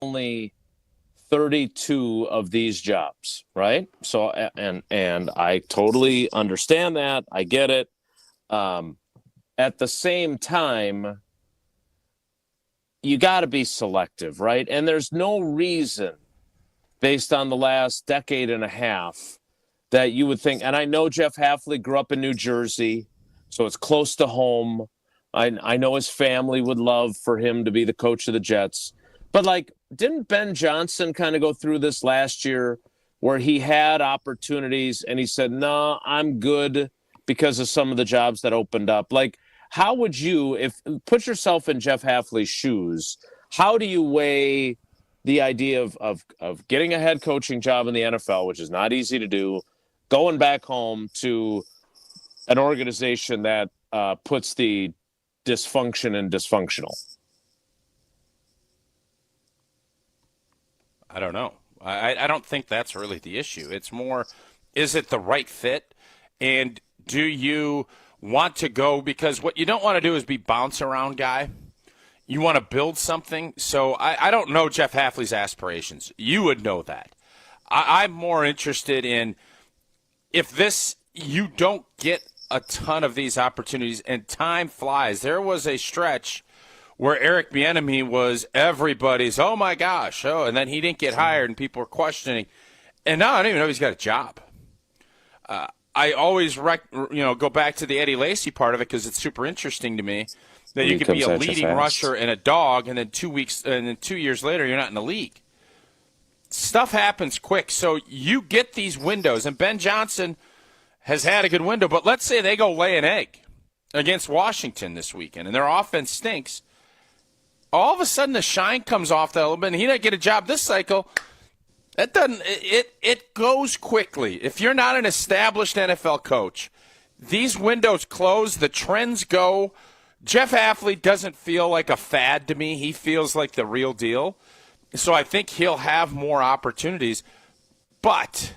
only 32 of these jobs, right? So, and I totally understand that. I get it. At the same time, you got to be selective, right? And there's no reason, based on the last decade and a half, that you would think. And I know Jeff Hafley grew up in New Jersey, so it's close to home. I know his family would love for him to be the coach of the Jets. But, like, didn't Ben Johnson kind of go through this last year where he had opportunities and he said, no, I'm good because of some of the jobs that opened up? Like, how would you, if put yourself in Jeff Hafley's shoes, how do you weigh the idea of getting a head coaching job in the NFL, which is not easy to do, going back home to an organization that puts the dysfunction in dysfunctional? I don't know. I don't think that's really the issue. It's more, is it the right fit? And do you want to go? Because what you don't want to do is be bounce around guy. You want to build something. So I don't know Jeff Hafley's aspirations. You would know that. I'm more interested in if you don't get a ton of these opportunities and time flies. There was a stretch where Eric Bieniemy was everybody's, oh, my gosh, and then he didn't get hired and people were questioning. And now I don't even know if he's got a job. I always go back to the Eddie Lacy part of it because it's super interesting to me that you could be a leading rusher and a dog, and then 2 years later you're not in the league. Stuff happens quick, so you get these windows. And Ben Johnson has had a good window, but let's say they go lay an egg against Washington this weekend and their offense stinks. All of a sudden the shine comes off that a little bit, and he doesn't get a job this cycle. That doesn't. It goes quickly. If you're not an established NFL coach, these windows close. The trends go. Jeff Hafley doesn't feel like a fad to me. He feels like the real deal. So I think he'll have more opportunities. But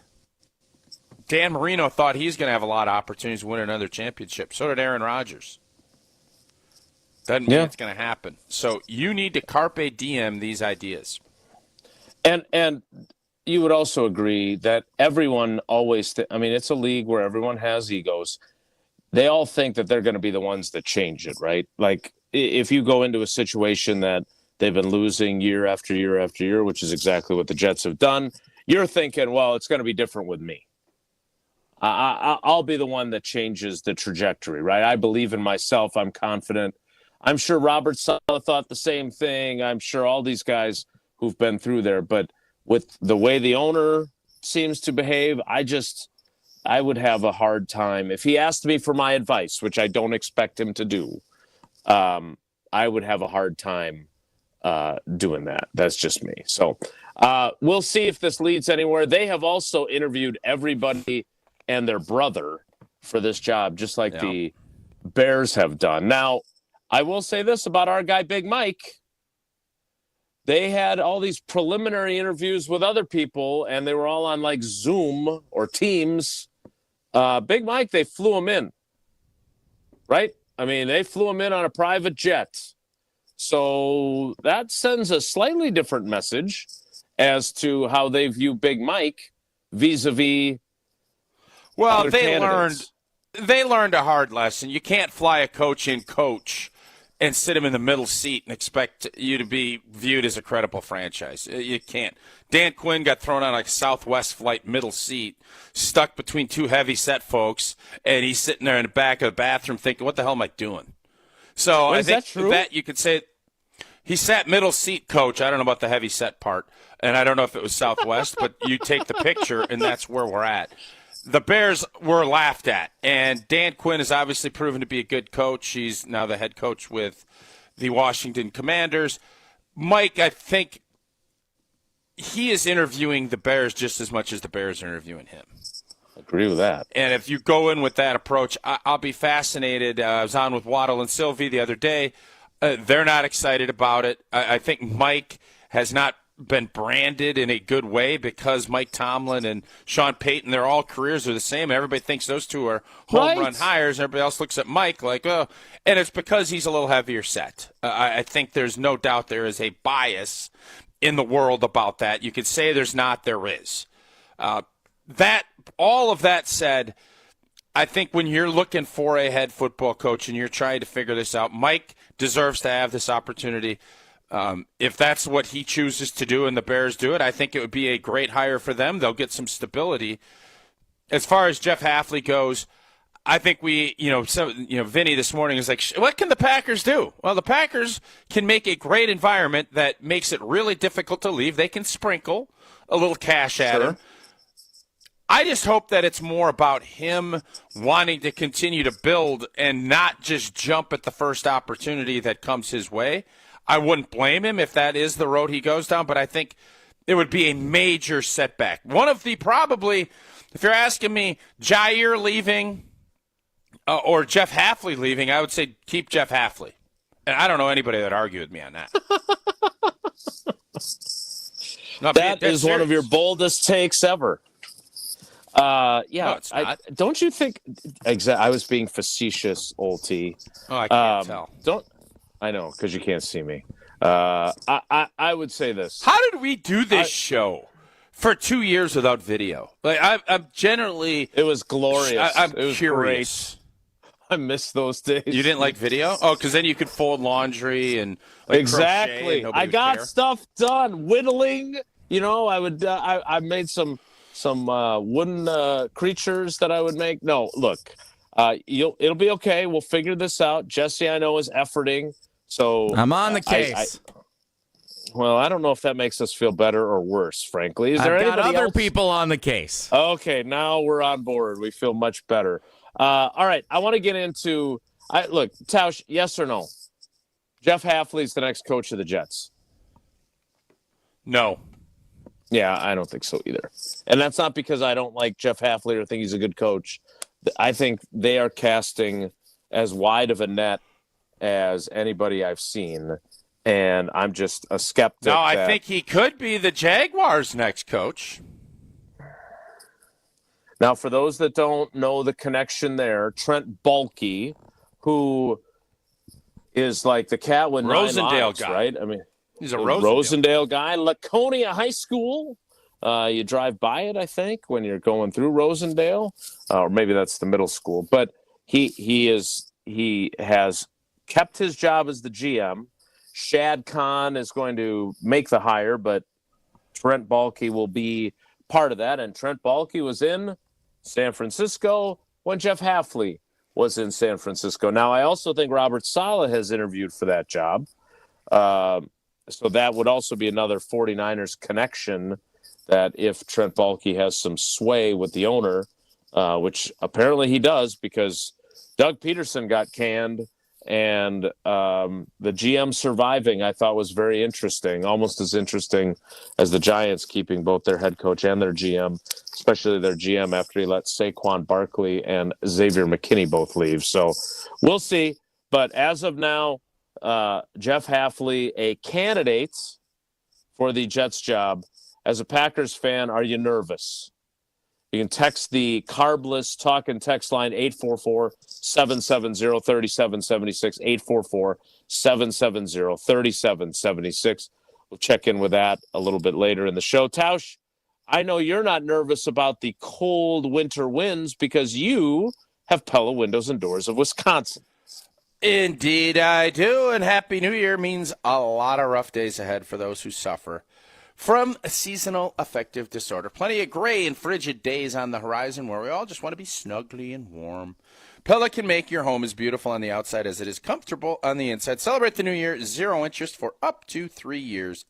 Dan Marino thought he's going to have a lot of opportunities to win another championship. So did Aaron Rodgers. Doesn't mean it's going to happen. So you need to carpe diem these ideas. And you would also agree that everyone always it's a league where everyone has egos. They all think that they're going to be the ones that change it, right? Like, if you go into a situation that they've been losing year after year after year, which is exactly what the Jets have done, you're thinking, well, it's going to be different with me. I'll be the one that changes the trajectory, right? I believe in myself. I'm confident. I'm sure Robert Saleh thought the same thing. I'm sure all these guys who've been through there. But with the way the owner seems to behave, I would have a hard time. If he asked me for my advice, which I don't expect him to do, I would have a hard time doing that. That's just me. So we'll see if this leads anywhere. They have also interviewed everybody and their brother for this job, just like the Bears have done. Now, I will say this about our guy, Big Mike. They had all these preliminary interviews with other people, and they were all on, like, Zoom or Teams. Big Mike, they flew him in, right? I mean, they flew him in on a private jet. So that sends a slightly different message as to how they view Big Mike vis-a-vis other candidates. They learned a hard lesson. You can't fly a coach and sit him in the middle seat and expect you to be viewed as a credible franchise. You can't. Dan Quinn got thrown on like a Southwest flight middle seat, stuck between two heavy-set folks, and he's sitting there in the back of the bathroom thinking, what the hell am I doing? So I think that you could say he sat middle seat coach. I don't know about the heavy-set part, and I don't know if it was Southwest, but you take the picture, and that's where we're at. The Bears were laughed at, and Dan Quinn has obviously proven to be a good coach. He's now the head coach with the Washington Commanders. Mike, I think he is interviewing the Bears just as much as the Bears are interviewing him. Agree with that. And if you go in with that approach, I'll be fascinated. I was on with Waddle and Sylvie the other day. They're not excited about it. I think Mike has not been branded in a good way because Mike Tomlin and Sean Payton, their all careers are the same. Everybody thinks those two are home run hires. Everybody else looks at Mike like, oh, and it's because he's a little heavier set. I think there's no doubt there is a bias in the world about that. You could say there's not, there is. All of that said, I think when you're looking for a head football coach and you're trying to figure this out, Mike deserves to have this opportunity. If that's what he chooses to do and the Bears do it, I think it would be a great hire for them. They'll get some stability. As far as Jeff Hafley goes, I think Vinny this morning is like, what can the Packers do? Well, the Packers can make a great environment that makes it really difficult to leave. They can sprinkle a little cash at him. I just hope that it's more about him wanting to continue to build and not just jump at the first opportunity that comes his way. I wouldn't blame him if that is the road he goes down, but I think it would be a major setback. One of the probably, if you're asking me, Jair leaving or Jeff Hafley leaving, I would say keep Jeff Hafley. And I don't know anybody that would argue with me on that. That is one of your boldest takes ever. No, it's not. Don't you think? I was being facetious, old T. Oh, I can't tell. I know because you can't see me. I would say this. How did we do this show for 2 years without video? Like I'm generally. It was glorious. I'm it was curious. Great. I miss those days. You didn't like video? Oh, because then you could fold laundry and exactly. And I got care. stuff done. Whittling. I would. I made some wooden creatures that I would make. No, look, it'll be okay. We'll figure this out. Jesse, I know, is efforting. So I'm on the case. I don't know if that makes us feel better or worse, frankly. I've got other people on the case. Okay, now we're on board. We feel much better. All right, I want to get into look, Tausch, yes or no? Jeff Hafley's the next coach of the Jets. No. Yeah, I don't think so either. And that's not because I don't like Jeff Hafley or think he's a good coach. I think they are casting as wide of a net as anybody I've seen. And I'm just a skeptic. No, I think he could be the Jaguars' next coach. Now, for those that don't know the connection there, Trent Baalke, who is like the cat with Rosendale 9 lives, guy. Right? I mean, he's a Rosendale guy. Laconia High School. You drive by it, I think, when you're going through Rosendale, or maybe that's the middle school. But he has kept his job as the GM. Shad Khan is going to make the hire, but Trent Baalke will be part of that. And Trent Baalke was in San Francisco when Jeff Hafley was in San Francisco. Now, I also think Robert Saleh has interviewed for that job. So that would also be another 49ers connection that if Trent Baalke has some sway with the owner, which apparently he does because Doug Peterson got canned and the GM surviving I thought was very interesting, almost as interesting as the Giants keeping both their head coach and their GM, especially their GM after he let Saquon Barkley and Xavier McKinney both leave. So we'll see. But as of now, Jeff Hafley, a candidate for the Jets job. As a Packers fan, are you nervous? You can text the Carbless Talk and Text line 844-770-3776, 844-770-3776. We'll check in with that a little bit later in the show. Tausch, I know you're not nervous about the cold winter winds because you have Pella Windows and Doors of Wisconsin. Indeed I do, and Happy New Year means a lot of rough days ahead for those who suffer from a seasonal affective disorder. Plenty of gray and frigid days on the horizon where we all just want to be snugly and warm. Pella can make your home as beautiful on the outside as it is comfortable on the inside. Celebrate the new year, 0 interest for up to 3 years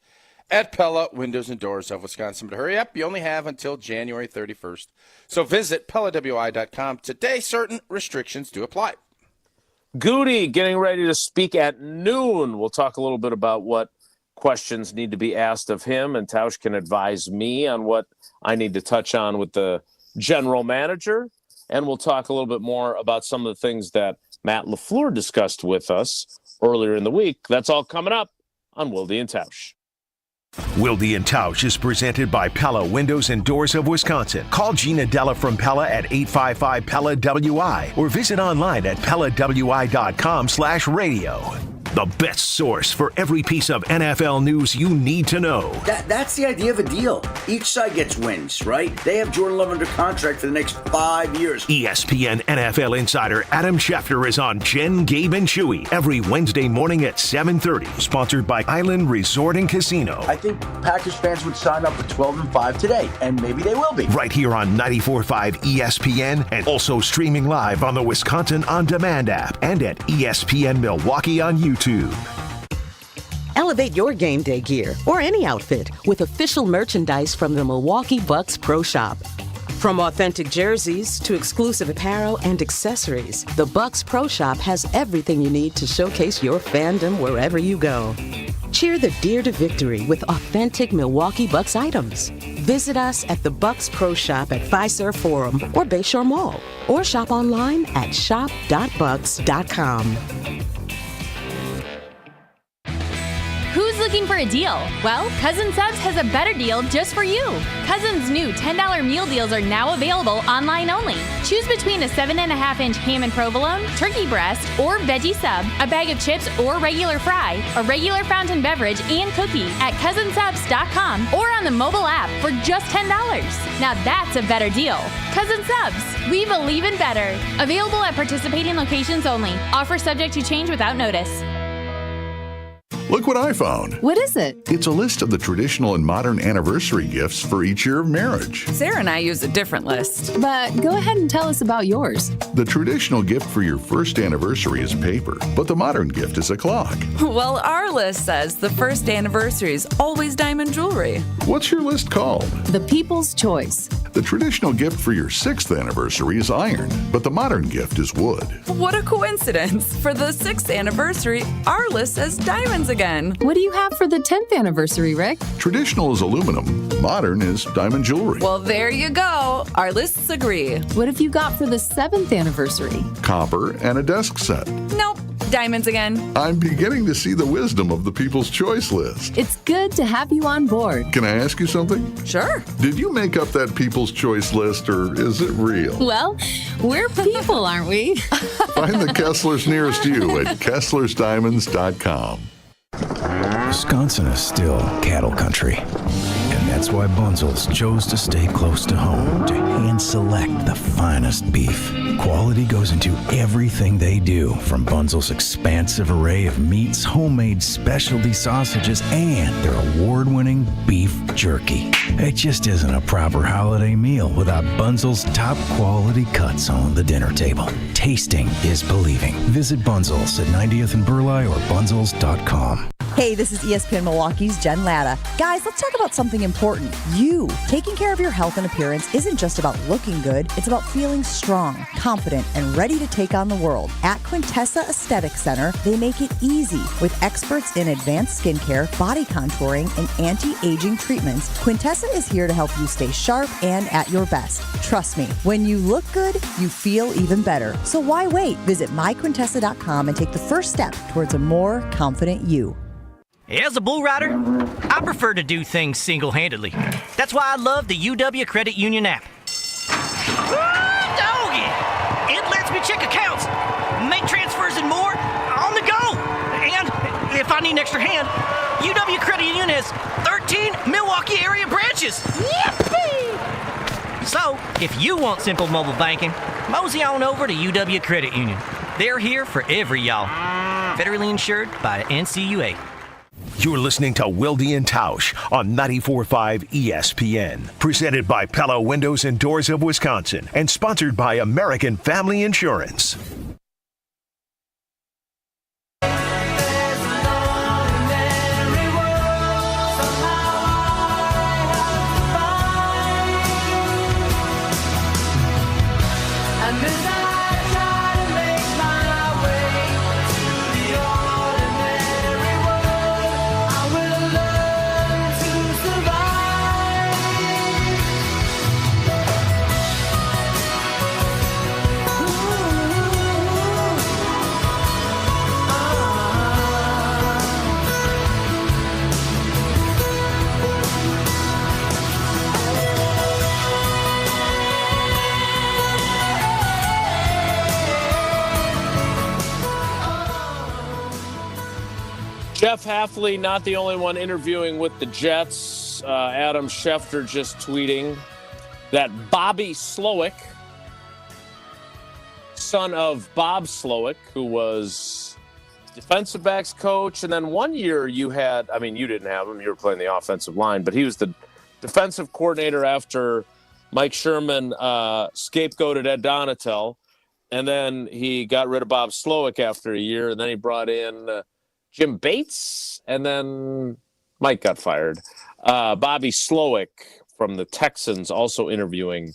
at Pella Windows and Doors of Wisconsin. But hurry up, you only have until January 31st. So visit PellaWI.com today. Certain restrictions do apply. Goody getting ready to speak at noon. We'll talk a little bit about what questions need to be asked of him, and Tausch can advise me on what I need to touch on with the general manager. And we'll talk a little bit more about some of the things that Matt LaFleur discussed with us earlier in the week. That's all coming up on Wilde and Tausch. Wilde and Tausch is presented by Pella Windows and Doors of Wisconsin. Call Gina Della from Pella at 855-PELLA-WI or visit online at PellaWI.com/radio. the best source for every piece of NFL news you need to know. That's the idea of a deal. Each side gets wins, right? They have Jordan Love under contract for the next 5 years. ESPN NFL insider Adam Schefter is on Jen, Gabe, and Chewy every Wednesday morning at 7:30. Sponsored by Island Resort and Casino. I think Packers fans would sign up for 12-5 today, and maybe they will be. Right here on 94.5 ESPN, and also streaming live on the Wisconsin On Demand app and at ESPN Milwaukee on YouTube. Elevate your game day gear or any outfit with official merchandise from the Milwaukee Bucks Pro Shop. From authentic jerseys to exclusive apparel and accessories, the Bucks Pro Shop has everything you need to showcase your fandom wherever you go. Cheer the Deer to victory with authentic Milwaukee Bucks items. Visit us at the Bucks Pro Shop at Fiserv Forum or Bayshore Mall, or shop online at shop.bucks.com. Who's looking for a deal? Well, Cousin Subs has a better deal just for you. Cousin's new $10 meal deals are now available online only. Choose between a 7.5-inch ham and provolone, turkey breast, or veggie sub, a bag of chips or regular fry, a regular fountain beverage, and cookie at cousinsubs.com or on the mobile app for just $10. Now that's a better deal. Cousin Subs, we believe in better. Available at participating locations only. Offer subject to change without notice. Look what I found. What is it? It's a list of the traditional and modern anniversary gifts for each year of marriage. Sarah and I use a different list. But go ahead and tell us about yours. The traditional gift for your first anniversary is paper, but the modern gift is a clock. Well, our list says the first anniversary is always diamond jewelry. What's your list called? The People's Choice. The traditional gift for your 6th anniversary is iron, but the modern gift is wood. What a coincidence. For the 6th anniversary, our list says diamonds again. What do you have for the 10th anniversary, Rick? Traditional is aluminum, modern is diamond jewelry. Well, there you go. Our lists agree. What have you got for the 7th anniversary? Copper and a desk set. Nope. Diamonds again. I'm beginning to see the wisdom of the People's Choice list. It's good to have you on board. Can I ask you something? Sure. Did you make up that People's Choice list, or is it real? Well, we're people, aren't we? Find the Kesslers nearest you at KesslersDiamonds.com. Wisconsin is still cattle country. And that's why Bunzel's chose to stay close to home to hand select the finest beef. Quality goes into everything they do, from Bunzel's expansive array of meats, homemade specialty sausages, and their award-winning beef jerky. It just isn't a proper holiday meal without Bunzel's top quality cuts on the dinner table. Tasting is believing. Visit Bunzel's at 90th and Burleigh or bunzels.com. Hey, this is ESPN Milwaukee's Jen Latta. Guys, let's talk about something important. You. Taking care of your health and appearance isn't just about looking good. It's about feeling strong, confident, and ready to take on the world. At Quintessa Aesthetic Center, they make it easy. With experts in advanced skincare, body contouring, and anti-aging treatments, Quintessa is here to help you stay sharp and at your best. Trust me, when you look good, you feel even better. So why wait? Visit myquintessa.com and take the first step towards a more confident you. As a bull rider, I prefer to do things single-handedly. That's why I love the UW Credit Union app. Doggy! It lets me check accounts, make transfers and more on the go. And if I need an extra hand, UW Credit Union has 13 Milwaukee area branches. Yippee! So, if you want simple mobile banking, mosey on over to UW Credit Union. They're here for every y'all. Federally insured by NCUA. You're listening to Wilde and Tausch on 94.5 ESPN. Presented by Pella Windows and Doors of Wisconsin and sponsored by American Family Insurance. Jeff Hafley, not the only one interviewing with the Jets. Adam Schefter just tweeting that Bobby Slowick, son of Bob Slowick, who was defensive backs coach, and then one year you didn't have him, you were playing the offensive line, but he was the defensive coordinator after Mike Sherman scapegoated Ed Donatel, and then he got rid of Bob Slowick after a year, and then he brought in Jim Bates, and then Mike got fired. Bobby Slowick from the Texans also interviewing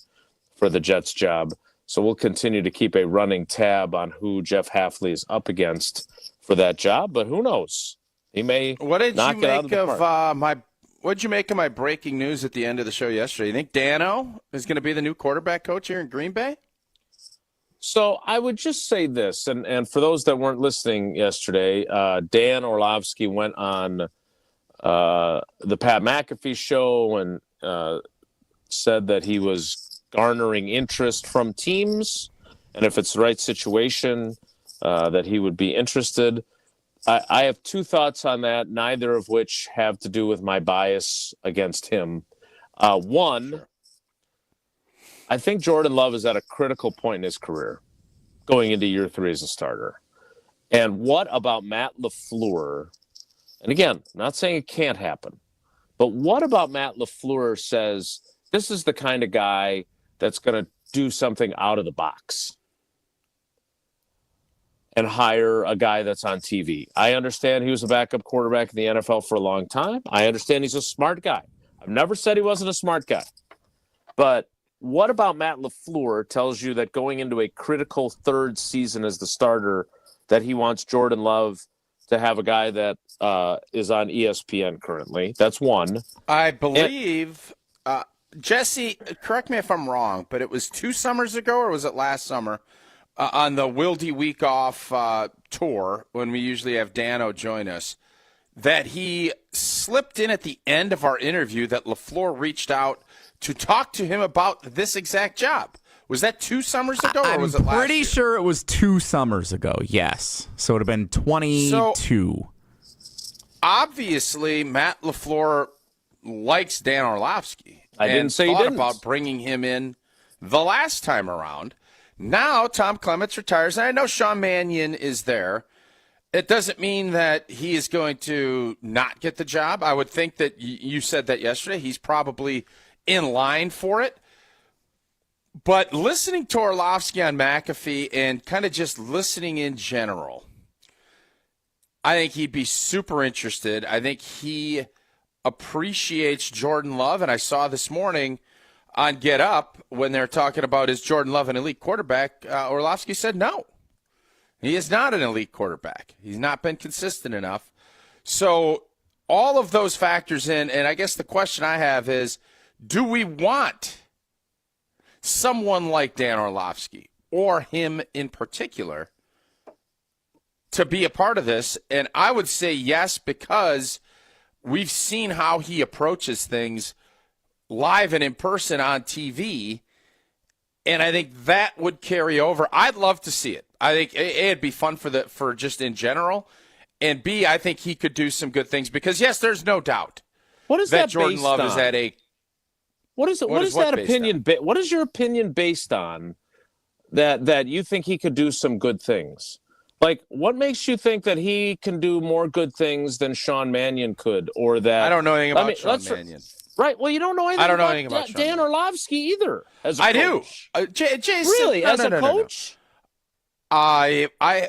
for the Jets job. So we'll continue to keep a running tab on who Jeff Hafley is up against for that job, but who knows? He may knock it out of the park. What did you make of my breaking news at the end of the show yesterday? You think Dano is going to be the new quarterback coach here in Green Bay? So I would just say this, and for those that weren't listening yesterday, Dan Orlovsky went on the Pat McAfee show and said that he was garnering interest from teams, and if it's the right situation, that he would be interested. I have two thoughts on that, neither of which have to do with my bias against him. One, I think Jordan Love is at a critical point in his career, going into year 3 as a starter. And what about Matt LaFleur? And again, not saying it can't happen, but what about Matt LaFleur says this is the kind of guy that's going to do something out of the box and hire a guy that's on TV? I understand he was a backup quarterback in the NFL for a long time. I understand he's a smart guy. I've never said he wasn't a smart guy. But what about Matt LaFleur tells you that going into a critical third season as the starter, that he wants Jordan Love to have a guy that is on ESPN currently? That's one. I believe, Jesse, correct me if I'm wrong, but it was 2 summers ago, or was it last summer, on the Wilde Week Off tour, when we usually have Dano join us, that he slipped in at the end of our interview that LaFleur reached out to talk to him about this exact job. Was that 2 summers ago, or was it last year? I'm pretty sure it was 2 summers ago, yes. So it would have been 22. So, obviously, Matt LaFleur likes Dan Orlovsky. I didn't say he didn't. About bringing him in the last time around. Now Tom Clements retires, and I know Sean Mannion is there. It doesn't mean that he is going to not get the job. I would think that you said that yesterday. He's probably in line for it. But listening to Orlovsky on McAfee and kind of just listening in general, I think he'd be super interested. I think he appreciates Jordan Love, and I saw this morning on Get Up when they're talking about is Jordan Love an elite quarterback, Orlovsky said no. He is not an elite quarterback. He's not been consistent enough. So all of those factors in, and I guess the question I have is, do we want someone like Dan Orlovsky, or him in particular, to be a part of this? And I would say yes, because we've seen how he approaches things live and in person on TV, and I think that would carry over. I'd love to see it. I think A, it'd be fun for just in general, and B, I think he could do some good things, because yes, there's no doubt what is that Jordan Love is at a. What is that opinion? What is your opinion based on that you think he could do some good things? Like, what makes you think that he can do more good things than Sean Mannion could, or that I don't know anything about Sean Mannion. Right. Well, you don't know anything. I don't know anything about Dan Orlovsky either. As a I coach. do. Jason, really, as a coach.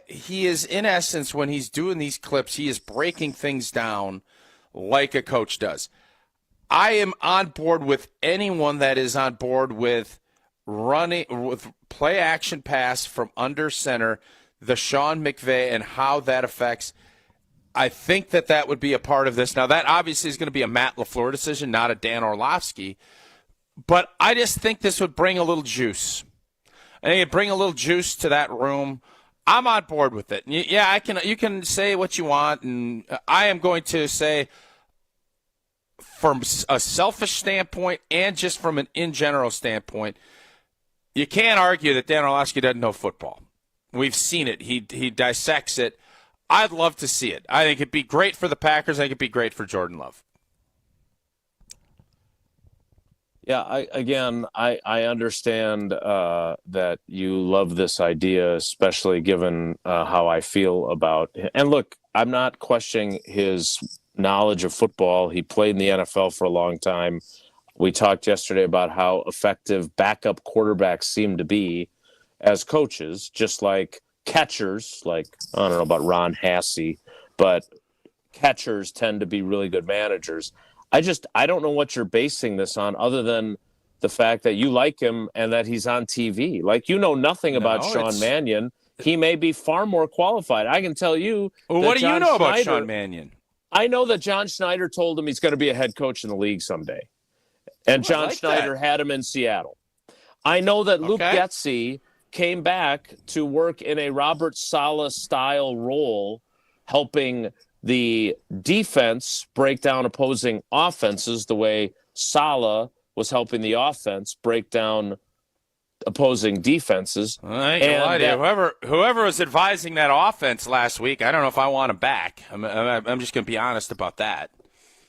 He is, in essence, when he's doing these clips, he is breaking things down like a coach does. I am on board with anyone that is on board with running with play action pass from under center, the Sean McVay, and how that affects. I think that would be a part of this. Now, that obviously is going to be a Matt LaFleur decision, not a Dan Orlovsky. But I just think this would bring a little juice. I think it'd bring a little juice to that room. I'm on board with it. Yeah, you can say what you want, and I am going to say, from a selfish standpoint and just from an in general standpoint, you can't argue that Dan Orlovsky doesn't know football. We've seen it. He dissects it. I'd love to see it. I think it'd be great for the Packers. I think it'd be great for Jordan Love. Yeah, I understand that you love this idea, especially given how I feel about it. And look, I'm not questioning his knowledge of football. He played in the NFL for a long time. We talked yesterday about how effective backup quarterbacks seem to be as coaches, just like catchers, like, I don't know about Ron Hassey, but catchers tend to be really good managers. I don't know what you're basing this on other than the fact that you like him and that he's on TV. Like, you know nothing about Sean Mannion. He may be far more qualified. I can tell you. Well, what do you know about Sean Mannion? I know that John Schneider told him he's going to be a head coach in the league someday. And John Schneider had him in Seattle. I know that Luke Getsy came back to work in a Robert Saleh style role, helping the defense break down opposing offenses the way Saleh was helping the offense break down opposing defenses. I ain't gonna lie to you. Whoever was advising that offense last week, I don't know if I want him back. I'm just going to be honest about that.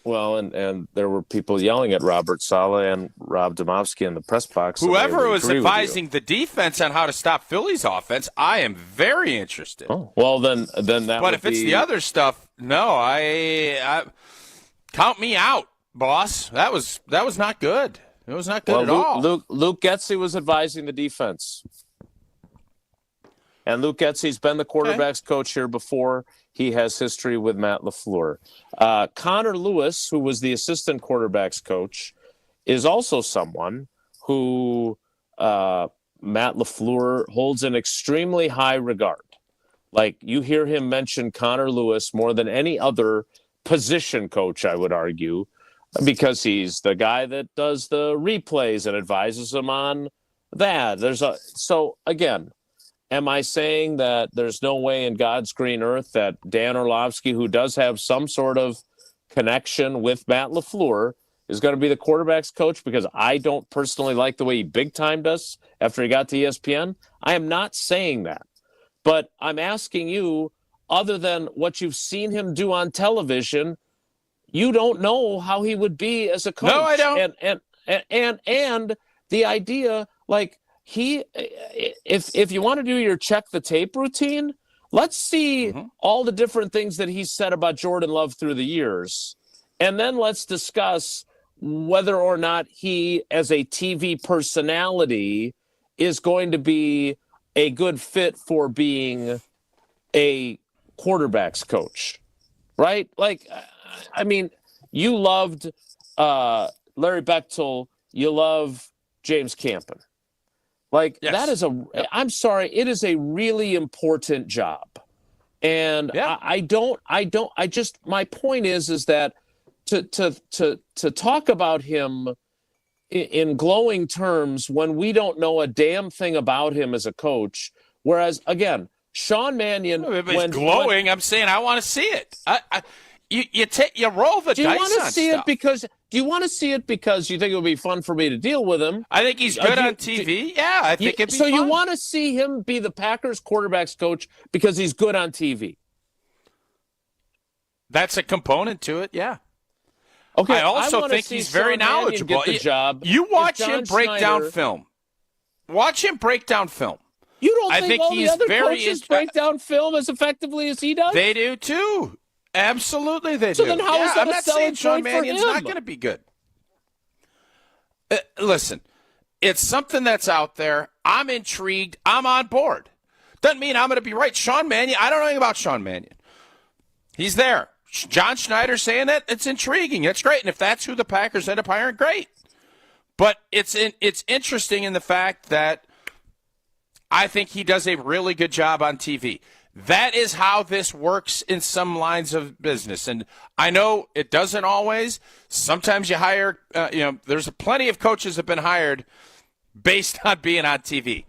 Well, and there were people yelling at Robert Saleh and Rob Domofsky in the press box. Whoever was advising the defense on how to stop Philly's offense, I am very interested. Oh, well, then that. But if it's the other stuff, no, I count me out, boss. That was not good. It was not good at all. Luke Getsy was advising the defense, and Luke Getsy's been the quarterbacks coach here before. He has history with Matt LaFleur. Connor Lewis, who was the assistant quarterbacks coach, is also someone who Matt LaFleur holds in extremely high regard. Like, you hear him mention Connor Lewis more than any other position coach, I would argue, because he's the guy that does the replays and advises him on that. So again, am I saying that there's no way in God's green earth that Dan Orlovsky, who does have some sort of connection with Matt LaFleur, is going to be the quarterback's coach because I don't personally like the way he big-timed us after he got to ESPN? I am not saying that. But I'm asking you, other than what you've seen him do on television, you don't know how he would be as a coach. No, I don't. And the idea, like, if you want to do your check the tape routine, let's see all the different things that he said about Jordan Love through the years. And then let's discuss whether or not he, as a TV personality, is going to be a good fit for being a quarterback's coach, right? Like, I mean, you loved Larry Bechtel. You love James Campen. Like, yes. That is I'm sorry, it is a really important job. And my point is that to talk about him in glowing terms when we don't know a damn thing about him as a coach, whereas, again, Sean Mannion, when glowing, I'm saying I want to see it. You roll the dice on stuff. Do you want to see it because you think it would be fun for me to deal with him? I think he's good on TV. Yeah, I think it'd be fun. So you want to see him be the Packers quarterbacks coach because he's good on TV? That's a component to it, yeah. Okay, I also think he's very knowledgeable. You watch him break down film. Watch him break down film. You don't think all the other coaches break down film as effectively as he does? They do, too. Absolutely, they do. So then how is that a selling Sean point for him? Mannion's not going to be good. Listen, it's something that's out there. I'm intrigued. I'm on board. Doesn't mean I'm going to be right. Sean Mannion, I don't know anything about Sean Mannion. He's there. John Schneider saying that, it's intriguing. It's great. And if that's who the Packers end up hiring, great. But it's interesting in the fact that I think he does a really good job on TV. That is how this works in some lines of business. And I know it doesn't always. Sometimes you hire, there's plenty of coaches that have been hired based on being on TV.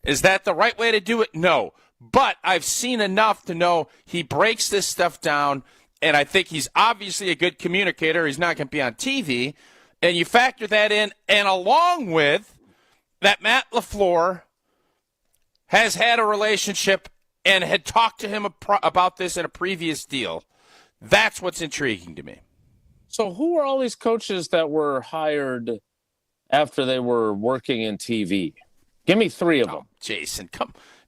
Is that the right way to do it? No. But I've seen enough to know he breaks this stuff down, and I think he's obviously a good communicator. He's not going to be on TV. And you factor that in, and along with that, Matt LaFleur has had a relationship and had talked to him about this in a previous deal. That's what's intriguing to me. So who are all these coaches that were hired after they were working in TV? Give me 3 of them. Jason,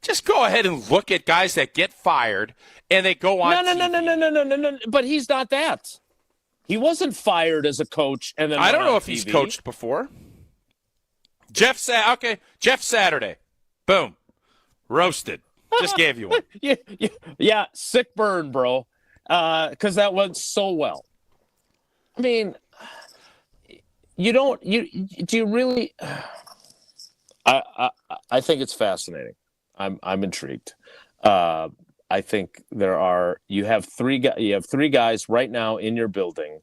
just go ahead and look at guys that get fired and they go on TV. No. But he's not that. He wasn't fired as a coach and then I don't know if TV. he's coached before. Jeff Saturday. Boom. Roasted. Just gave you one. Yeah, sick burn, bro. Because that went so well. I mean, do you really? I think it's fascinating. I'm intrigued. I think you have three guys right now in your building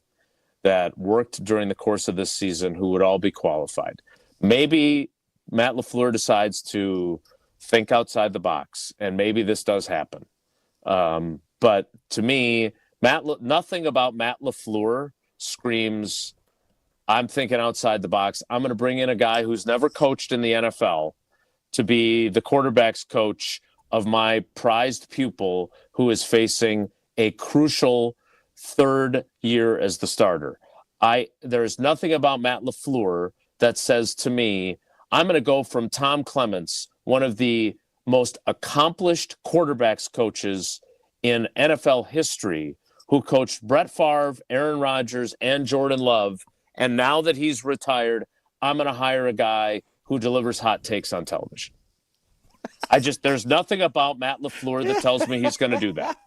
that worked during the course of this season who would all be qualified. Maybe Matt LaFleur decides to think outside the box, and maybe this does happen. But to me, nothing about Matt LaFleur screams, I'm thinking outside the box. I'm going to bring in a guy who's never coached in the NFL to be the quarterback's coach of my prized pupil who is facing a crucial third year as the starter. There's nothing about Matt LaFleur that says to me, I'm going to go from Tom Clements, one of the most accomplished quarterbacks coaches in NFL history, who coached Brett Favre, Aaron Rodgers, and Jordan Love. And now that he's retired, I'm going to hire a guy who delivers hot takes on television. There's nothing about Matt LaFleur that tells me he's going to do that.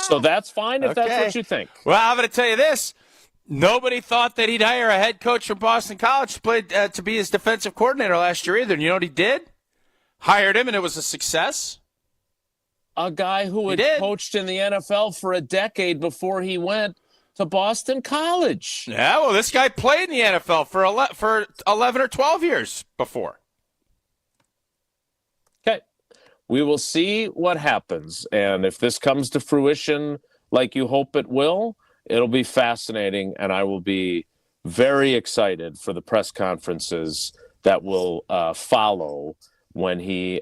So that's fine if that's what you think. Well, I'm going to tell you this. Nobody thought that he'd hire a head coach from Boston College to be his defensive coordinator last year either. And you know what he did? Hired him, and it was a success. A guy who had coached in the NFL for a decade before he went to Boston College. Yeah, well, this guy played in the NFL for 11 or 12 years before. Okay. We will see what happens. And if this comes to fruition like you hope it will, it'll be fascinating. And I will be very excited for the press conferences that will follow when he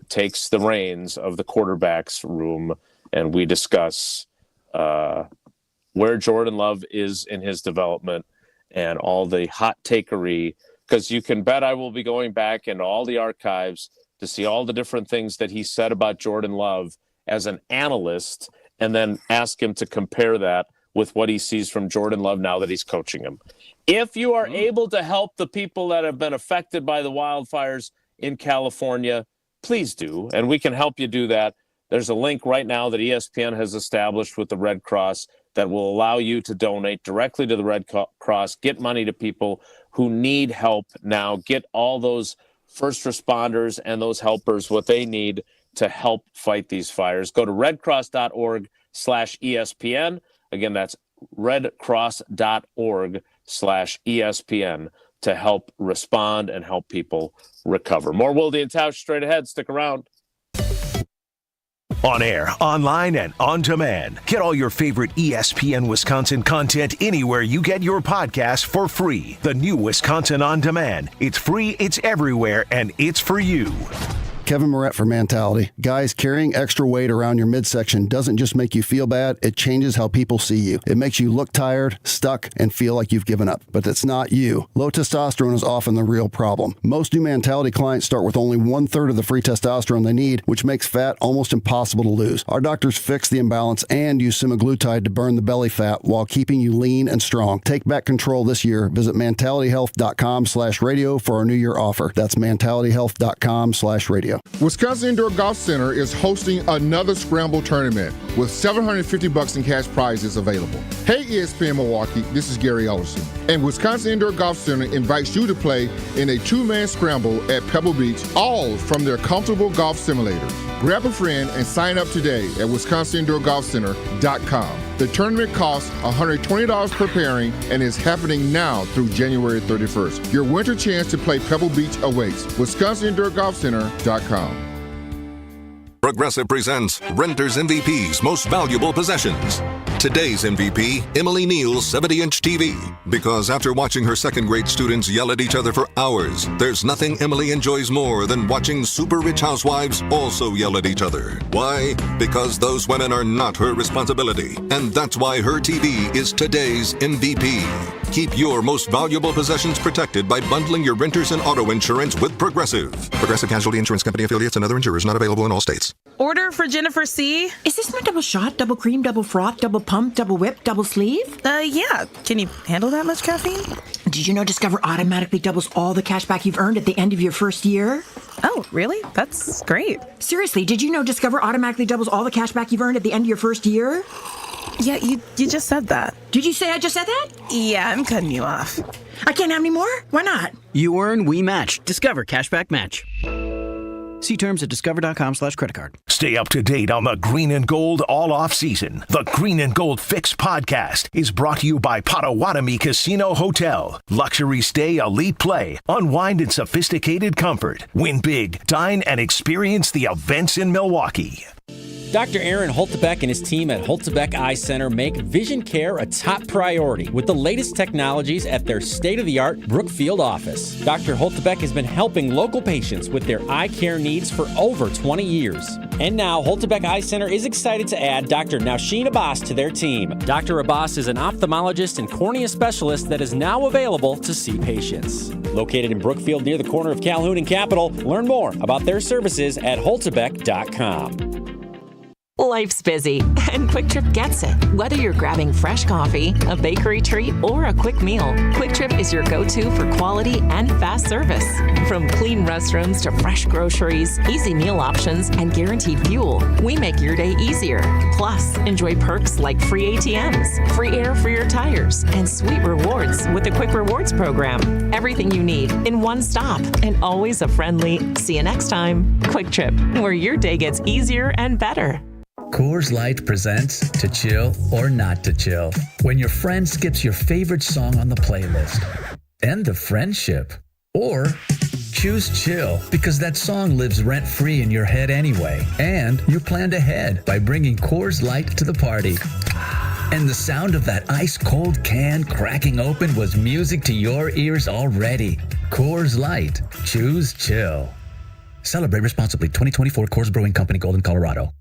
takes the reins of the quarterback's room and we discuss where Jordan Love is in his development and all the hot takery, because you can bet I will be going back into all the archives to see all the different things that he said about Jordan Love as an analyst and then ask him to compare that with what he sees from Jordan Love now that he's coaching him. If you are able to help the people that have been affected by the wildfires in California, please do, and we can help you do that. There's a link right now that ESPN has established with the Red Cross that will allow you to donate directly to the Red Cross, get money to people who need help now, get all those first responders and those helpers what they need to help fight these fires. Go to redcross.org/ESPN. Again, that's redcross.org/ESPN to help respond and help people recover. More Wilde and Tausch straight ahead. Stick around. On air, online, and on demand. Get all your favorite ESPN Wisconsin content anywhere you get your podcasts for free. The new Wisconsin On Demand. It's free, it's everywhere, and it's for you. Kevin Moret for Mentality. Guys, carrying extra weight around your midsection doesn't just make you feel bad, it changes how people see you. It makes you look tired, stuck, and feel like you've given up. But that's not you. Low testosterone is often the real problem. Most new Mentality clients start with only 1/3 of the free testosterone they need, which makes fat almost impossible to lose. Our doctors fix the imbalance and use semaglutide to burn the belly fat while keeping you lean and strong. Take back control this year. Visit mentalityhealth.com/radio for our New Year offer. That's mentalityhealth.com/radio. Wisconsin Indoor Golf Center is hosting another Scramble tournament with $750 in cash prizes available. Hey ESPN Milwaukee, this is Gary Ellison, and Wisconsin Indoor Golf Center invites you to play in a 2-man scramble at Pebble Beach, all from their comfortable golf simulators. Grab a friend and sign up today at wisconsinindoorgolfcenter.com. The tournament costs $120 per pairing and is happening now through January 31st. Your winter chance to play Pebble Beach awaits. WisconsinIndoorGolfCenter.com. Progressive presents Renters MVP's Most Valuable Possessions. Today's MVP, Emily Neal's 70-inch TV. Because after watching her second-grade students yell at each other for hours, there's nothing Emily enjoys more than watching super rich housewives also yell at each other. Why? Because those women are not her responsibility. And that's why her TV is today's MVP. Keep your most valuable possessions protected by bundling your renters and auto insurance with Progressive. Progressive Casualty Insurance Company affiliates and other insurers not available in all states. Order for Jennifer C. Is this my double shot, double cream, double froth, double pump, double whip, double sleeve? Yeah. Can you handle that much caffeine? Did you know Discover automatically doubles all the cash back you've earned at the end of your first year? Oh, really? That's great. Seriously, did you know Discover automatically doubles all the cash back you've earned at the end of your first year? Yeah, you just said that. Did you say I just said that? Yeah, I'm cutting you off. I can't have any more? Why not? You earn, we match. Discover Cashback Match. See terms at discover.com/creditcard. Stay up to date on the Green and Gold all off season. The Green and Gold Fix podcast is brought to you by Potawatomi Casino Hotel. Luxury stay, elite play, unwind in sophisticated comfort. Win big, dine, and experience the events in Milwaukee. Dr. Aaron Holtebeck and his team at Holtebeck Eye Center make vision care a top priority with the latest technologies at their state-of-the-art Brookfield office. Dr. Holtebeck has been helping local patients with their eye care needs for over 20 years. And now, Holtebeck Eye Center is excited to add Dr. Nausheen Abbas to their team. Dr. Abbas is an ophthalmologist and cornea specialist that is now available to see patients. Located in Brookfield near the corner of Calhoun and Capitol, learn more about their services at holtebeck.com. Life's busy, and Quick Trip gets it. Whether you're grabbing fresh coffee, a bakery treat, or a quick meal, Quick Trip is your go-to for quality and fast service. From clean restrooms to fresh groceries, easy meal options, and guaranteed fuel, we make your day easier. Plus, enjoy perks like free ATMs, free air for your tires, and sweet rewards with the Quick Rewards program. Everything you need in one stop, and always a friendly, see you next time, Quick Trip, where your day gets easier and better. Coors Light presents To Chill or Not to Chill. When your friend skips your favorite song on the playlist. End the friendship. Or choose chill because that song lives rent-free in your head anyway. And you planned ahead by bringing Coors Light to the party. And the sound of that ice-cold can cracking open was music to your ears already. Coors Light. Choose chill. Celebrate responsibly. 2024 Coors Brewing Company, Golden, Colorado.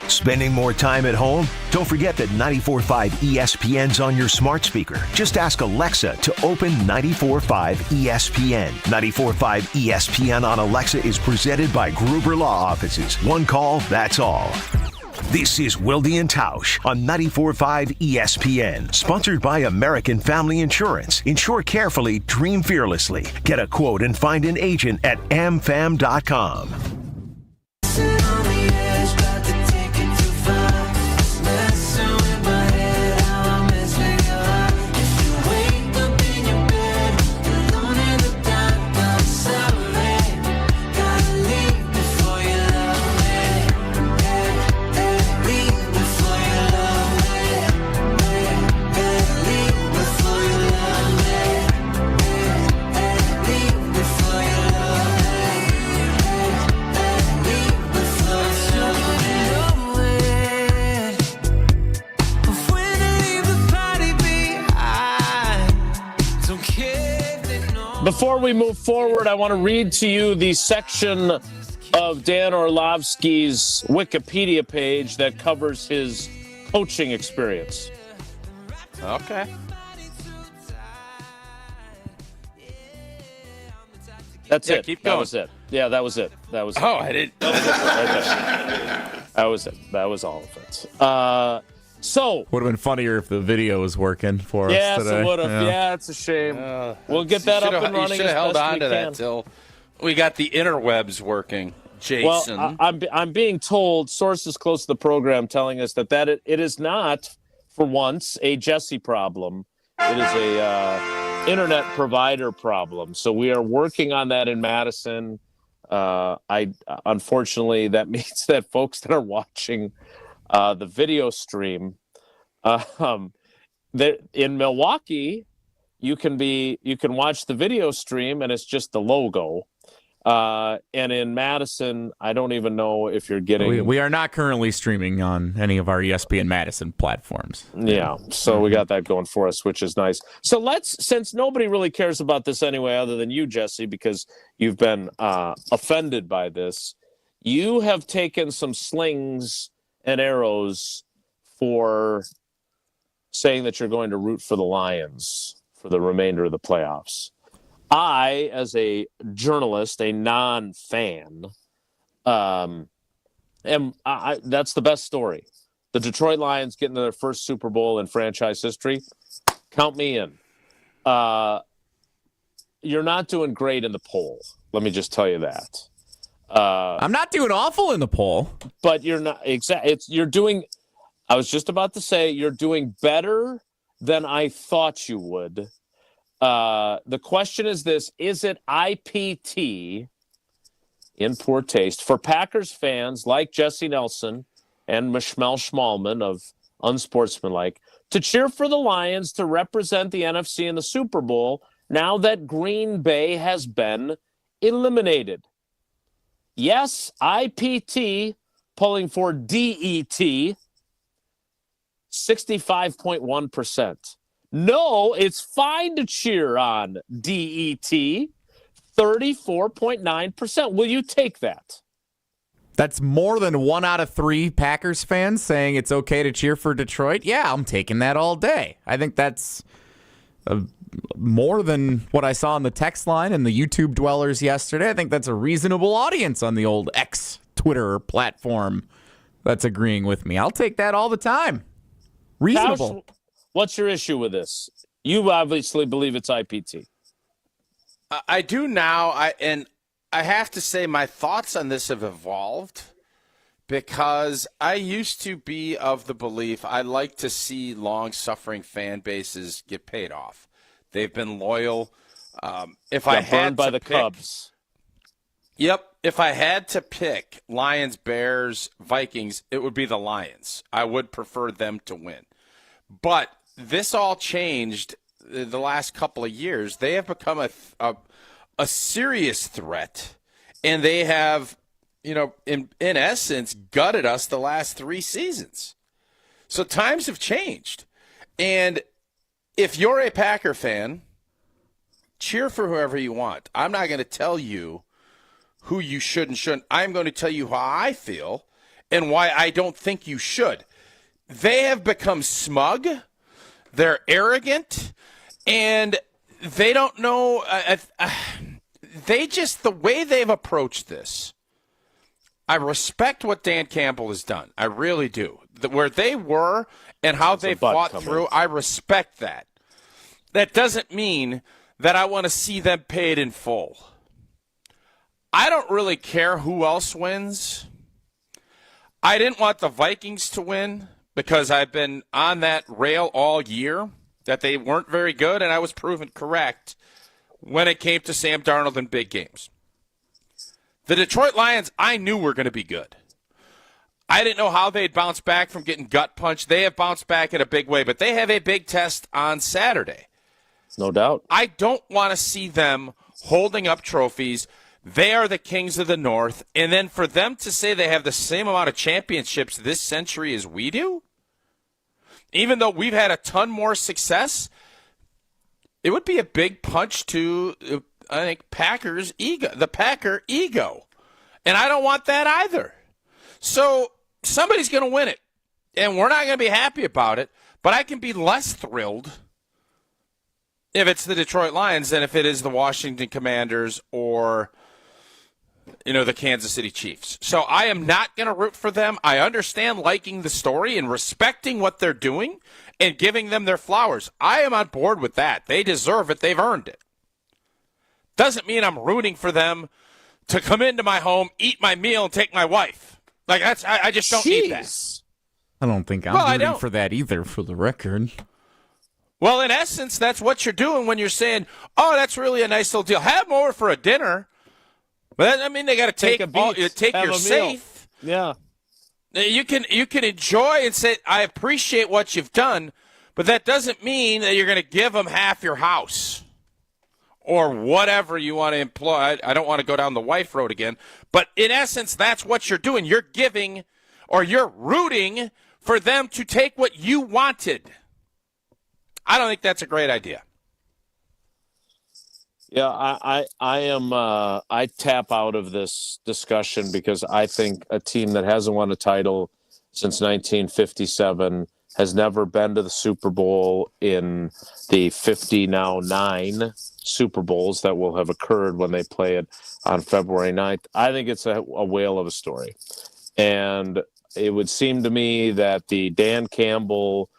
Spending more time at home? Don't forget that 94.5 ESPN's on your smart speaker. Just ask Alexa to open 94.5 ESPN. 94.5 ESPN on Alexa is presented by Gruber Law Offices. One call, that's all. This is Wilde and Tausch on 94.5 ESPN. Sponsored by American Family Insurance. Insure carefully, dream fearlessly. Get a quote and find an agent at amfam.com. Before we move forward, I want to read to you the section of Dan Orlovsky's Wikipedia page that covers his coaching experience. Okay. That's it. Keep going. That was it. Yeah, that was it. That was it. Oh, I didn't. That was it. That was all of it. So would have been funnier if the video was working for us yes, today. Yes, it would have. Yeah, it's a shame. We'll get that up and running. You should have held on to that can. till we got the interwebs working, Jason. Well, I'm being told, sources close to the program telling us that it is not, for once, a Jesse problem. It is a internet provider problem. So we are working on that in Madison. Unfortunately, that means that folks that are watching the video stream in Milwaukee, you can watch the video stream and it's just the logo. And in Madison, I don't even know if you're getting. We are not currently streaming on any of our ESPN Madison platforms. Yeah, so we got that going for us, which is nice. So since nobody really cares about this anyway, other than you, Jesse, because you've been offended by this, you have taken some slings and arrows for saying that you're going to root for the Lions for the remainder of the playoffs. I, as a journalist, a non-fan, that's the best story. The Detroit Lions getting to their first Super Bowl in franchise history. Count me in. You're not doing great in the poll. Let me just tell you that. I'm not doing awful in the poll, but you're not exactly. You're doing. I was just about to say you're doing better than I thought you would. The question is this: is it IPT, in poor taste, for Packers fans like Jesse Nelson and Mishmel Schmalman of Unsportsmanlike to cheer for the Lions to represent the NFC in the Super Bowl now that Green Bay has been eliminated? Yes, IPT, pulling for DET, 65.1%. No, it's fine to cheer on DET, 34.9%. Will you take that? That's more than 1 out of 3 Packers fans saying it's okay to cheer for Detroit. Yeah, I'm taking that all day. I think that's more than what I saw on the text line and the YouTube dwellers yesterday. I think that's a reasonable audience on the old X Twitter platform that's agreeing with me. I'll take that all the time. Reasonable. Tausch, what's your issue with this? You obviously believe it's IPT. I do now. I have to say my thoughts on this have evolved because I used to be of the belief I like to see long-suffering fan bases get paid off. They've been loyal. If I had burned by the pick, Cubs. Yep. If I had to pick Lions, Bears, Vikings, it would be the Lions. I would prefer them to win. But this all changed the last couple of years. They have become a serious threat, and they have, in essence, gutted us the last 3 seasons. So times have changed. And if you're a Packer fan, cheer for whoever you want. I'm not going to tell you who you should and shouldn't. I'm going to tell you how I feel and why I don't think you should. They have become smug. They're arrogant. And they don't know. The way they've approached this, I respect what Dan Campbell has done. I really do. Where they were and how they fought through, I respect that. That doesn't mean that I want to see them paid in full. I don't really care who else wins. I didn't want the Vikings to win because I've been on that rail all year that they weren't very good, and I was proven correct when it came to Sam Darnold in big games. The Detroit Lions, I knew were going to be good. I didn't know how they'd bounce back from getting gut punched. They have bounced back in a big way, but they have a big test on Saturday. No doubt. I don't want to see them holding up trophies. They are the kings of the North. And then for them to say they have the same amount of championships this century as we do, even though we've had a ton more success, it would be a big punch to, I think, Packers' ego, the Packer ego. And I don't want that either. So somebody's going to win it. And we're not going to be happy about it. But I can be less thrilled if it's the Detroit Lions than if it is the Washington Commanders or, the Kansas City Chiefs. So I am not going to root for them. I understand liking the story and respecting what they're doing and giving them their flowers. I am on board with that. They deserve it. They've earned it. Doesn't mean I'm rooting for them to come into my home, eat my meal, and take my wife. Like, I just don't need that. I don't think I'm rooting for that either, for the record. Well, in essence, that's what you're doing when you're saying, oh, that's really a nice little deal. Have them over for a dinner. But I mean, they got to take your safe. Yeah. You can enjoy and say, I appreciate what you've done, but that doesn't mean that you're going to give them half your house or whatever you want to employ. I don't want to go down the wife road again. But in essence, that's what you're doing. You're giving or you're rooting for them to take what you wanted. I don't think that's a great idea. Yeah, I tap out of this discussion because I think a team that hasn't won a title since 1957 has never been to the Super Bowl in the 9 Super Bowls that will have occurred when they play it on February 9th. I think it's a whale of a story. And it would seem to me that the Dan Campbell,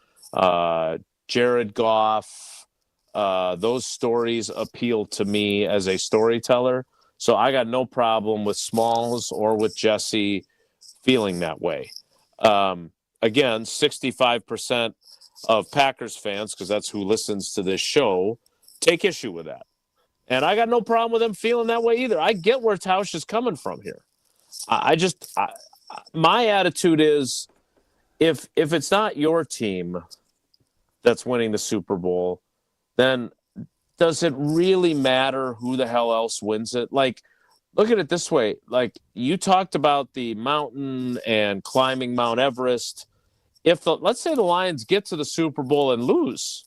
Jared Goff, those stories appeal to me as a storyteller. So I got no problem with Smalls or with Jesse feeling that way. Again, 65% of Packers fans, because that's who listens to this show, take issue with that. And I got no problem with them feeling that way either. I get where Tausch is coming from here. My attitude is if it's not your team that's winning the Super Bowl, then does it really matter who the hell else wins it? Like, look at it this way. Like, you talked about the mountain and climbing Mount Everest. Let's say the Lions get to the Super Bowl and lose,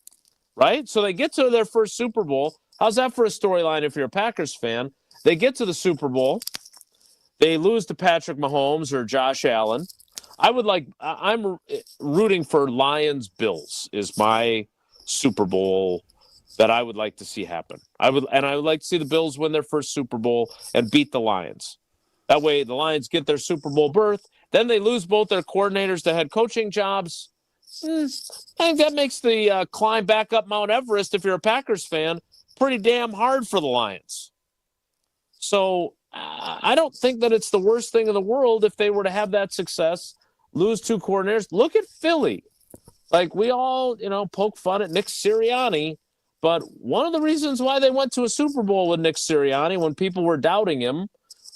right? So they get to their first Super Bowl. How's that for a storyline if you're a Packers fan? They get to the Super Bowl. They lose to Patrick Mahomes or Josh Allen. I'm rooting for Lions-Bills is my Super Bowl that I would like to see happen. I would like to see the Bills win their first Super Bowl and beat the Lions. That way the Lions get their Super Bowl berth. Then they lose both their coordinators to head coaching jobs. I think that makes the climb back up Mount Everest, if you're a Packers fan, pretty damn hard for the Lions. So I don't think that it's the worst thing in the world if they were to have that success, lose two coordinators. Look at Philly. Like, we all, poke fun at Nick Sirianni, but one of the reasons why they went to a Super Bowl with Nick Sirianni when people were doubting him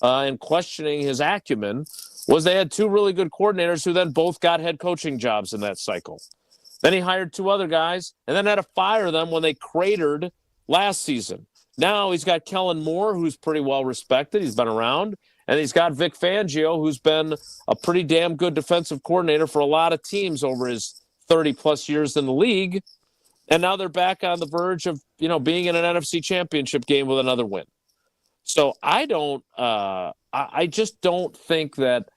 and questioning his acumen was they had two really good coordinators who then both got head coaching jobs in that cycle. Then he hired two other guys and then had to fire them when they cratered last season. Now he's got Kellen Moore, who's pretty well respected. He's been around. And he's got Vic Fangio, who's been a pretty damn good defensive coordinator for a lot of teams over his 30-plus years in the league. And now they're back on the verge of, being in an NFC championship game with another win. So I just don't think that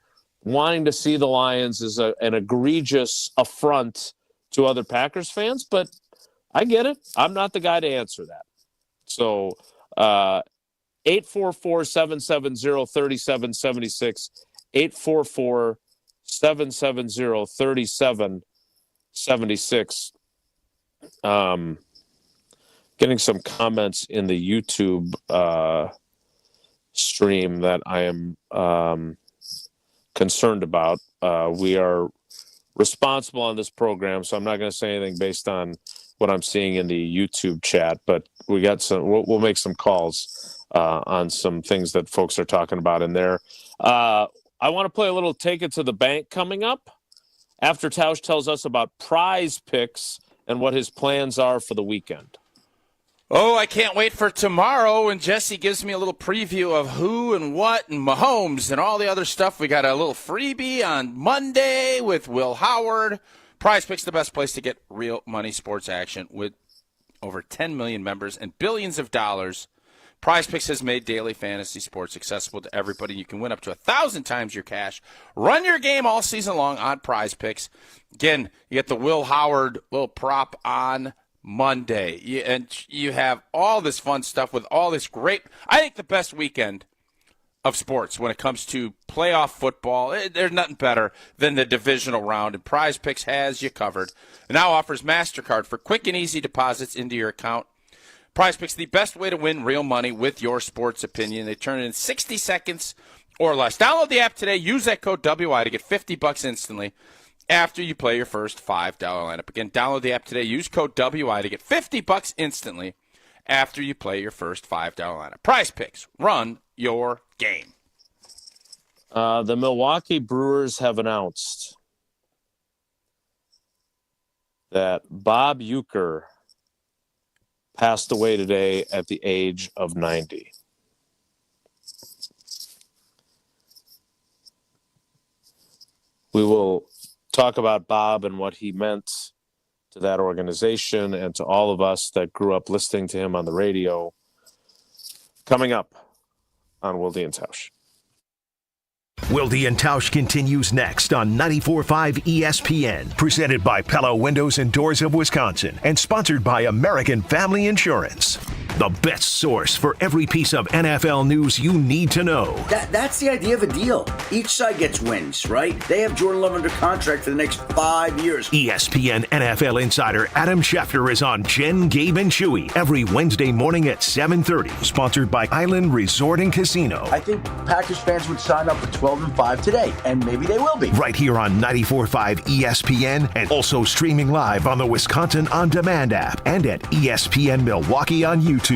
wanting to see the Lions is an egregious affront to other Packers fans, but I get it. I'm not the guy to answer that. So 844-770-3776, 844-770-3776. Getting some comments in the YouTube stream that I am concerned about. We are responsible on this program, so I'm not going to say anything based on what I'm seeing in the YouTube chat, but we got some. We'll make some calls on some things that folks are talking about in there. I want to play a little Take It to the Bank coming up after Tausch tells us about Prize Picks and what his plans are for the weekend. Oh, I can't wait for tomorrow when Jesse gives me a little preview of who and what and Mahomes and all the other stuff. We got a little freebie on Monday with Will Howard. Prize Picks, the best place to get real money sports action with over 10 million members and billions of dollars. Prize Picks has made daily fantasy sports accessible to everybody. You can win up to 1,000 times your cash. Run your game all season long on Prize Picks. Again, you get the Will Howard little prop on Monday. And you have all this fun stuff with all this great, I think the best weekend of sports when it comes to playoff football. There's nothing better than the divisional round, and Prize Picks has you covered. It now offers MasterCard for quick and easy deposits into your account. Prize Picks, the best way to win real money with your sports opinion. They turn it in 60 seconds or less. Download the app today. Use that code WI to get $50 instantly after you play your first $5 lineup. Again, download the app today. Use code WI to get $50 instantly after you play your first $5 lineup. Prize Picks. Run your game. The Milwaukee Brewers have announced that Bob Uecker passed away today at the age of 90. We will talk about Bob and what he meant to that organization and to all of us that grew up listening to him on the radio. Coming up on Wilde and Tausch. Wilde and Tausch continues next on 94.5 ESPN, presented by Pella Windows and Doors of Wisconsin and sponsored by American Family Insurance. The best source for every piece of NFL news you need to know. That's the idea of a deal. Each side gets wins, right? They have Jordan Love under contract for the next 5 years. ESPN NFL insider Adam Schefter is on Jen, Gabe, and Chewy every Wednesday morning at 7:30. Sponsored by Island Resort and Casino. I think Packers fans would sign up for 12-5 today, and maybe they will be. Right here on 94.5 ESPN and also streaming live on the Wisconsin On Demand app and at ESPN Milwaukee on YouTube.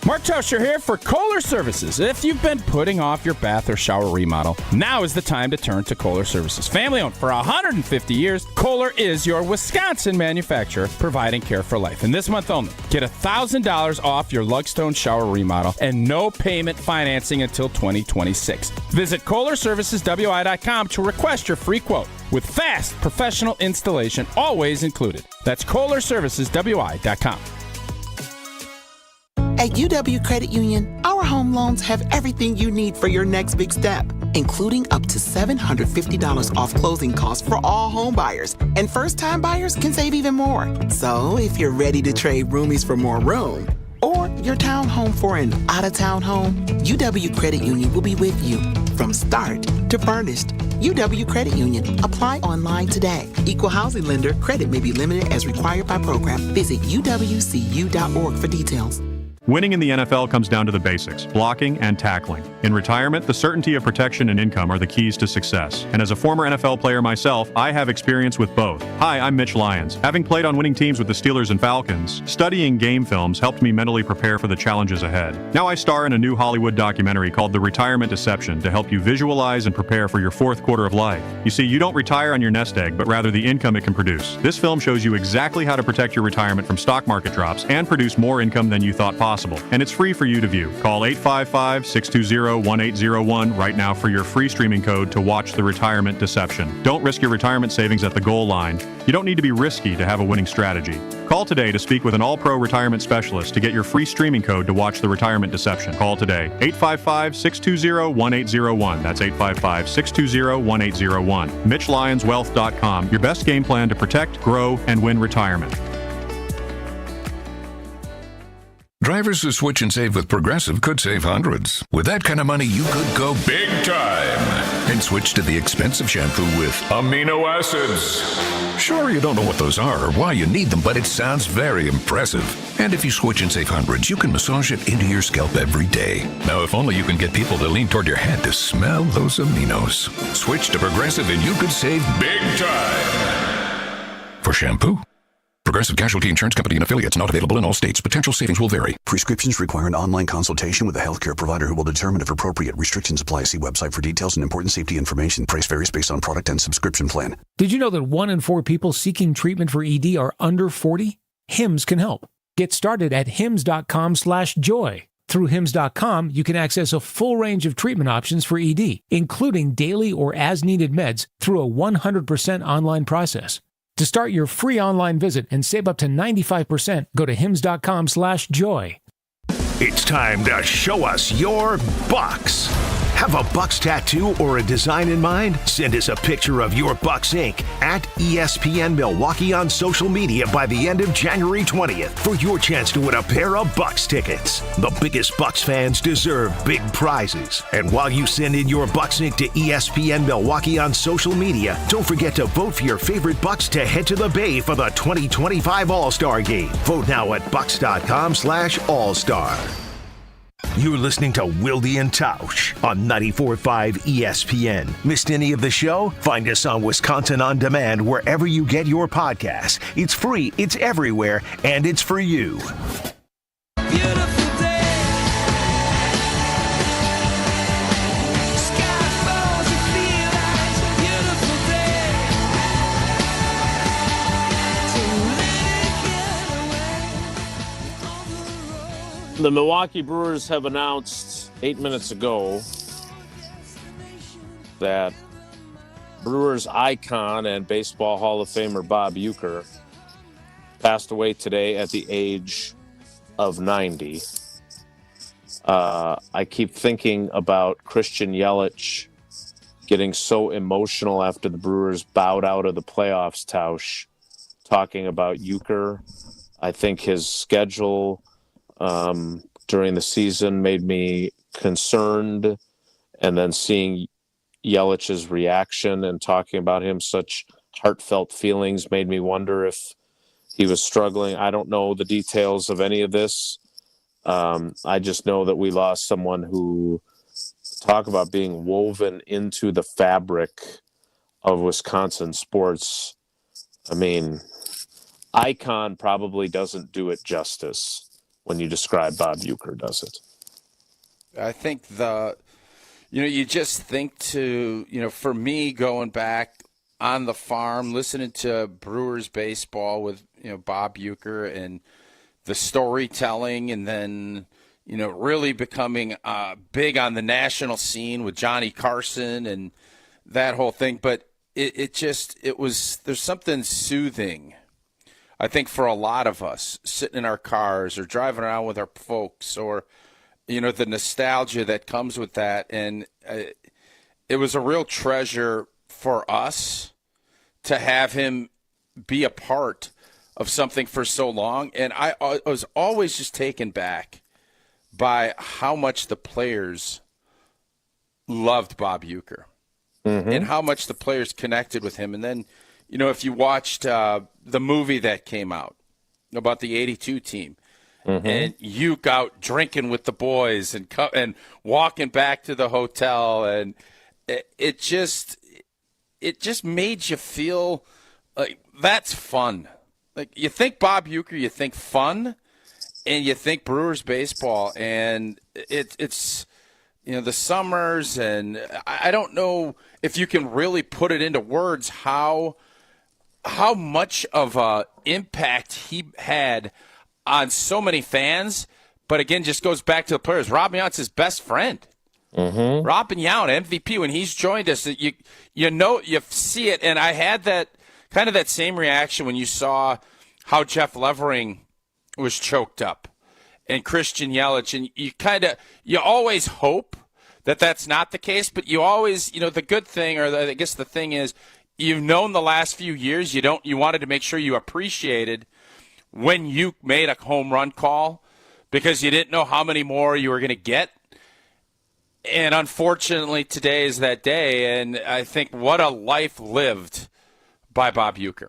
Mark Tauscher here for Kohler Services. If you've been putting off your bath or shower remodel, now is the time to turn to Kohler Services. Family owned for 150 years, Kohler is your Wisconsin manufacturer providing care for life. And this month only, get $1,000 off your Lugstone shower remodel and no payment financing until 2026. Visit KohlerServicesWI.com to request your free quote with fast professional installation always included. That's KohlerServicesWI.com. At UW Credit Union, our home loans have everything you need for your next big step, including up to $750 off closing costs for all home buyers. And first-time buyers can save even more. So if you're ready to trade roomies for more room, or your townhome for an out-of-town home, UW Credit Union will be with you from start to furnished. UW Credit Union. Apply online today. Equal housing lender. Credit may be limited as required by program. Visit uwcu.org for details. Winning in the NFL comes down to the basics, blocking and tackling. In retirement, the certainty of protection and income are the keys to success. And as a former NFL player myself, I have experience with both. Hi, I'm Mitch Lyons. Having played on winning teams with the Steelers and Falcons, studying game films helped me mentally prepare for the challenges ahead. Now I star in a new Hollywood documentary called The Retirement Deception to help you visualize and prepare for your fourth quarter of life. You see, you don't retire on your nest egg, but rather the income it can produce. This film shows you exactly how to protect your retirement from stock market drops and produce more income than you thought possible. And it's free for you to view. Call 855-620-1801 right now for your free streaming code to watch The Retirement Deception. Don't risk your retirement savings at the goal line. You don't need to be risky to have a winning strategy. Call today to speak with an all-pro retirement specialist to get your free streaming code to watch The Retirement Deception. Call today. 855-620-1801. That's 855-620-1801. MitchLyonsWealth.com. Your best game plan to protect, grow, and win retirement. Drivers who switch and save with Progressive could save hundreds. With that kind of money, you could go big time and switch to the expensive shampoo with amino acids. Sure, you don't know what those are or why you need them, but it sounds very impressive. And if you switch and save hundreds, you can massage it into your scalp every day. Now, if only you can get people to lean toward your head to smell those aminos. Switch to Progressive and you could save big time. For shampoo. Progressive Casualty Insurance Company and affiliates, not available in all states. Potential savings will vary. Prescriptions require an online consultation with a healthcare provider who will determine if appropriate. Restrictions apply. See website for details and important safety information. Price varies based on product and subscription plan. Did you know that 1 in 4 people seeking treatment for ED are under 40? HIMS can help. Get started at hims.com/joy. Through hims.com, you can access a full range of treatment options for ED, including daily or as-needed meds through a 100% online process. To start your free online visit and save up to 95%, go to hims.com/joy. It's time to show us your Bucks. Have a Bucks tattoo or a design in mind? Send us a picture of your Bucks ink at ESPN Milwaukee on social media by the end of January 20th for your chance to win a pair of Bucks tickets. The biggest Bucks fans deserve big prizes. And while you send in your Bucks ink to ESPN Milwaukee on social media, don't forget to vote for your favorite Bucks to head to the Bay for the 2025 All-Star Game. Vote now at bucks.com/all-star. You're listening to Wilde and Tausch on 94.5 ESPN. Missed any of the show? Find us on Wisconsin On Demand wherever you get your podcasts. It's free, it's everywhere, and it's for you. The Milwaukee Brewers have announced 8 minutes ago that Brewers icon and Baseball Hall of Famer Bob Uecker passed away today at the age of 90. I keep thinking about Christian Yelich getting so emotional after the Brewers bowed out of the playoffs, Tausch, talking about Uecker. I think his schedule during the season made me concerned, and then seeing Yelich's reaction and talking about him, such heartfelt feelings, made me wonder if he was struggling. I don't know the details of any of this. I just know that we lost someone who, talk about being woven into the fabric of Wisconsin sports. I mean, icon probably doesn't do it justice when you describe Bob Uecker, does it? I think you just think to, for me, going back on the farm, listening to Brewers baseball with, Bob Uecker and the storytelling, and then, really becoming big on the national scene with Johnny Carson and that whole thing. But there's something soothing, I think, for a lot of us sitting in our cars or driving around with our folks, or, the nostalgia that comes with that. And it was a real treasure for us to have him be a part of something for so long. And I was always just taken back by how much the players loved Bob Uecker, and how much the players connected with him. And then, if you watched the movie that came out about the '82 team, and you out drinking with the boys and walking back to the hotel, and it just made you feel like that's fun. Like, you think Bob Uecker, you think fun, and you think Brewers baseball, and it's the summers, and I don't know if you can really put it into words how much of a impact he had on so many fans. But again, just goes back to the players. Rob Yount's his best friend. Robin Yount, MVP, when he's joined us, you see it. And I had that kind of that same reaction when you saw how Jeff Levering was choked up and Christian Yelich, and you always hope that that's not the case, but you always, the good thing, or I guess the thing is, you've known the last few years, you wanted to make sure you appreciated when you made a home run call, because you didn't know how many more you were going to get. And unfortunately, today is that day, and I think what a life lived by Bob Uecker.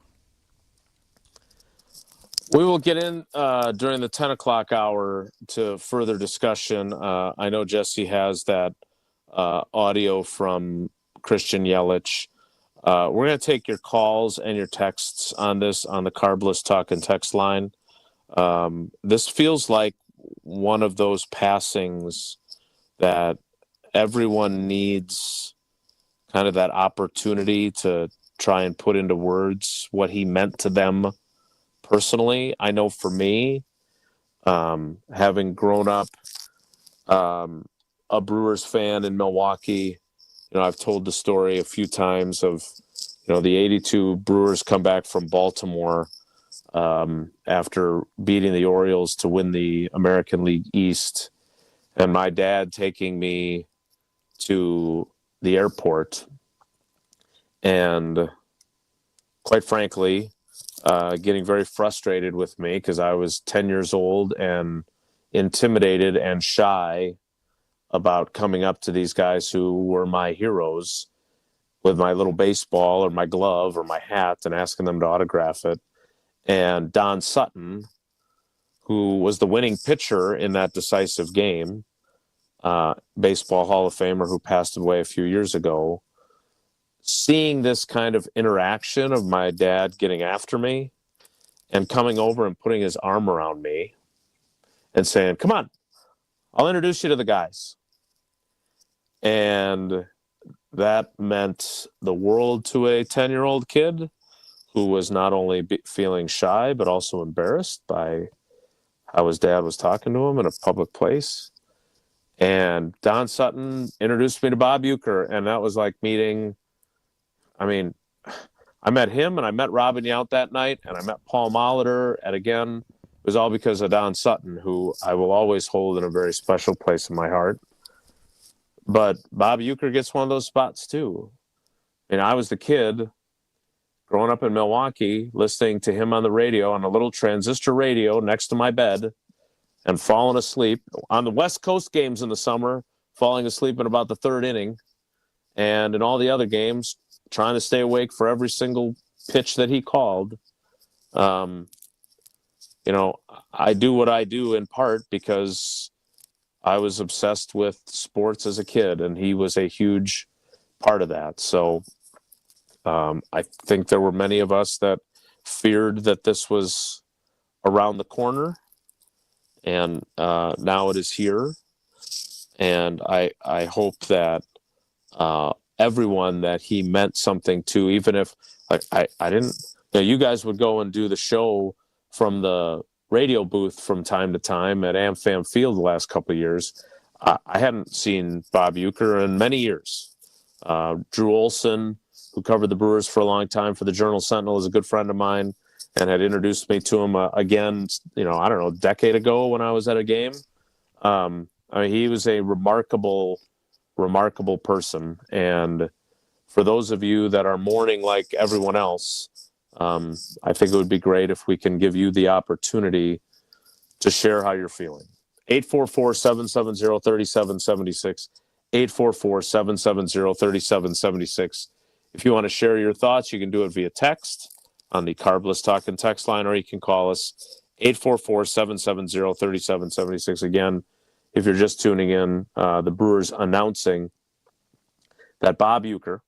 We will get in during the 10 o'clock hour to further discussion. I know Jesse has that audio from Christian Yelich. We're going to take your calls and your texts on this on the Carbless Talk and Text line. This feels like one of those passings that everyone needs, kind of that opportunity to try and put into words what he meant to them personally. I know for me, having grown up a Brewers fan in Milwaukee, I've told the story a few times of, the '82 Brewers come back from Baltimore after beating the Orioles to win the American League East, and my dad taking me to the airport, and quite frankly, getting very frustrated with me because I was 10 years old and intimidated and shy about coming up to these guys who were my heroes with my little baseball or my glove or my hat and asking them to autograph it. And Don Sutton, who was the winning pitcher in that decisive game, Baseball Hall of Famer who passed away a few years ago, seeing this kind of interaction of my dad getting after me and coming over and putting his arm around me and saying, "Come on, I'll introduce you to the guys." And that meant the world to a 10-year-old kid who was not only feeling shy, but also embarrassed by how his dad was talking to him in a public place. And Don Sutton introduced me to Bob Uecker, and that was like meeting. I mean, I met him, and I met Robin Yount that night, and I met Paul Molitor. And again, it was all because of Don Sutton, who I will always hold in a very special place in my heart. But Bob Uecker gets one of those spots too. And I was the kid growing up in Milwaukee, listening to him on the radio, on a little transistor radio next to my bed, and falling asleep on the West Coast games in the summer, falling asleep in about the third inning, and in all the other games, trying to stay awake for every single pitch that he called. I do what I do in part because I was obsessed with sports as a kid, and he was a huge part of that. So I think there were many of us that feared that this was around the corner, and now it is here. And I hope that everyone that he meant something to, even if I didn't, you guys would go and do the show from the radio booth from time to time at AmFam Field the last couple of years. I hadn't seen Bob Uecker in many years. Drew Olson, who covered the Brewers for a long time for the Journal-Sentinel, is a good friend of mine and had introduced me to him again, a decade ago when I was at a game. He was a remarkable person. And for those of you that are mourning like everyone else, I think it would be great if we can give you the opportunity to share how you're feeling. 844-770-3776, 844-770-3776. If you want to share your thoughts, you can do it via text on the Carbless Talk and Text line, or you can call us 844-770-3776. Again, if you're just tuning in, the Brewers announcing that Bob Uecker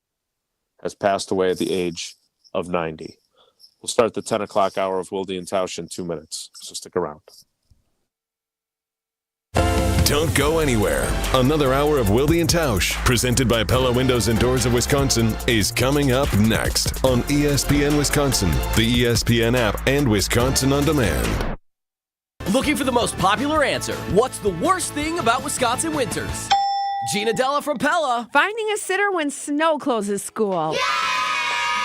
has passed away at the age of 90. We'll start the 10 o'clock hour of Wilde and Tausch in 2 minutes, so stick around. Don't go anywhere. Another hour of Wilde and Tausch, presented by Pella Windows and Doors of Wisconsin, is coming up next on ESPN Wisconsin, the ESPN app, and Wisconsin On Demand. Looking for the most popular answer. What's the worst thing about Wisconsin winters? Gina Della from Pella. Finding a sitter when snow closes school. Yay!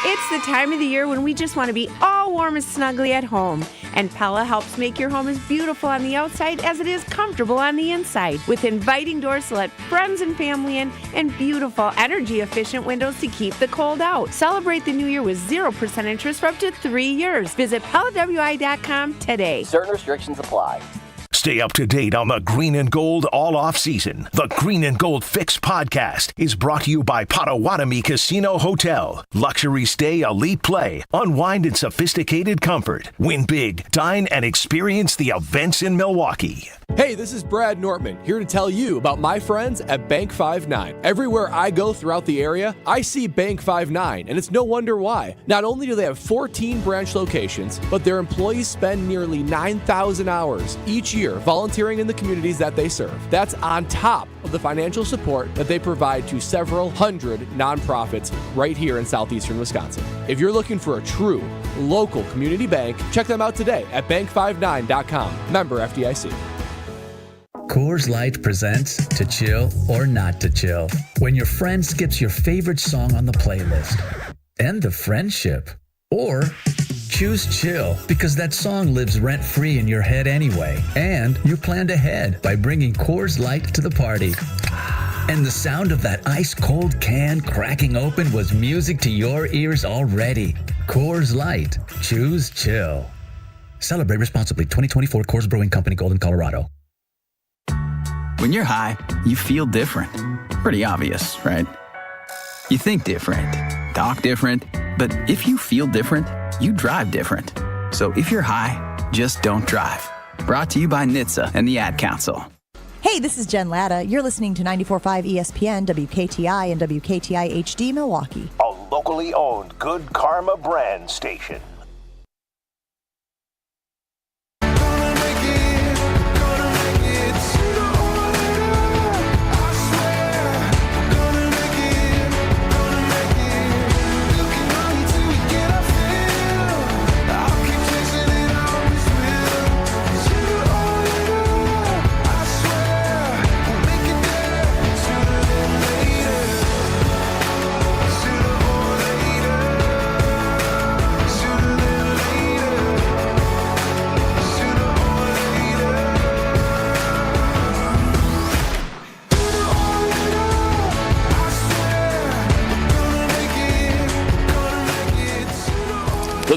It's the time of the year when we just want to be all warm and snuggly at home. And Pella helps make your home as beautiful on the outside as it is comfortable on the inside. With inviting doors to let friends and family in and beautiful, energy-efficient windows to keep the cold out. Celebrate the new year with 0% interest for up to 3 years. Visit PellaWI.com today. Certain restrictions apply. Stay up to date on the Green and Gold all off season. The Green and Gold Fix podcast is brought to you by Potawatomi Casino Hotel. Luxury stay, elite play, unwind in sophisticated comfort. Win big, dine, and experience the events in Milwaukee. Hey, this is Brad Nortman, here to tell you about my friends at Bank 5-9. Everywhere I go throughout the area, I see Bank 5-9, and it's no wonder why. Not only do they have 14 branch locations, but their employees spend nearly 9,000 hours each year volunteering in the communities that they serve. That's on top of the financial support that they provide to several hundred nonprofits right here in southeastern Wisconsin. If you're looking for a true local community bank, check them out today at bank59.com. Member FDIC. Coors Light presents To Chill or Not to Chill. When your friend skips your favorite song on the playlist. End the friendship. Or choose chill because that song lives rent-free in your head anyway. And you planned ahead by bringing Coors Light to the party. And the sound of that ice-cold can cracking open was music to your ears already. Coors Light. Choose chill. Celebrate responsibly. 2024 Coors Brewing Company, Golden, Colorado. When you're high, you feel different. Pretty obvious, right? You think different, talk different, but if you feel different, you drive different. So if you're high, just don't drive. Brought to you by NHTSA and the Ad Council. Hey, this is Jen Latta. You're listening to 94.5 ESPN, WKTI, and WKTI HD Milwaukee. A locally owned Good Karma brand station.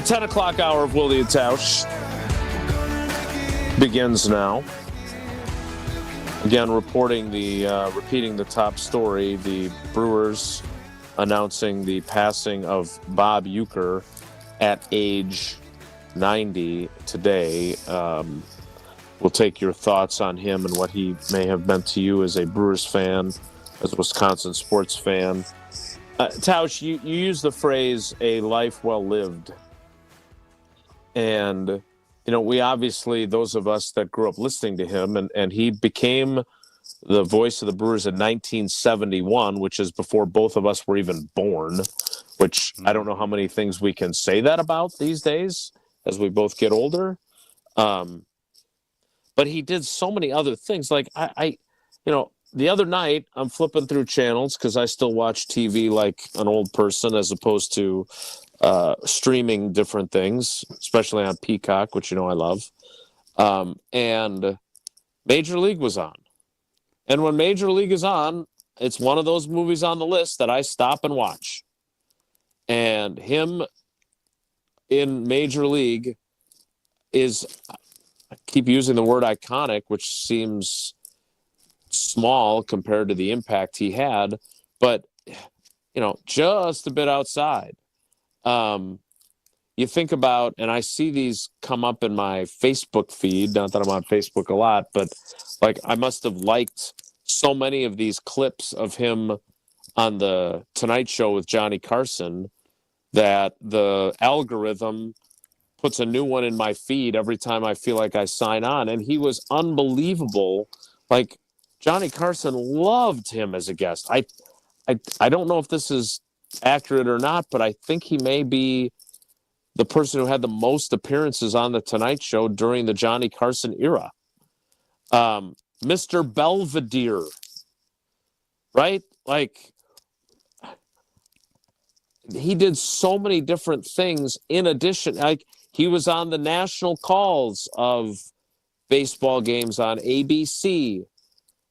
10 o'clock hour of Wilde and Tausch begins now. Again, repeating the top story, the Brewers announcing the passing of Bob Uecker at age 90 today. We'll take your thoughts on him and what he may have meant to you as a Brewers fan, as a Wisconsin sports fan. Tausch, you use the phrase "a life well lived," and we obviously, those of us that grew up listening to him, and he became the voice of the Brewers in 1971, which is before both of us were even born. Which I don't know how many things we can say that about these days as we both get older. But he did so many other things. Like the other night, I'm flipping through channels because I still watch TV like an old person as opposed to streaming different things, especially on Peacock, which I love. And Major League was on. And when Major League is on, it's one of those movies on the list that I stop and watch. And him in Major League is, I keep using the word iconic, which seems small compared to the impact he had, but just a bit outside. You think about, and I see these come up in my Facebook feed, not that I'm on Facebook a lot, but like I must have liked so many of these clips of him on the Tonight Show with Johnny Carson that the algorithm puts a new one in my feed every time I feel like I sign on. And he was unbelievable. Like Johnny Carson loved him as a guest. I don't know if this is accurate or not, but I think he may be the person who had the most appearances on the Tonight Show during the Johnny Carson era. Mr. Belvedere, right? Like, he did so many different things in addition. Like, he was on the national calls of baseball games on ABC.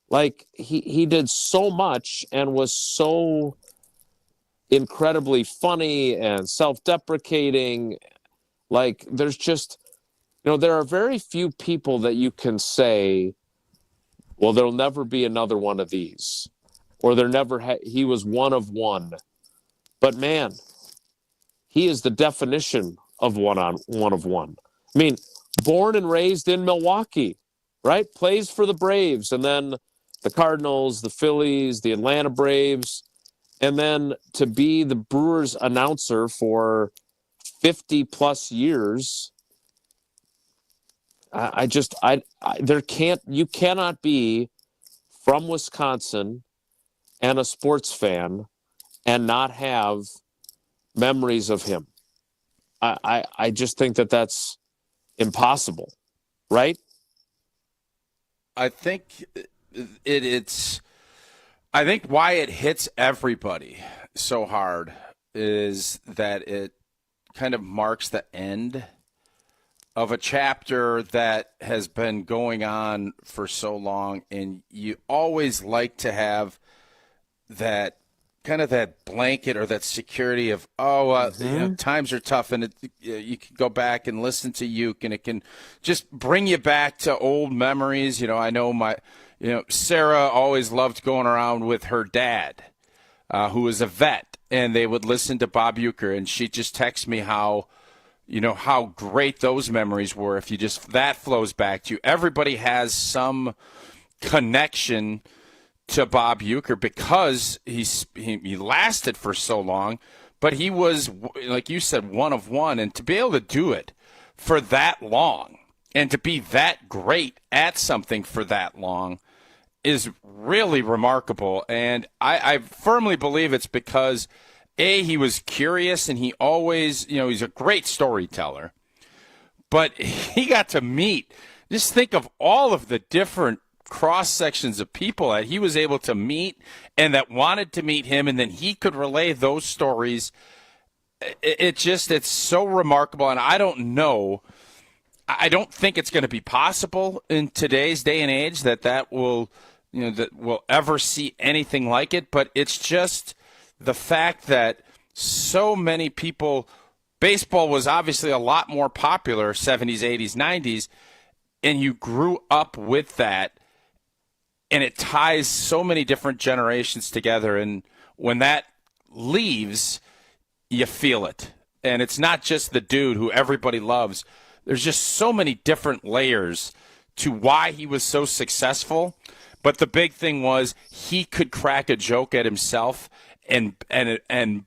Like, he did so much and was so incredibly funny and self-deprecating. Like, there's just, there are very few people that you can say, well, there'll never be another one of these, or he was one of one. But man, he is the definition of one of one. I mean, born and raised in Milwaukee, right? Plays for the Braves, and then the Cardinals, the Phillies, the Atlanta Braves, and then to be the Brewers announcer for 50 plus years. You cannot be from Wisconsin and a sports fan and not have memories of him. I just think that's impossible, right? I think I think why it hits everybody so hard is that it kind of marks the end of a chapter that has been going on for so long, and you always like to have that kind of that blanket or that security of, times are tough, and you can go back and listen to Uke, and it can just bring you back to old memories. I know Sarah always loved going around with her dad, who was a vet, and they would listen to Bob Uecker, and she'd just text me how great those memories were. If you just, that flows back to you. Everybody has some connection to Bob Uecker because he lasted for so long, but he was, like you said, one of one. And to be able to do it for that long and to be that great at something for that long is really remarkable. And I firmly believe it's because, he was curious, and he always, he's a great storyteller. But he got to meet, just think of all of the different cross sections of people that he was able to meet and that wanted to meet him, and then he could relay those stories. It's so remarkable, and I don't think it's going to be possible in today's day and age that will ever see anything like it. But it's just the fact that so many people baseball was obviously a lot more popular 70s, 80s, 90s, and you grew up with that, and it ties so many different generations together. And when that leaves, you feel it. And it's not just the dude who everybody loves. There's just so many different layers to why he was so successful. But the big thing was he could crack a joke at himself and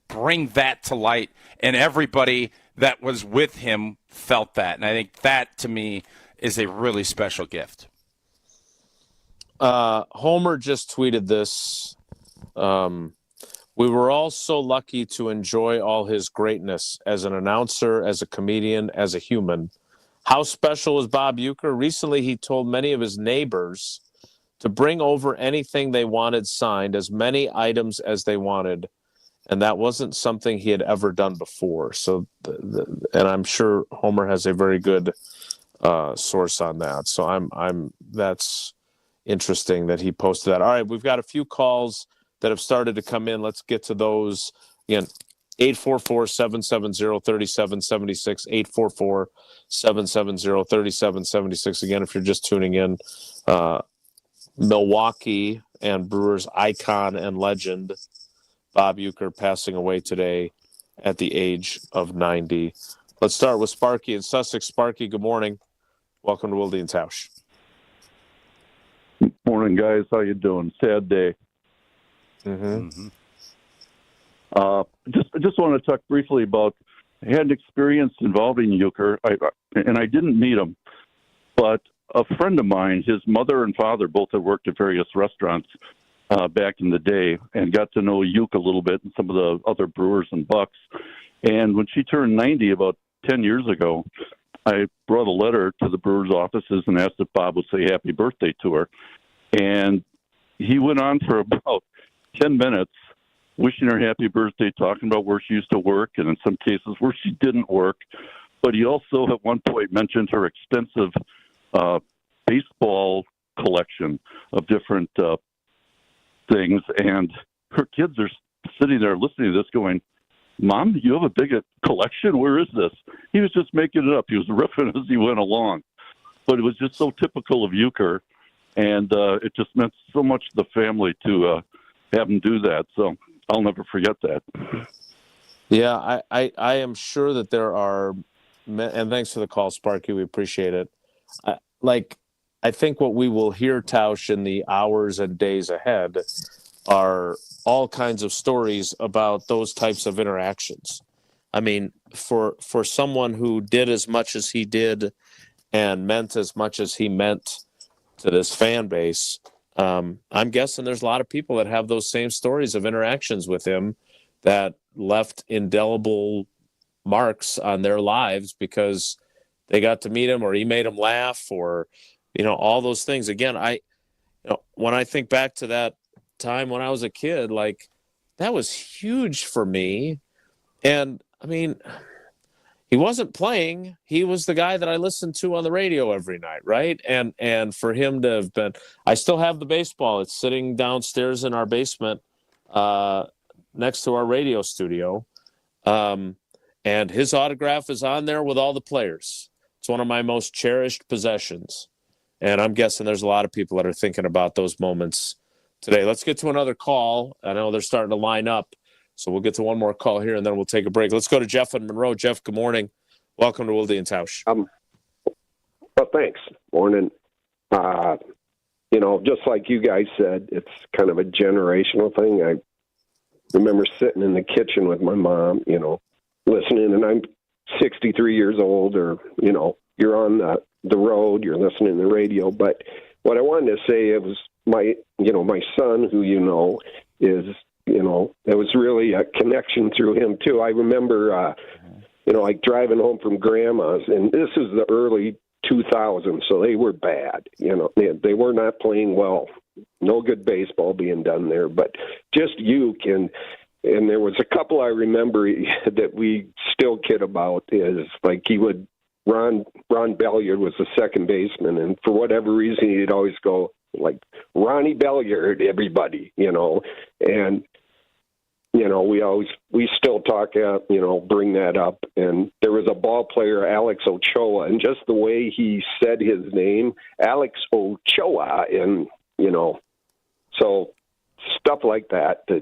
bring that to light. And everybody that was with him felt that. And I think that, to me, is a really special gift. Homer just tweeted this. We were all so lucky to enjoy all his greatness as an announcer, as a comedian, as a human. How special is Bob Uecker? Recently, he told many of his neighbors to bring over anything they wanted signed, as many items as they wanted, and that wasn't something he had ever done before. So, and I'm sure Homer has a very good source on that. So that's interesting that he posted that. All right, we've got a few calls that have started to come in. Let's get to those. Again, 844-770-3776, 844-770-3776. Again, if you're just tuning in, Milwaukee and Brewers icon and legend Bob Uecker passing away today at the age of 90. Let's start with Sparky in Sussex. Sparky, good morning. Welcome to Wilde and Tausch. Morning, guys. How you doing? Sad day. Just want to talk briefly about. I had an experience involving Uecker, and I didn't meet him, but a friend of mine, his mother and father both had worked at various restaurants back in the day, and got to know Uecker a little bit and some of the other Brewers and Bucks. And when she turned 90 about 10 years ago, I brought a letter to the Brewers offices and asked if Bob would say happy birthday to her. And he went on for about 10 minutes wishing her happy birthday, talking about where she used to work and in some cases where she didn't work. But he also at one point mentioned her extensive baseball collection of different things. And her kids are sitting there listening to this going, Mom, you have a big collection? Where is this? He was just making it up. He was riffing as he went along. But it was just so typical of Uecker. And it just meant so much to the family to have him do that. So I'll never forget that. Yeah, I am sure that there are, and thanks for the call, Sparky. We appreciate it. I think what we will hear, Tausch, in the hours and days ahead are all kinds of stories about those types of interactions. I mean, for someone who did as much as he did and meant as much as he meant to this fan base, I'm guessing there's a lot of people that have those same stories of interactions with him that left indelible marks on their lives because they got to meet him or he made them laugh or, all those things. Again, when I think back to that time when I was a kid, like that was huge for me. And I mean, he wasn't playing. He was the guy that I listened to on the radio every night, right? And for him to have been, I still have the baseball. It's sitting downstairs in our basement next to our radio studio. And his autograph is on there with all the players. It's one of my most cherished possessions. And I'm guessing there's a lot of people that are thinking about those moments today. Let's get to another call. I know they're starting to line up. So we'll get to one more call here, and then we'll take a break. Let's go to Jeff in Monroe. Jeff, good morning. Welcome to Wilde and Tausch. Well, thanks. Morning. Just like you guys said, it's kind of a generational thing. I remember sitting in the kitchen with my mom, listening, and I'm 63 years old, or, you're on the road, you're listening to the radio. But what I wanted to say, it was my son, who is, it was really a connection through him too. I remember, like driving home from grandma's, and this is the early 2000s, so they were bad. They were not playing well. No good baseball being done there, but just Uecker. And there was a couple I remember that we still kid about. Is like Ron Belliard was the second baseman, and for whatever reason he'd always go like Ronnie Belliard, everybody, and we still talk, bring that up. And there was a ball player, Alex Ochoa, and just the way he said his name, Alex Ochoa, and, so stuff like that, I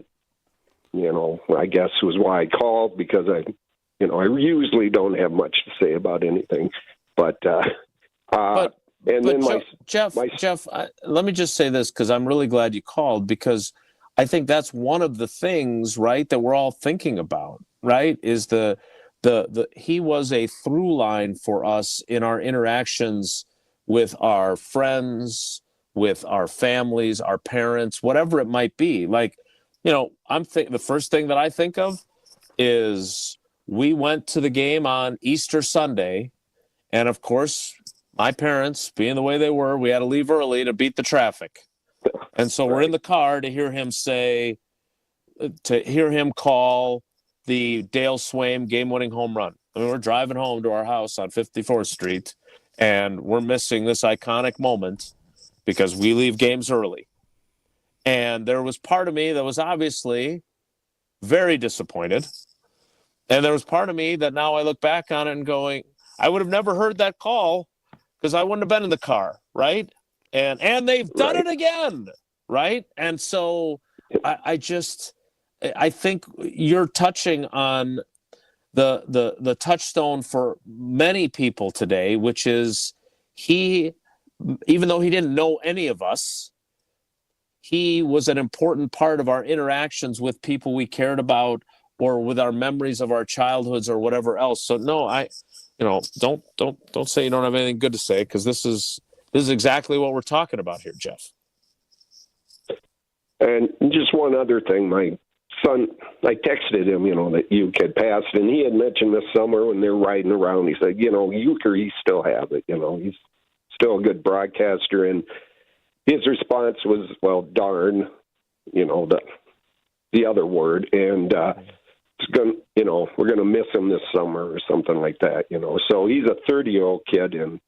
guess was why I called, because I usually don't have much to say about anything. But Jeff, let me just say this, because I'm really glad you called, because I think that's one of the things, right, that we're all thinking about, right, is the he was a through line for us in our interactions with our friends, with our families, our parents, whatever it might be. Like, the first thing that I think of is we went to the game on Easter Sunday, and of course, my parents, being the way they were, we had to leave early to beat the traffic. And so we're in the car to hear him call the Dale Swaim game-winning home run. I mean, we're driving home to our house on 54th Street, and we're missing this iconic moment because we leave games early. And there was part of me that was obviously very disappointed. And there was part of me that now I look back on it and going, I would have never heard that call because I wouldn't have been in the car, right? And they've done it again, right? And so I think you're touching on the touchstone for many people today, which is even though he didn't know any of us, he was an important part of our interactions with people we cared about or with our memories of our childhoods or whatever else. So no, don't say you don't have anything good to say, because this is exactly what we're talking about here, Jeff. And just one other thing, my son, I texted him, that Uecker had passed, and he had mentioned this summer when they're riding around, he said, Uecker, he still has it, he's still a good broadcaster. And his response was, well, darn, the other word. And it's going, we're going to miss him this summer or something like that, So he's a 30-year-old kid, and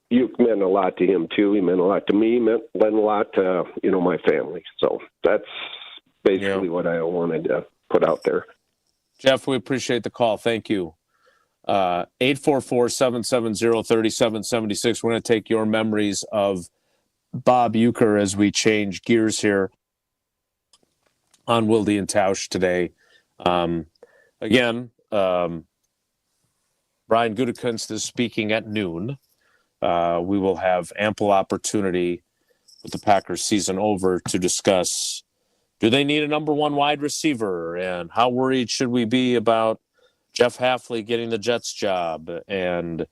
you meant a lot to him too. He meant a lot to me. Meant a lot to my family. So that's basically what I wanted to put out there. Jeff, we appreciate the call. Thank you. 844-770-3776. We're going to take your memories of Bob Uecker as we change gears here on Wilde and Tausch today. Again, Brian Gutekunst is speaking at noon. We will have ample opportunity with the Packers season over to discuss, do they need a number one wide receiver, and how worried should we be about Jeff Hafley getting the Jets job, and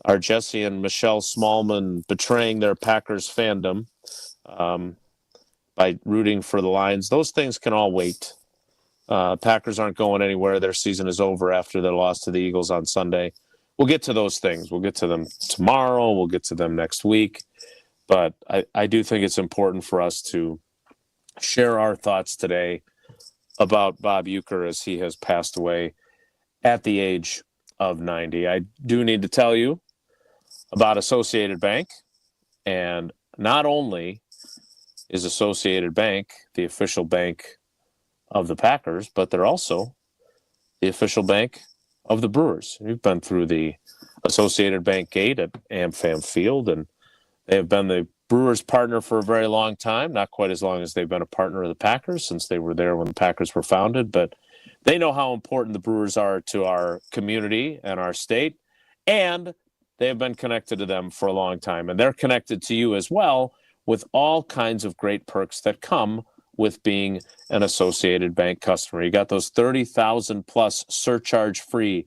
are Jesse and Michelle Smallman betraying their Packers fandom by rooting for the Lions? Those things can all wait. Packers aren't going anywhere. Their season is over after their loss to the Eagles on Sunday. We'll get to those things. We'll get to them tomorrow. We'll get to them next week. But I do think it's important for us to share our thoughts today about Bob Uecker as he has passed away at the age of 90. I do need to tell you about Associated Bank. And not only is Associated Bank the official bank of the Packers, but they're also the official bank of the Brewers. We've been through the Associated Bank gate at AmFam Field, and they have been the Brewers partner for a very long time, not quite as long as they've been a partner of the Packers, since they were there when the Packers were founded, but they know how important the Brewers are to our community and our state, and they have been connected to them for a long time, and they're connected to you as well with all kinds of great perks that come with being an Associated Bank customer. You got those 30,000 plus surcharge-free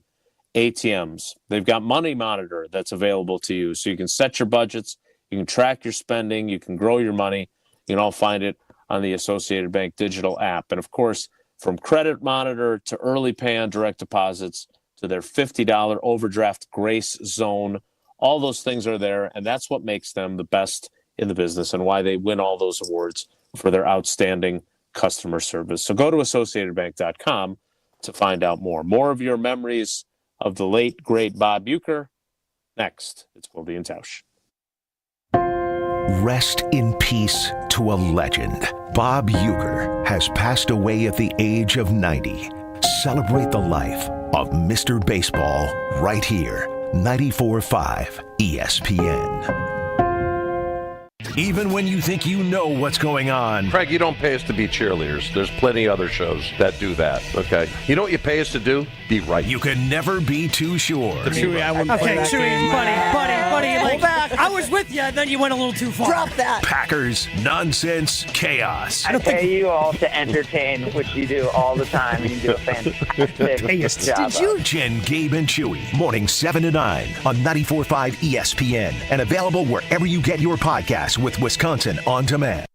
ATMs. They've got Money Monitor that's available to you, so you can set your budgets, you can track your spending, you can grow your money. You can all find it on the Associated Bank digital app. And of course, from Credit Monitor to early pay on direct deposits to their $50 overdraft grace zone, all those things are there, and that's what makes them the best in the business and why they win all those awards for their outstanding customer service. So go to AssociatedBank.com to find out more. More of your memories of the late, great Bob Uecker. Next, it's Wilde and Tausch. Rest in peace to a legend. Bob Uecker has passed away at the age of 90. Celebrate the life of Mr. Baseball right here. 94.5 ESPN. Even when you think you know what's going on. Craig, you don't pay us to be cheerleaders. There's plenty of other shows that do that, okay? You know what you pay us to do? Be right. You can never be too sure. Chewy, I wouldn't play that game. buddy, hold back. I was with you, then you went a little too far. Drop that. Packers, nonsense, chaos. I pay you all to entertain, which you do all the time, and you do a fantastic job. Did you? Jen, Gabe, and Chewy, morning 7 to 9 on 94.5 ESPN, and available wherever you get your podcasts with Wisconsin On Demand.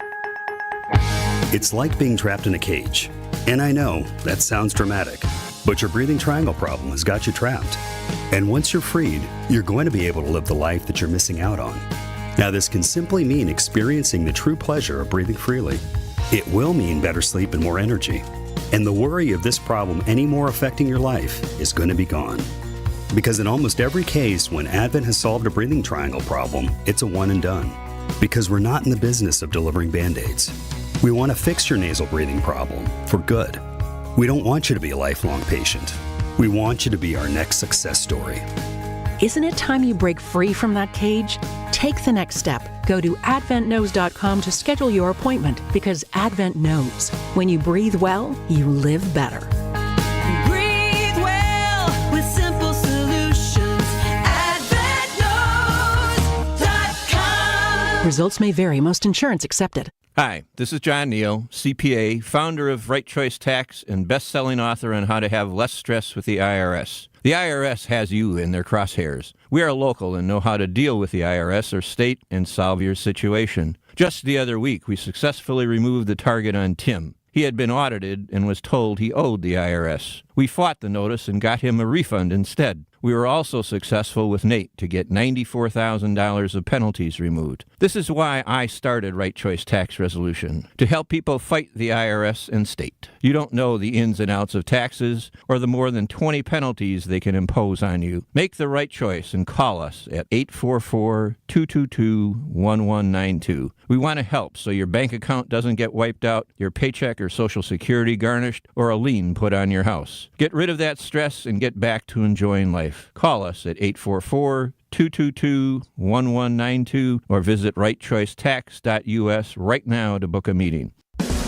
It's like being trapped in a cage. And I know that sounds dramatic, but your breathing triangle problem has got you trapped. And once you're freed, you're going to be able to live the life that you're missing out on. Now, this can simply mean experiencing the true pleasure of breathing freely. It will mean better sleep and more energy. And the worry of this problem any more affecting your life is going to be gone. Because in almost every case, when Advent has solved a breathing triangle problem, it's a one and done. Because we're not in the business of delivering Band-Aids. We want to fix your nasal breathing problem for good. We don't want you to be a lifelong patient. We want you to be our next success story. Isn't it time you break free from that cage? Take the next step. Go to adventknows.com to schedule your appointment, because Advent knows. When you breathe well, you live better. Breathe well with simple solutions. AdventKnows.com. Results may vary. Most insurance accepted. Hi, this is John Neal, CPA, founder of Right Choice Tax and best-selling author on how to have less stress with the IRS. The IRS has you in their crosshairs. We are local and know how to deal with the IRS or state and solve your situation. Just the other week, we successfully removed the target on Tim. He had been audited and was told he owed the IRS. We fought the notice and got him a refund instead. We were also successful with Nate to get $94,000 of penalties removed. This is why I started Right Choice Tax Resolution, to help people fight the IRS and state. You don't know the ins and outs of taxes or the more than 20 penalties they can impose on you. Make the right choice and call us at 844-222-1192. We want to help so your bank account doesn't get wiped out, your paycheck or Social Security garnished, or a lien put on your house. Get rid of that stress and get back to enjoying life. Call us at 844-222-1192 or visit rightchoicetax.us right now to book a meeting.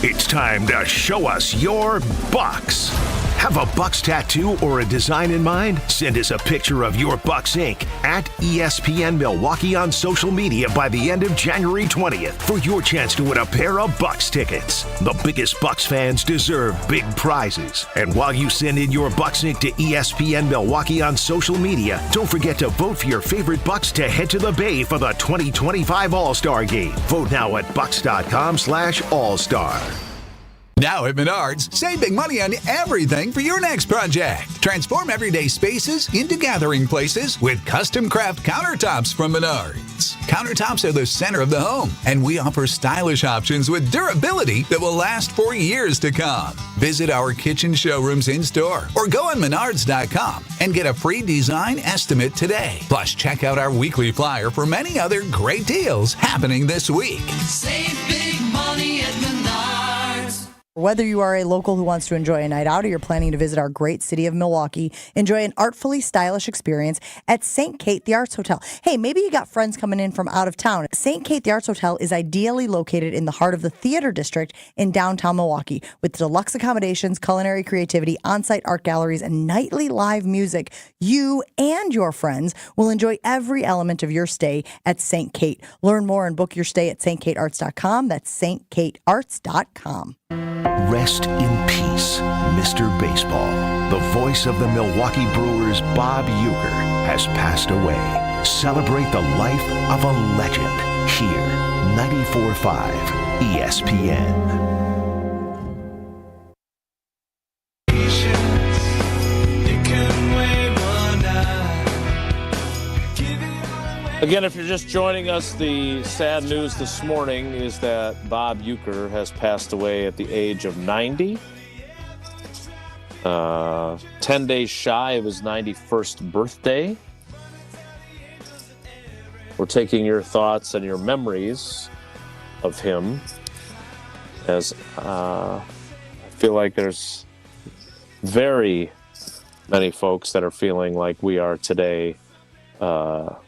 It's time to show us your Bucks. Have a Bucks tattoo or a design in mind? Send us a picture of your Bucks ink at ESPN Milwaukee on social media by the end of January 20th for your chance to win a pair of Bucks tickets. The biggest Bucks fans deserve big prizes. And while you send in your Bucks ink to ESPN Milwaukee on social media, don't forget to vote for your favorite Bucks to head to the Bay for the 2025 All-Star Game. Vote now at bucks.com/all-star. Now at Menards, save big money on everything for your next project. Transform everyday spaces into gathering places with custom craft countertops from Menards. Countertops are the center of the home, and we offer stylish options with durability that will last for years to come. Visit our kitchen showrooms in-store or go on Menards.com and get a free design estimate today. Plus, check out our weekly flyer for many other great deals happening this week. Save big money at Menards. Whether you are a local who wants to enjoy a night out or you're planning to visit our great city of Milwaukee, enjoy an artfully stylish experience at St. Kate the Arts Hotel. Hey, maybe you got friends coming in from out of town. St. Kate the Arts Hotel is ideally located in the heart of the theater district in downtown Milwaukee with deluxe accommodations, culinary creativity, on-site art galleries, and nightly live music. You and your friends will enjoy every element of your stay at St. Kate. Learn more and book your stay at stkatearts.com. That's stkatearts.com. Rest in peace, Mr. Baseball. The voice of the Milwaukee Brewers, Bob Uecker, has passed away. Celebrate the life of a legend here, 94.5 ESPN. Again, if you're just joining us, the sad news this morning is that Bob Uecker has passed away at the age of 90. 10 days shy of his 91st birthday. we're taking your thoughts and your memories of him, as I feel like there's very many folks that are feeling like we are today,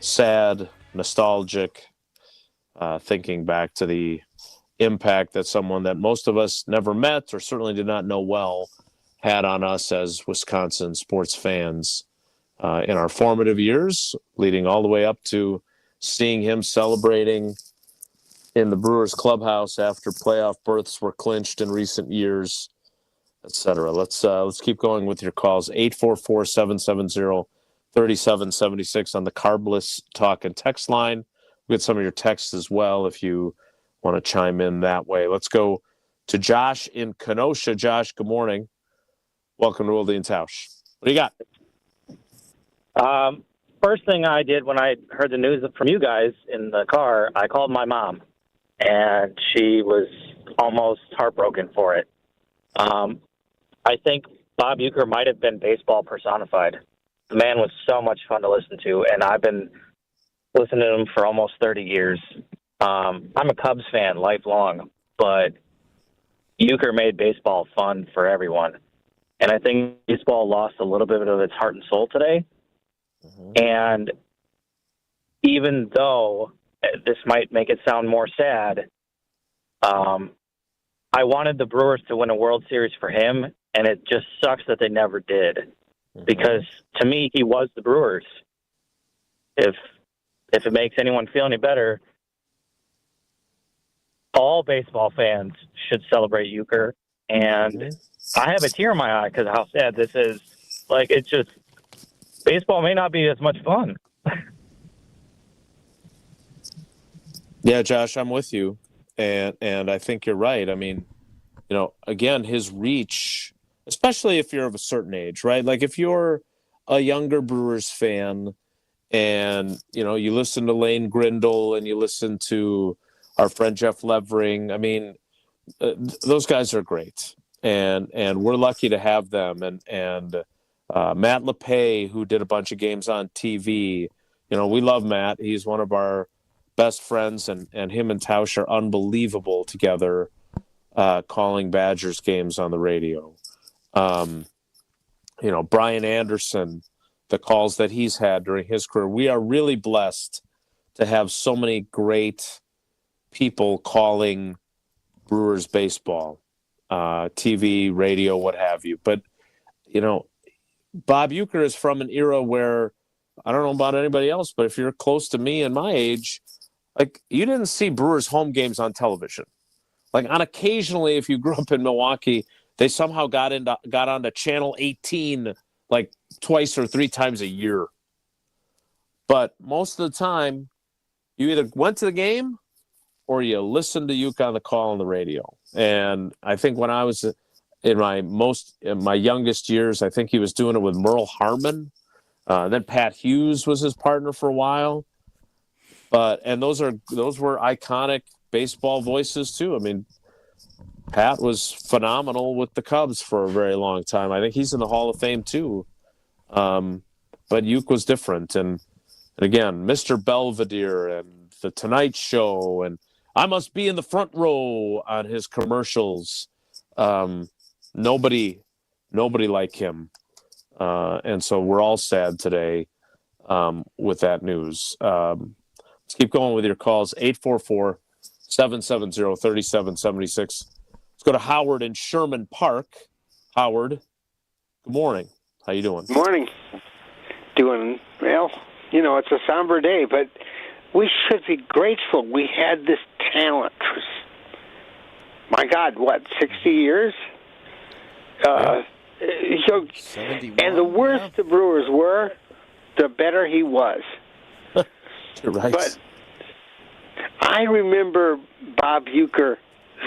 sad, nostalgic, thinking back to the impact that someone that most of us never met or certainly did not know well had on us as Wisconsin sports fans in our formative years, leading all the way up to seeing him celebrating in the Brewers clubhouse after playoff berths were clinched in recent years, etc. Let's keep going with your calls. 844-770-3776 on the Carbless Talk and Text line. We get some of your texts as well if you want to chime in that way. Let's go to Josh in Kenosha. Josh, good morning. Welcome to Wilde and Tausch. What do you got? First thing I did when I heard the news from you guys in the car, I called my mom, and she was almost heartbroken for it. I think Bob Uecker might have been baseball personified. The man was so much fun to listen to, and I've been listening to him for almost 30 years. I'm a Cubs fan lifelong, but Uecker made baseball fun for everyone. And I think baseball lost a little bit of its heart and soul today. And even though this might make it sound more sad, I wanted the Brewers to win a World Series for him, and it just sucks that they never did. Because to me, he was the Brewers. If it makes anyone feel any better, all baseball fans should celebrate Uecker. And I have a tear in my eye because of how sad this is. Like, it's just, baseball may not be as much fun. Yeah, Josh, I'm with you. And I think you're right. I mean, again, his reach, especially if you're of a certain age, right? Like if you're a younger Brewers fan and, you listen to Lane Grindle and you listen to our friend Jeff Levering, I mean, those guys are great. And we're lucky to have them. And Matt LePay, who did a bunch of games on TV, we love Matt. He's one of our best friends, and him and Tausch are unbelievable together, calling Badgers games on the radio. Brian Anderson, the calls that he's had during his career. We are really blessed to have so many great people calling Brewers baseball, TV, radio, what have you. But, Bob Uecker is from an era where, I don't know about anybody else, but if you're close to me and my age, like, you didn't see Brewers home games on television. Like, occasionally, if you grew up in Milwaukee, they somehow got onto Channel 18 like twice or three times a year. But most of the time, you either went to the game or you listened to Uecker on the call on the radio. And I think when I was in my youngest years, I think he was doing it with Merle Harmon. Then Pat Hughes was his partner for a while. And those were iconic baseball voices too. I mean, Pat was phenomenal with the Cubs for a very long time. I think he's in the Hall of Fame too. But Uecker was different. And again, Mr. Belvedere and The Tonight Show, and I must be in the front row on his commercials. Nobody like him. And so we're all sad today with that news. Let's keep going with your calls. 844-770-3776. Let's go to Howard in Sherman Park. Howard, good morning. How you doing? Morning. Doing well. It's a somber day, but we should be grateful we had this talent for, my God, 60 years? And the worse the Brewers were, the better he was. You're right. But I remember Bob Uecker,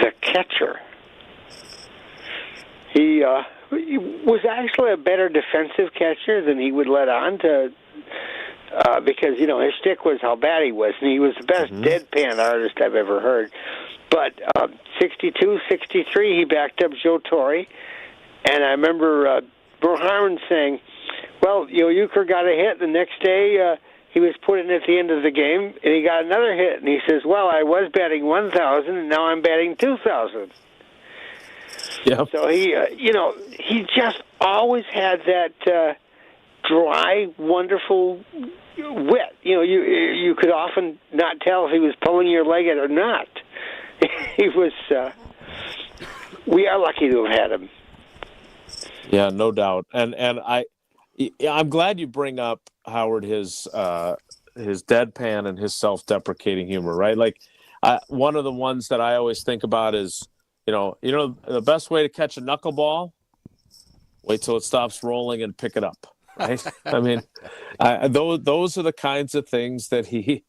the catcher. He was actually a better defensive catcher than he would let on to, because, his shtick was how bad he was, and he was the best deadpan artist I've ever heard. But 62, 63, he backed up Joe Torre, and I remember Burr Harmon saying, well, Uecker got a hit. The next day, he was put in at the end of the game, and he got another hit. And he says, well, I was batting 1,000, and now I'm batting 2,000. Yeah. So he, he just always had that dry, wonderful wit. You could often not tell if he was pulling your leg or not. He was. We are lucky to have had him. Yeah, no doubt. And I'm glad you bring up, Howard, his deadpan and his self-deprecating humor, right? Like, one of the ones that I always think about is, the best way to catch a knuckleball, wait till it stops rolling and pick it up, right? I mean, those are the kinds of things that he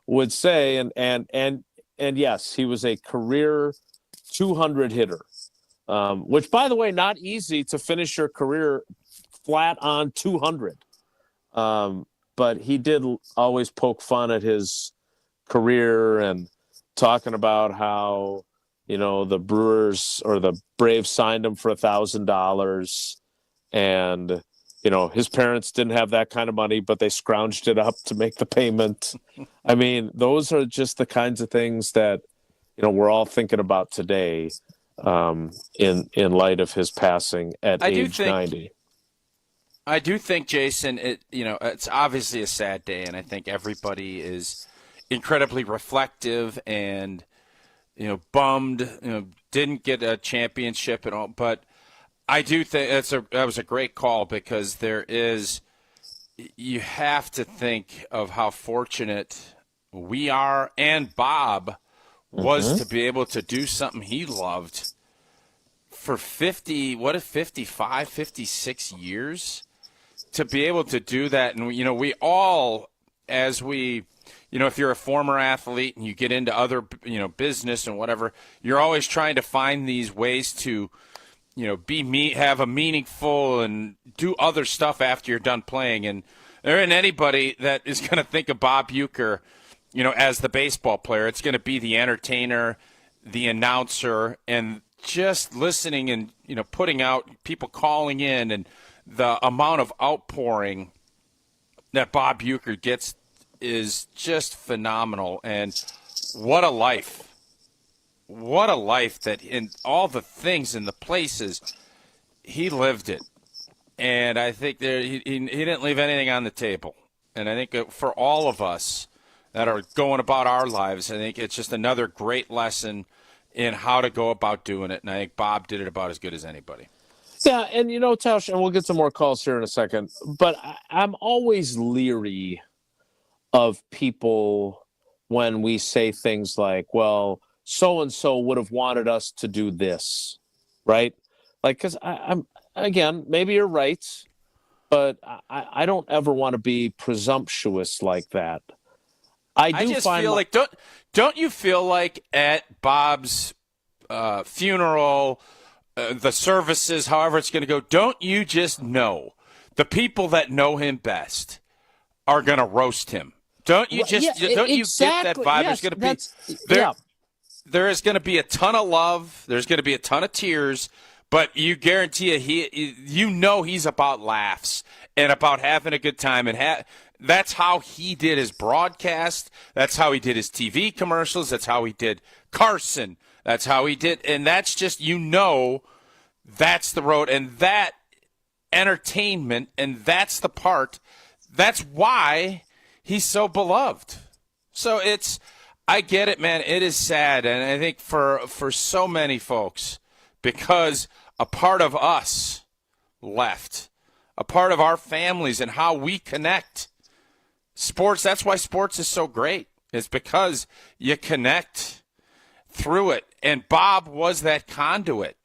would say. And yes, he was a career 200 hitter, which, by the way, not easy to finish your career flat on 200. But he did always poke fun at his career and talking about how, the Brewers or the Braves signed him for $1,000, and, his parents didn't have that kind of money, but they scrounged it up to make the payment. I mean, those are just the kinds of things that, we're all thinking about today, in light of his passing at age 90. I do think, Jason, it's obviously a sad day, and I think everybody is incredibly reflective and, bummed, didn't get a championship and all. But I do think that was a great call, because you have to think of how fortunate we are, and Bob was, to be able to do something he loved for 55, 56 years. To be able to do that, and we all, if you're a former athlete and you get into other business and whatever, you're always trying to find these ways to have a meaningful and do other stuff after you're done playing. And there isn't anybody that is going to think of Bob Uecker as the baseball player. It's going to be the entertainer, the announcer, and just listening and putting out, people calling in, and the amount of outpouring that Bob Uecker gets is just phenomenal. And what a life. What a life, that in all the things and the places, he lived it. And I think he didn't leave anything on the table. And I think for all of us that are going about our lives, I think it's just another great lesson in how to go about doing it. And I think Bob did it about as good as anybody. Yeah, and Tausch, and we'll get some more calls here in a second, but I'm always leery of people when we say things like, well, so-and-so would have wanted us to do this, right? Like, because I'm, again, maybe you're right, but I don't ever want to be presumptuous like that. I just feel like, don't you feel like at Bob's funeral, the services, however it's going to go, don't you just know the people that know him best are going to roast him? Don't you you get that vibe? Yes, there's going to be there is going to be a ton of love. There's going to be a ton of tears, but you guarantee he's about laughs and about having a good time, and that's how he did his broadcast. That's how he did his TV commercials. That's how he did Carson. That's how he did, and that's just, that's the road, and that entertainment, and that's the part, that's why he's so beloved. So I get it, man. It is sad, and I think for so many folks, because a part of us left, a part of our families and how we connect. Sports, that's why sports is so great. It's because you connect through it. And Bob was that conduit.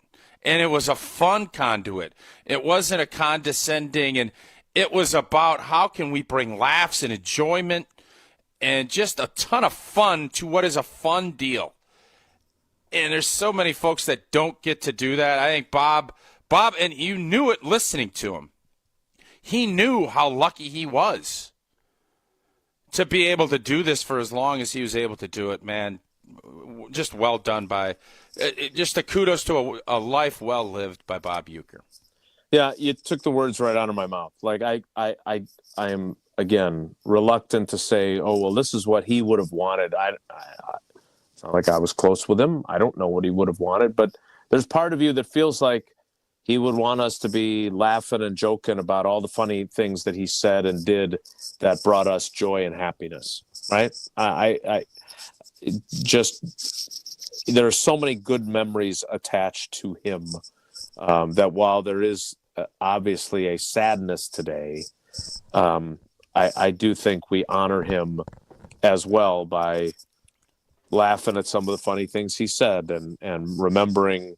And it was a fun conduit. It wasn't a condescending, and it was about how can we bring laughs and enjoyment and just a ton of fun to what is a fun deal. And there's so many folks that don't get to do that. I think Bob, and you knew it listening to him. He knew how lucky he was to be able to do this for as long as he was able to do it, man. Just well done by, just a kudos to a life well lived by Bob Uecker. Yeah, you took the words right out of my mouth. Like I am again, reluctant to say, oh, well, this is what he would have wanted. It's not like I was close with him. I don't know what he would have wanted, but there's part of you that feels like he would want us to be laughing and joking about all the funny things that he said and did that brought us joy and happiness, right? There are so many good memories attached to him that while there is obviously a sadness today, I do think we honor him as well by laughing at some of the funny things he said and remembering,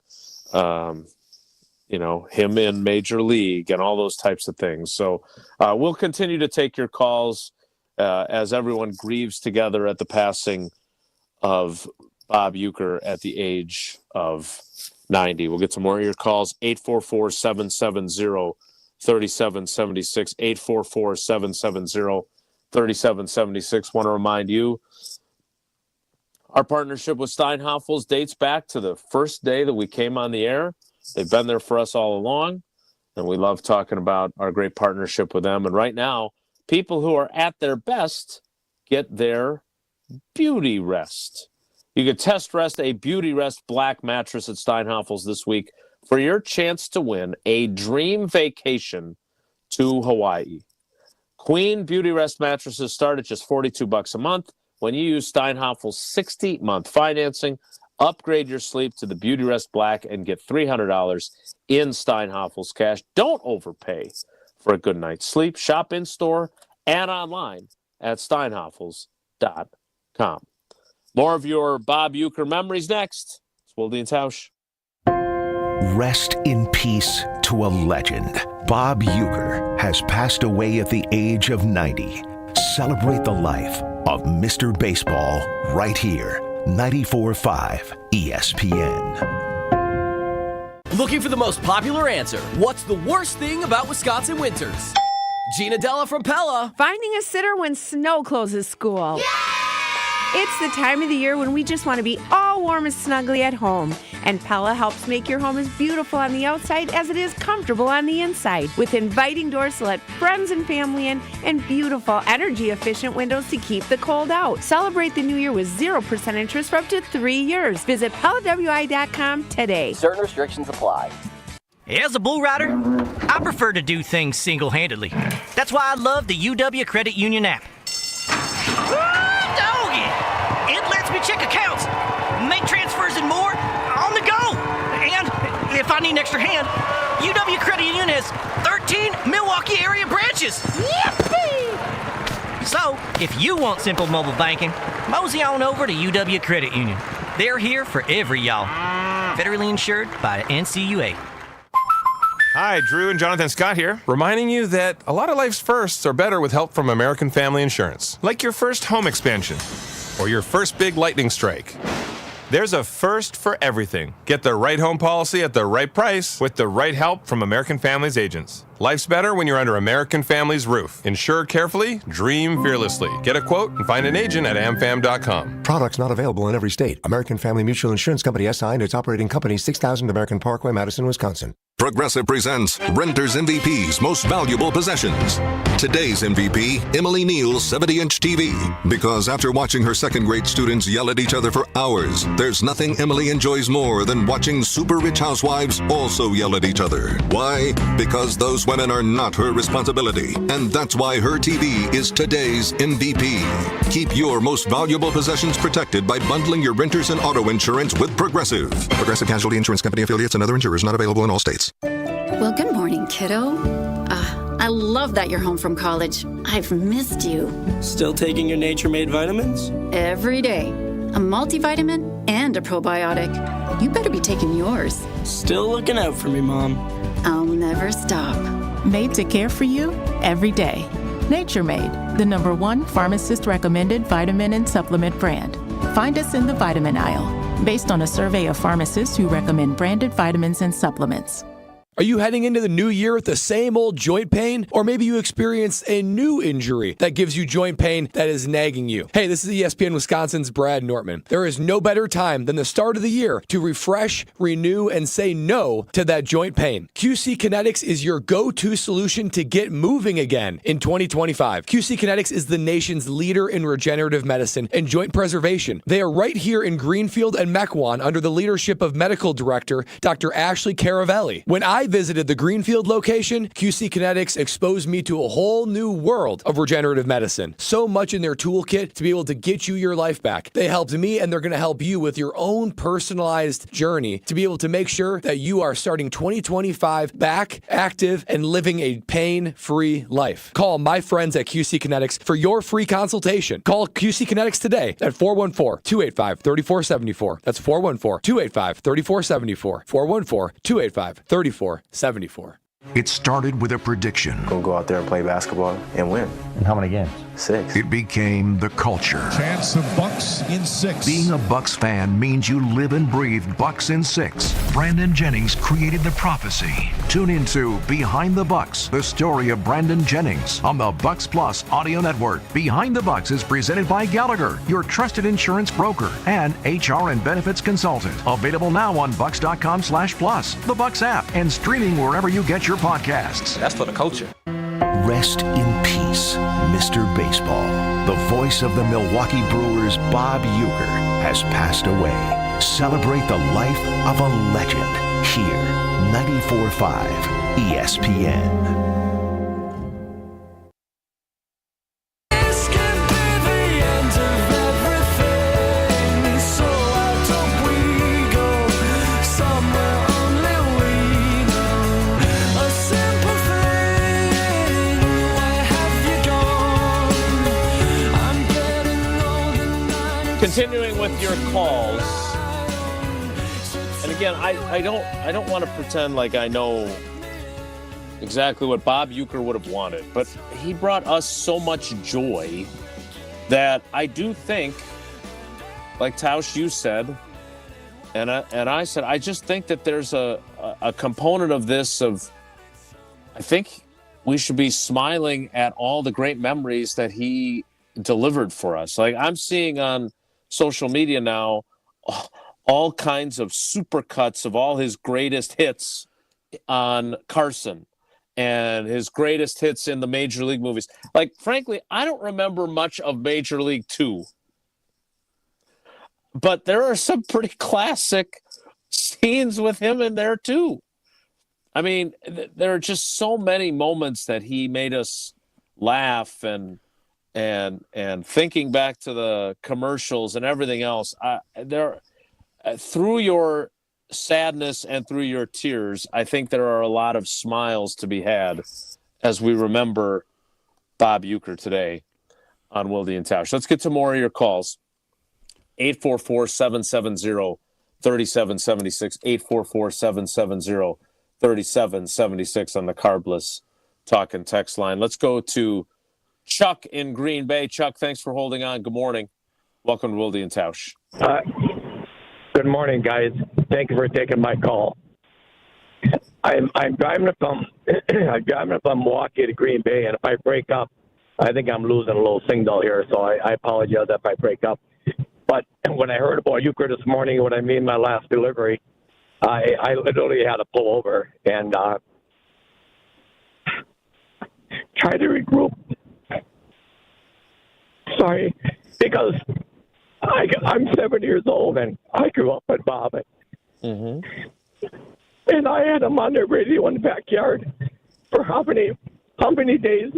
him in Major League and all those types of things. So we'll continue to take your calls as everyone grieves together at the passing of Bob Uecker at the age of 90. We'll get some more of your calls. 844-770-3776, 844-770-3776. Want to remind you, our partnership with Steinhafels dates back to the first day that we came on the air. They've been there for us all along, and we love talking about our great partnership with them. And right now, people who are at their best get their beauty rest. You can test rest a Beauty Rest Black mattress at Steinhafels this week for your chance to win a dream vacation to Hawaii. Queen Beauty Rest mattresses start at just $42 a month. When you use Steinhafels 60-month financing, upgrade your sleep to the Beauty Rest Black and get $300 in Steinhafels cash. Don't overpay for a good night's sleep. Shop in-store and online at steinhafels.com. More of your Bob Uecker memories next. It's Wilde and Tausch. Rest in peace to a legend. Bob Uecker has passed away at the age of 90. Celebrate the life of Mr. Baseball right here. 94.5 ESPN. Looking for the most popular answer. What's the worst thing about Wisconsin winters? Gina Della from Pella. Finding a sitter when snow closes school. It's the time of the year when we just want to be all warm and snuggly at home. And Pella helps make your home as beautiful on the outside as it is comfortable on the inside. With inviting doors to let friends and family in and beautiful, energy-efficient windows to keep the cold out. Celebrate the new year with 0% interest for up to 3 years. Visit PellaWI.com today. Certain restrictions apply. As a bull rider, I prefer to do things single-handedly. That's why I love the UW Credit Union app. It lets me check accounts, make transfers and more on the go. And if I need an extra hand, UW Credit Union has 13 Milwaukee area branches. Yippee! So, if you want simple mobile banking, mosey on over to UW Credit Union. They're here for every y'all. Federally insured by NCUA. Hi, Drew and Jonathan Scott here, reminding you that a lot of life's firsts are better with help from American Family Insurance. Like your first home expansion or your first big lightning strike. There's a first for everything. Get the right home policy at the right price with the right help from American Family's agents. Life's better when you're under American Family's roof. Insure carefully, dream fearlessly. Get a quote and find an agent at amfam.com. Products not available in every state. American Family Mutual Insurance Company SI and its operating company 6000 American Parkway, Madison, Wisconsin. Progressive presents Renters MVP's Most Valuable Possessions. Today's MVP, Emily Neal's 70-inch TV. Because after watching her second-grade students yell at each other for hours, there's nothing Emily enjoys more than watching super rich housewives also yell at each other. Why? Because those women are not her responsibility. And that's why her TV is today's MVP. Keep your most valuable possessions protected by bundling your renters and auto insurance with Progressive. Progressive Casualty Insurance Company affiliates and other insurers not available in all states. Well, good morning, kiddo. I love that you're home from college. I've missed you. Still taking your Nature-Made vitamins? Every day. A multivitamin and a probiotic. You better be taking yours. Still looking out for me, Mom. I'll never stop. Made to care for you every day. Nature Made, the #1 pharmacist-recommended vitamin and supplement brand. Find us in the vitamin aisle, based on a survey of pharmacists who recommend branded vitamins and supplements. Are you heading into the new year with the same old joint pain? Or maybe you experienced a new injury that gives you joint pain that is nagging you? Hey, this is ESPN Wisconsin's Brad Nortman. There is no better time than the start of the year to refresh, renew, and say no to that joint pain. QC Kinetics is your go-to solution to get moving again in 2025. QC Kinetics is the nation's leader in regenerative medicine and joint preservation. They are right here in Greenfield and Mequon under the leadership of Medical Director Dr. Ashley Caravelli. When I visited the Greenfield location, QC Kinetics exposed me to a whole new world of regenerative medicine. So much in their toolkit to be able to get you your life back. They helped me, and they're going to help you with your own personalized journey to be able to make sure that you are starting 2025 back, active, and living a pain-free life. Call my friends at QC Kinetics for your free consultation. Call QC Kinetics today at 414-285-3474. That's 414-285-3474. 414-285-3474. It started with a prediction. Go out there and play basketball and win. And how many games? 6. It became the culture. Chance of Bucks in 6. Being a Bucks fan means you live and breathe Bucks in 6. Brandon Jennings created the prophecy. Tune into Behind the Bucks, the story of Brandon Jennings on the Bucks Plus audio network. Behind the Bucks is presented by Gallagher, your trusted insurance broker and HR and benefits consultant. Available now on bucks.com/plus, the Bucks app, and streaming wherever you get your podcasts. That's for the culture. Rest in peace, Mr. Baseball. The voice of the Milwaukee Brewers, Bob Uecker, has passed away. Celebrate the life of a legend here, 94.5 ESPN. Continuing with your calls, and again, I don't want to pretend like I know exactly what Bob Uecker would have wanted, but he brought us so much joy that I do think, like Tausch, you said, and I said, I just think that there's a component of this of, I think we should be smiling at all the great memories that he delivered for us. Like I'm seeing on social media now, all kinds of supercuts of all his greatest hits on Carson and his greatest hits in the Major League movies. Like, frankly, I don't remember much of Major League 2, but there are some pretty classic scenes with him in there too. I mean, there are just so many moments that he made us laugh and thinking back to the commercials and everything else, through your sadness and through your tears, I think there are a lot of smiles to be had as we remember Bob Uecker today on Wilde and Tausch. Let's get to more of your calls. 844-770-3776, 844-770-3776 on the Carbless talk and text line. Let's go to Chuck in Green Bay. Chuck, thanks for holding on. Good morning. Welcome to Wilde and Tausch. Good morning, guys. Thank you for taking my call. I'm driving from Milwaukee to Green Bay, and if I break up, I think I'm losing a little signal here, so I apologize if I break up. But when I heard about Uecker this morning, when I made my last delivery, I literally had to pull over and try to regroup. Sorry, because I'm 7 years old and I grew up with Bob. And I had him on the radio in the backyard for how many days?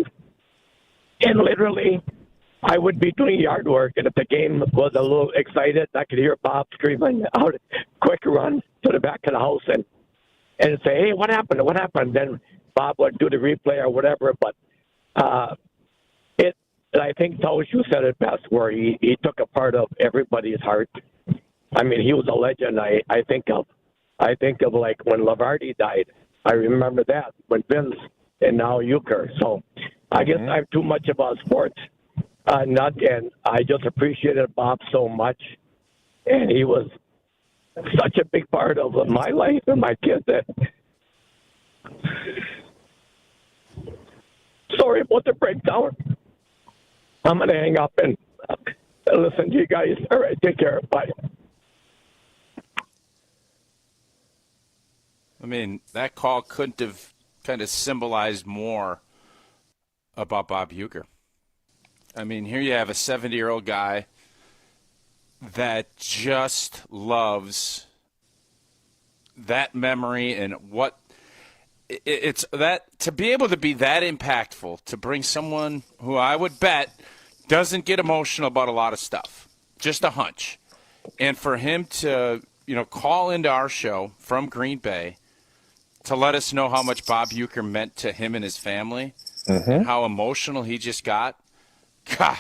And literally, I would be doing yard work, and if the game was a little excited, I could hear Bob screaming out, quick run to the back of the house and say, hey, what happened? What happened? Then Bob would do the replay or whatever, but I think Tausch said it best, where he took a part of everybody's heart. I mean, he was a legend. I think of like when Lavardi died. I remember that when Vince and now Uecker. So I guess I'm too much about sports nut, and I just appreciated Bob so much, and he was such a big part of my life and my kids that Sorry about the breakdown. I'm going to hang up and listen to you guys. All right, take care. Bye. I mean, that call couldn't have kind of symbolized more about Bob Uecker. I mean, here you have a 70-year-old guy that just loves that memory and what it's that to be able to be that impactful, to bring someone who I would bet doesn't get emotional about a lot of stuff, just a hunch. And for him to, call into our show from Green Bay to let us know how much Bob Uecker meant to him and his family, and how emotional he just got. God,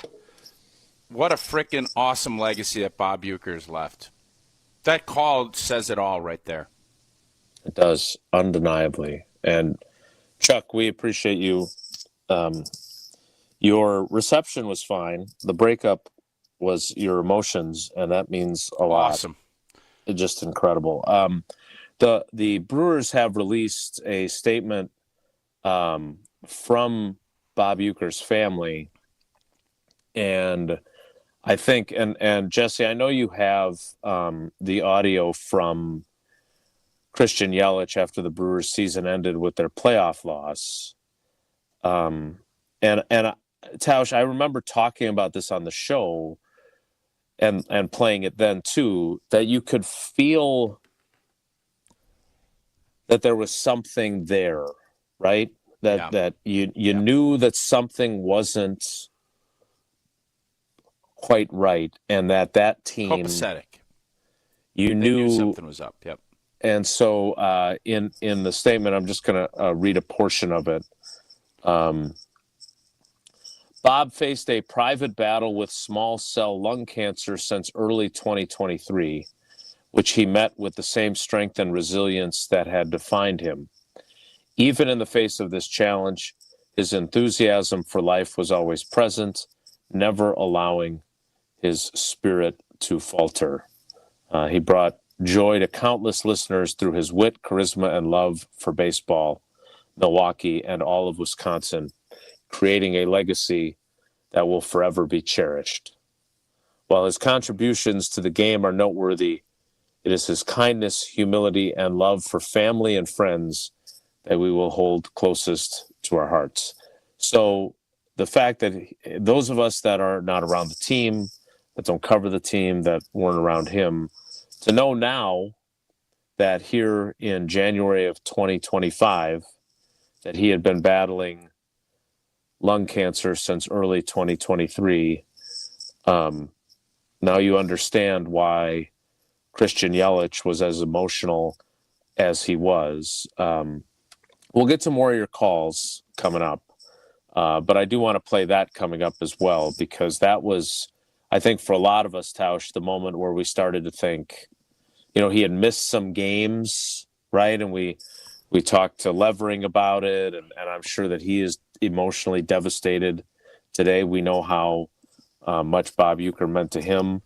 what a freaking awesome legacy that Bob Uecker's left. That call says it all right there. It does, undeniably. And Chuck, we appreciate you. Your reception was fine. The breakup was your emotions, and that means a lot. Awesome. It's just incredible. The Brewers have released a statement from Bob Uecker's family, and I think, and Jesse, I know you have the audio from Christian Yelich after the Brewers season ended with their playoff loss. And Tausch, I remember talking about this on the show and playing it then too, that you could feel that there was something there, right? That you knew that something wasn't quite right, and that team copacetic. You They knew something was up. Yep. And so in the statement, I'm just going to read a portion of it. Bob faced a private battle with small cell lung cancer since early 2023, which he met with the same strength and resilience that had defined him. Even in the face of this challenge, his enthusiasm for life was always present, never allowing his spirit to falter. He brought joy to countless listeners through his wit, charisma, and love for baseball, Milwaukee, and all of Wisconsin, creating a legacy that will forever be cherished. While his contributions to the game are noteworthy, it is his kindness, humility, and love for family and friends that we will hold closest to our hearts. So the fact that those of us that are not around the team, that don't cover the team, that weren't around him, to know now that here in January of 2025, that he had been battling lung cancer since early 2023, now you understand why Christian Yelich was as emotional as he was. We'll get to more of your calls coming up, but I do want to play that coming up as well, because that was, I think, for a lot of us, Tausch, the moment where we started to think, he had missed some games, right? And we talked to Levering about it, and I'm sure that he is emotionally devastated today. We know how much Bob Uecker meant to him.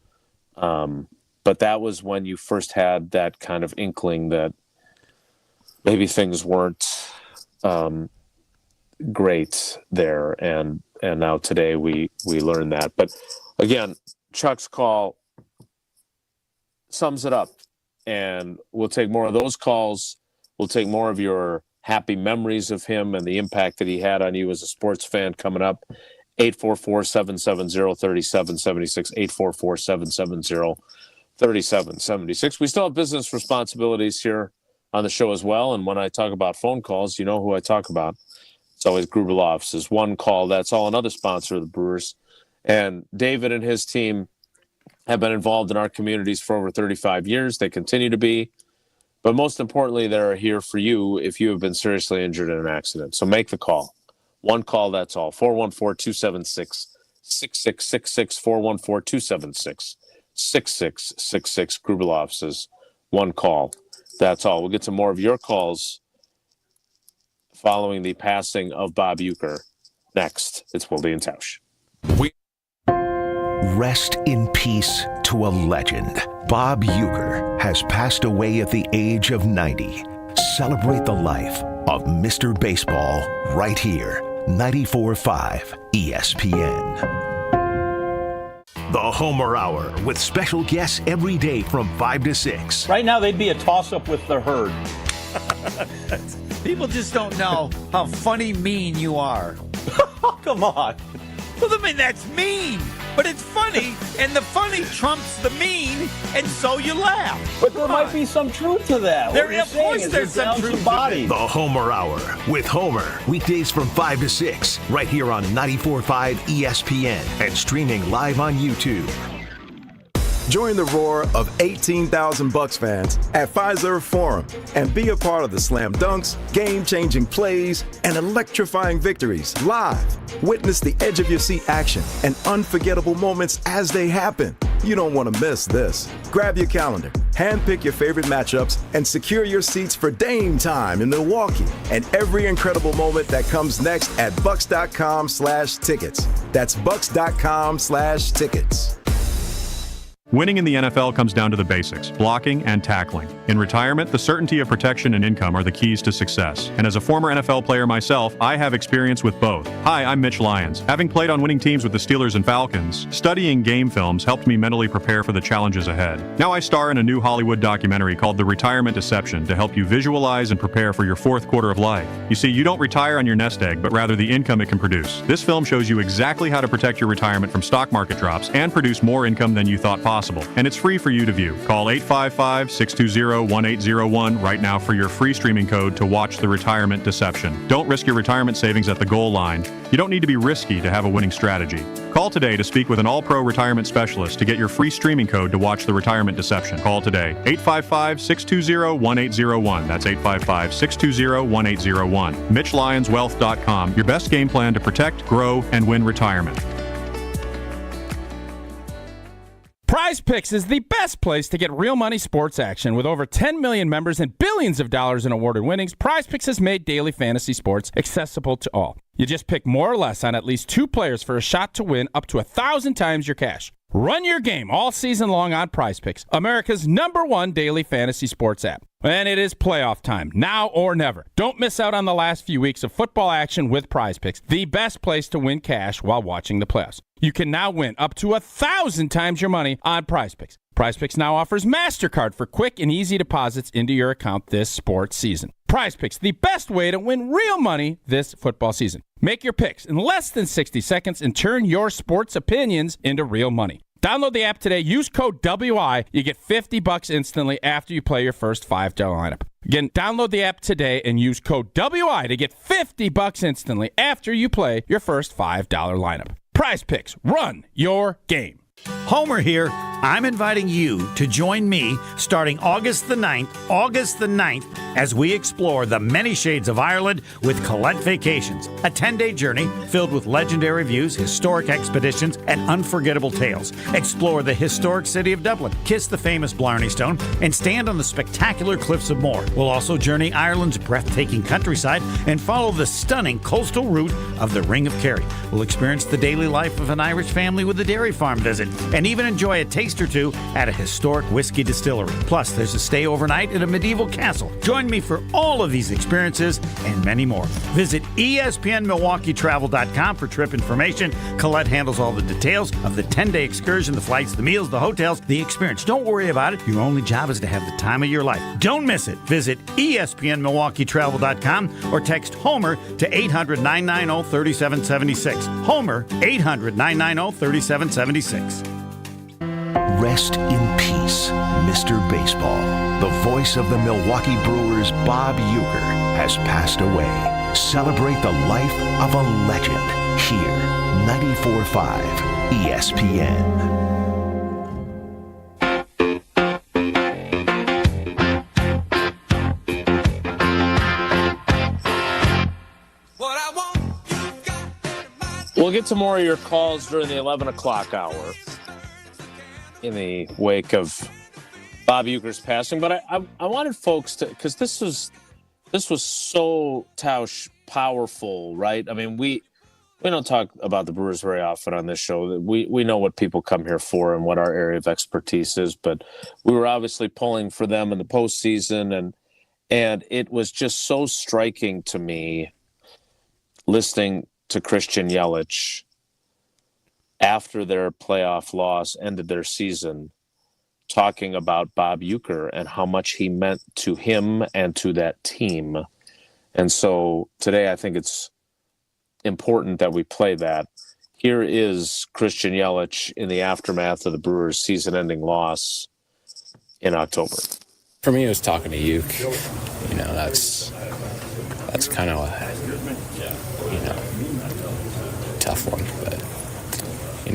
But that was when you first had that kind of inkling that maybe things weren't great there. And now today we learn that. But again, Chuck's call sums it up. And we'll take more of those calls. We'll take more of your happy memories of him and the impact that he had on you as a sports fan coming up. 844-770-3776, 844-770-3776. We still have business responsibilities here on the show as well. And when I talk about phone calls, you know who I talk about. It's always Gruber Law Offices. One Call, that's all, another sponsor of the Brewers. And David and his team have been involved in our communities for over 35 years. They continue to be. But most importantly, they're here for you if you have been seriously injured in an accident. So make the call. One call, that's all. 414-276-6666, 414-276-6666, Gruber Law Offices. One call, that's all. We'll get to more of your calls following the passing of Bob Uecker. Next, it's Wilde and Tausch. Rest in peace to a legend. Bob Uecker has passed away at the age of 90. Celebrate the life of Mr. Baseball right here. 94.5 ESPN. The Homer Hour with special guests every day from 5 to 6. Right now, they'd be a toss-up with the Herd. People just don't know how funny mean you are. Come on. Well, I mean, that's mean, but it's funny, and the funny trumps the mean, and so you laugh. But there might be some truth to that. Of course there's some truth to it. The Homer Hour with Homer. Weekdays from 5 to 6, right here on 94.5 ESPN and streaming live on YouTube. Join the roar of 18,000 Bucks fans at Fiserv Forum and be a part of the slam dunks, game-changing plays, and electrifying victories live. Witness the edge-of-your-seat action and unforgettable moments as they happen. You don't want to miss this. Grab your calendar, handpick your favorite matchups, and secure your seats for Dame time in Milwaukee and every incredible moment that comes next at Bucks.com/tickets. That's Bucks.com/tickets. Winning in the NFL comes down to the basics, blocking and tackling. In retirement, the certainty of protection and income are the keys to success. And as a former NFL player myself, I have experience with both. Hi, I'm Mitch Lyons. Having played on winning teams with the Steelers and Falcons, studying game films helped me mentally prepare for the challenges ahead. Now I star in a new Hollywood documentary called The Retirement Deception to help you visualize and prepare for your fourth quarter of life. You see, you don't retire on your nest egg, but rather the income it can produce. This film shows you exactly how to protect your retirement from stock market drops and produce more income than you thought possible. And it's free for you to view. Call 855-620-1801 right now for your free streaming code to watch The Retirement Deception. Don't risk your retirement savings at the goal line. You don't need to be risky to have a winning strategy. Call today to speak with an all-pro retirement specialist to get your free streaming code to watch The Retirement Deception. Call today. 855-620-1801. That's 855-620-1801. MitchLyonsWealth.com. Your best game plan to protect, grow, and win retirement. Prize Picks is the best place to get real money sports action. With over 10 million members and billions of dollars in awarded winnings, Prize Picks has made daily fantasy sports accessible to all. You just pick more or less on at least 2 players for a shot to win up to 1,000 times your cash. Run your game all season long on Prize Picks, America's #1 daily fantasy sports app. And it is playoff time, now or never. Don't miss out on the last few weeks of football action with Prize Picks, the best place to win cash while watching the playoffs. You can now win up to 1,000 times your money on Prize Picks. Prize Picks now offers MasterCard for quick and easy deposits into your account this sports season. Prize Picks, the best way to win real money this football season. Make your picks in less than 60 seconds and turn your sports opinions into real money. Download the app today. Use code WI. You get $50 instantly after you play your first $5 lineup. Again, download the app today and use code WI to get $50 instantly after you play your first $5 lineup. Prize Picks. Run your game. Homer here. I'm inviting you to join me starting August the 9th, as we explore the many shades of Ireland with Colette Vacations, a 10-day journey filled with legendary views, historic expeditions, and unforgettable tales. Explore the historic city of Dublin, kiss the famous Blarney Stone, and stand on the spectacular cliffs of Moher. We'll also journey Ireland's breathtaking countryside and follow the stunning coastal route of the Ring of Kerry. We'll experience the daily life of an Irish family with a dairy farm visit, and even enjoy a taste or two at a historic whiskey distillery. Plus, there's a stay overnight at a medieval castle. Join me for all of these experiences and many more. Visit ESPNMilwaukeeTravel.com for trip information. Colette handles all the details of the 10-day excursion, the flights, the meals, the hotels, the experience. Don't worry about it. Your only job is to have the time of your life. Don't miss it. Visit ESPNMilwaukeeTravel.com or text Homer to 800-990-3776. Homer, 800-990-3776. Rest in peace, Mr. Baseball. The voice of the Milwaukee Brewers, Bob Uecker, has passed away. Celebrate the life of a legend here. 94.5 ESPN. We'll get to more of your calls during the 11 o'clock hour in the wake of Bob Uecker's passing. But I wanted folks to, because this was so Tausch powerful, right? I mean, we don't talk about the Brewers very often on this show. We know what people come here for and what our area of expertise is, but we were obviously pulling for them in the postseason, And it was just so striking to me listening to Christian Yelich after their playoff loss ended their season, talking about Bob Uecker and how much he meant to him and to that team. And so today I think it's important that we play that. Here is Christian Yelich in the aftermath of the Brewers' season-ending loss in October. For me, it was talking to Uke. You know, that's kind of tough one. But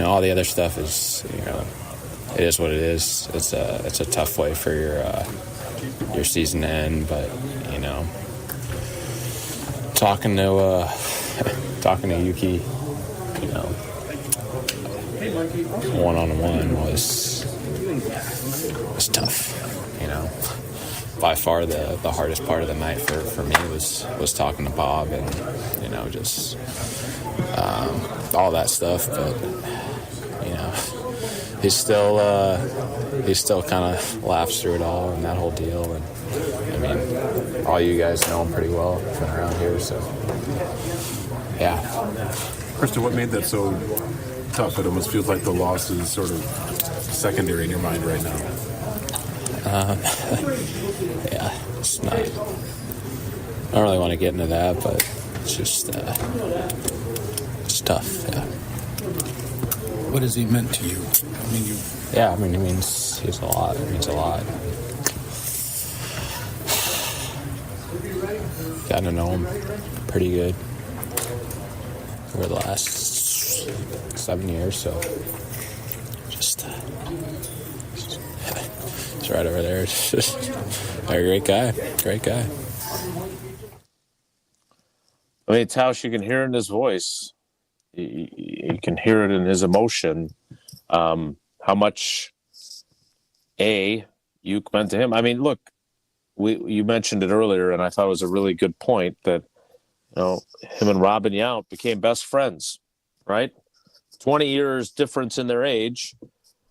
all the other stuff is it is what it is. It's a tough way for your season to end. But talking to Yuki, one-on-one was tough. By far the hardest part of the night for me was talking to Bob and just all that stuff. But he still kind of laughs through it all and that whole deal. And I mean, all you guys know him pretty well from around here, so yeah. Krista, what made that so tough? It almost feels like the loss is sort of secondary in your mind right now. Yeah, it's not. I don't really want to get into that, but it's just it's tough. Yeah. What has he meant to you? He means a lot. It means a lot. Gotten to know him pretty good over the last 7 years, so just it's right over there. It's just a great guy. I mean, Tausch, you can hear it in his voice. You can hear it in his emotion. How much Uke meant to him. I mean, look, you mentioned it earlier, and I thought it was a really good point that him and Robin Yount became best friends, right? 20 years difference in their age,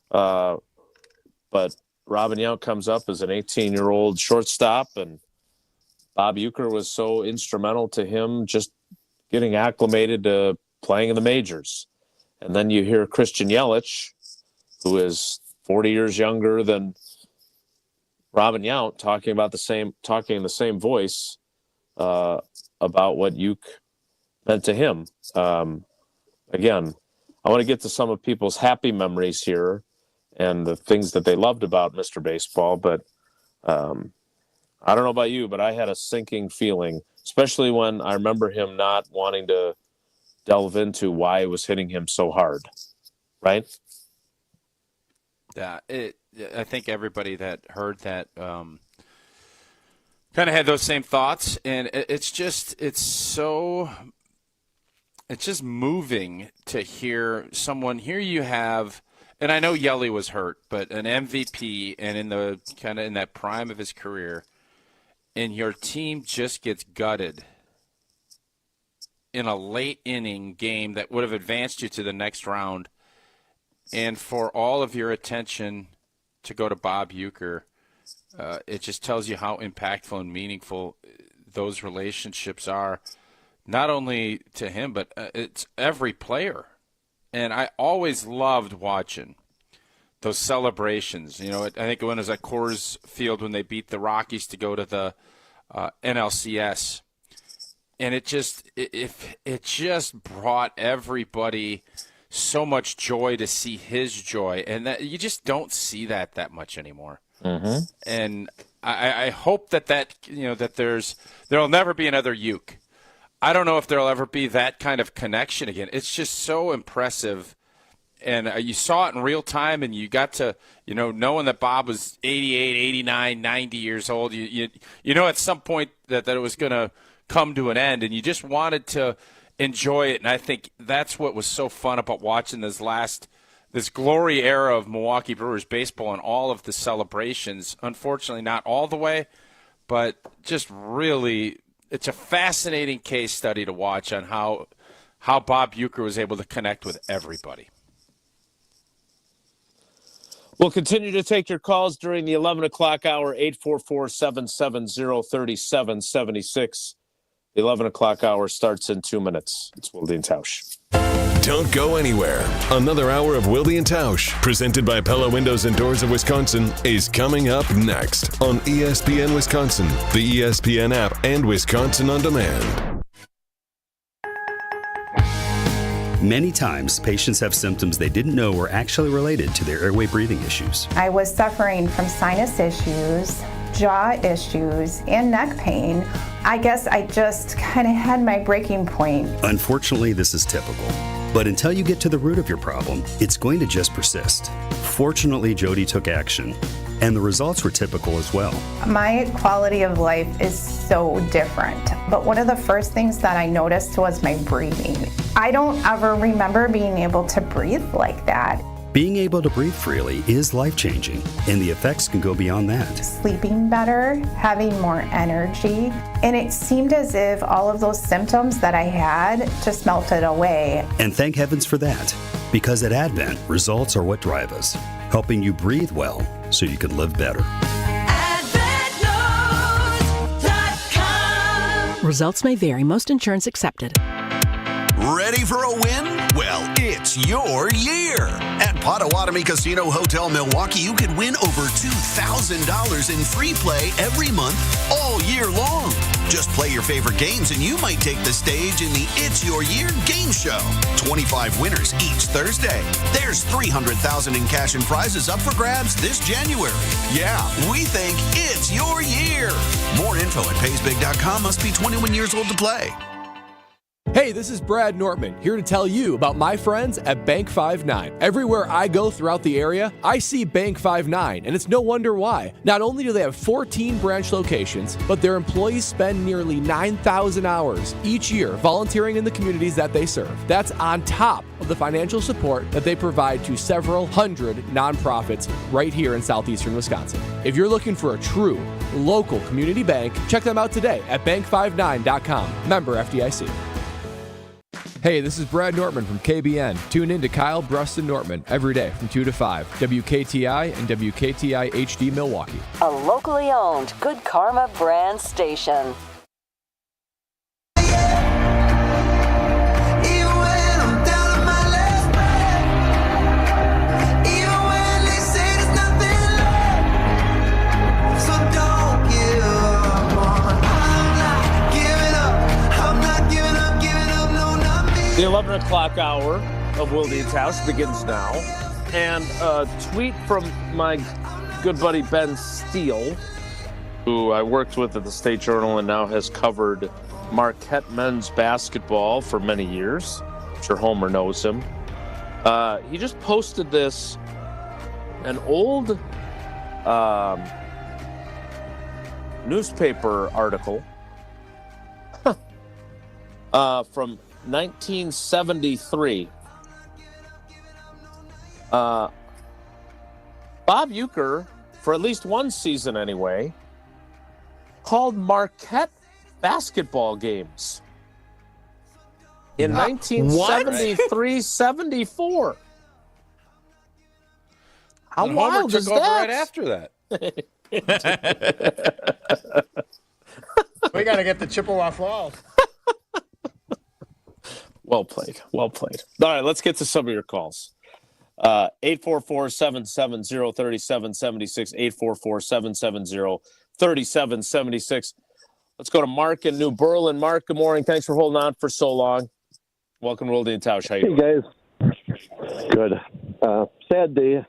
but Robin Yount comes up as an 18-year-old shortstop, and Bob Uecker was so instrumental to him just getting acclimated to playing in the majors. And then you hear Christian Yelich, who is 40 years younger than Robin Yount, talking in the same voice about what Uke meant to him. Again, I want to get to some of people's happy memories here and the things that they loved about Mr. Baseball, but I don't know about you, but I had a sinking feeling, especially when I remember him not wanting to delve into why it was hitting him so hard, right? Yeah, I think everybody that heard that kind of had those same thoughts, and it's just moving to hear someone. Here you have, and I know Yelich was hurt, but an MVP and in that prime of his career, and your team just gets gutted in a late inning game that would have advanced you to the next round, and for all of your attention to go to Bob Uecker, it just tells you how impactful and meaningful those relationships are, not only to him, but it's every player. And I always loved watching those celebrations. I think when it was at Coors Field when they beat the Rockies to go to the NLCS. And it just brought everybody so much joy to see his joy, and that you just don't see that much anymore. Mm-hmm. And I hope that there'll never be another Uke. I don't know if there'll ever be that kind of connection again. It's just so impressive, and you saw it in real time, and you got to knowing that Bob was 88, 89, 90 years old. You at some point that it was going to come to an end, and you just wanted to enjoy it. And I think that's what was so fun about watching this glory era of Milwaukee Brewers baseball and all of the celebrations. Unfortunately, not all the way, but just really, it's a fascinating case study to watch on how Bob Uecker was able to connect with everybody. We'll continue to take your calls during the 11 o'clock hour, 844-770-3776. The 11 o'clock hour starts in 2 minutes. It's Wilde and Tausch. Don't go anywhere. Another hour of Wilde and Tausch, presented by Pella Windows and Doors of Wisconsin, is coming up next on ESPN Wisconsin, the ESPN app, and Wisconsin On Demand. Many times, patients have symptoms they didn't know were actually related to their airway breathing issues. I was suffering from sinus issues, jaw issues, and neck pain. I guess I just kind of had my breaking point. Unfortunately, this is typical. But until you get to the root of your problem, it's going to just persist. Fortunately, Jody took action, and the results were typical as well. My quality of life is so different. But one of the first things that I noticed was my breathing. I don't ever remember being able to breathe like that. Being able to breathe freely is life-changing, and the effects can go beyond that. Sleeping better, having more energy, and it seemed as if all of those symptoms that I had just melted away. And thank heavens for that, because at Advent, results are what drive us, helping you breathe well so you can live better. Results may vary. Most insurance accepted. Ready for a win? Well, it's your year. At Potawatomi Casino Hotel Milwaukee, you could win over $2,000 in free play every month all year long. Just play your favorite games and you might take the stage in the It's Your Year game show. 25 winners each Thursday. There's $300,000 in cash and prizes up for grabs this January. Yeah, we think it's your year. More info at paysbig.com. Must be 21 years old to play. Hey, this is Brad Nortman, here to tell you about my friends at Bank 5-9. Everywhere I go throughout the area, I see Bank 5-9, and it's no wonder why. Not only do they have 14 branch locations, but their employees spend nearly 9,000 hours each year volunteering in the communities that they serve. That's on top of the financial support that they provide to several hundred nonprofits right here in southeastern Wisconsin. If you're looking for a true local community bank, check them out today at bank59.com. Member FDIC. Hey, this is Brad Nortman from KBN. Tune in to Kyle, Brust, and Nortman every day from 2 to 5. WKTI and WKTI HD Milwaukee. A locally owned Good Karma brand station. The 11 o'clock hour of Wilde and Tausch begins now. And a tweet from my good buddy Ben Steele, who I worked with at the State Journal and now has covered Marquette men's basketball for many years. I'm sure Homer knows him. He just posted this, an old newspaper article from 1973. Bob Uecker, for at least one season anyway, called Marquette basketball games in 1973-74. How and wild Homer is took over that? right after that. We got to get the Chippewa Falls. Well played. Well played. All right, let's get to some of your calls. 844-770-3776, 844-770-3776. Let's go to Mark in New Berlin. Mark, good morning. Thanks for holding on for so long. Welcome to Wilde and Tausch. How you doing? Hey, guys. Good. Sad day.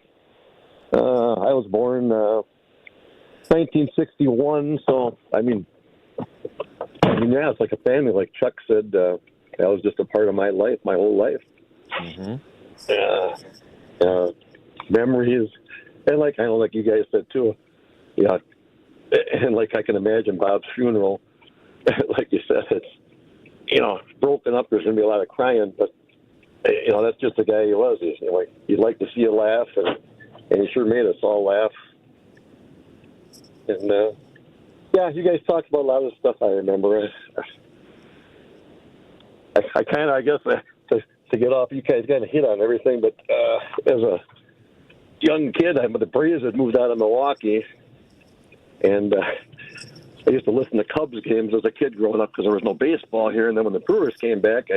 I was born 1961, so, I mean, yeah, it's like a family. Like Chuck said, that was just a part of my life, my whole life. Mm-hmm. Memories, and like I know, like you guys said too, yeah, and like I can imagine Bob's funeral. Like you said, it's broken up. There's gonna be a lot of crying, but that's just the guy he was. He's like he'd like to see you laugh, and he sure made us all laugh. And yeah, you guys talked about a lot of the stuff I remember. I kind of, I guess, to get off, you guys kind of hit on everything, but as young kid, the Braves had moved out of Milwaukee, and I used to listen to Cubs games as a kid growing up because there was no baseball here. And then when the Brewers came back,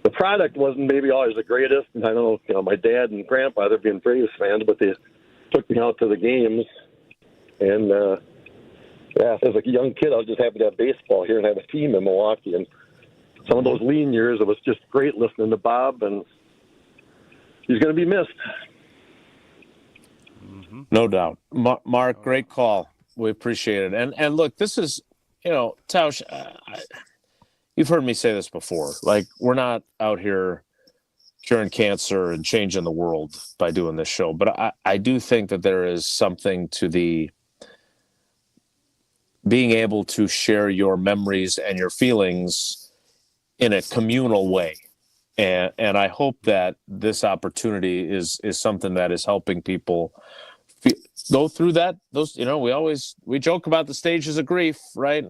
the product wasn't maybe always the greatest. And I know, my dad and grandfather being Braves fans, but they took me out to the games. And, as a young kid, I was just happy to have baseball here and have a team in Milwaukee. And some of those lean years, it was just great listening to Bob, and he's going to be missed. No doubt. Mark, great call. We appreciate it. And look, this is, Tausch, you've heard me say this before. Like, we're not out here curing cancer and changing the world by doing this show. But I do think that there is something to the being able to share your memories and your feelings in a communal way. And I hope that this opportunity is something that is helping people go through that. Those, we joke about the stages of grief, right?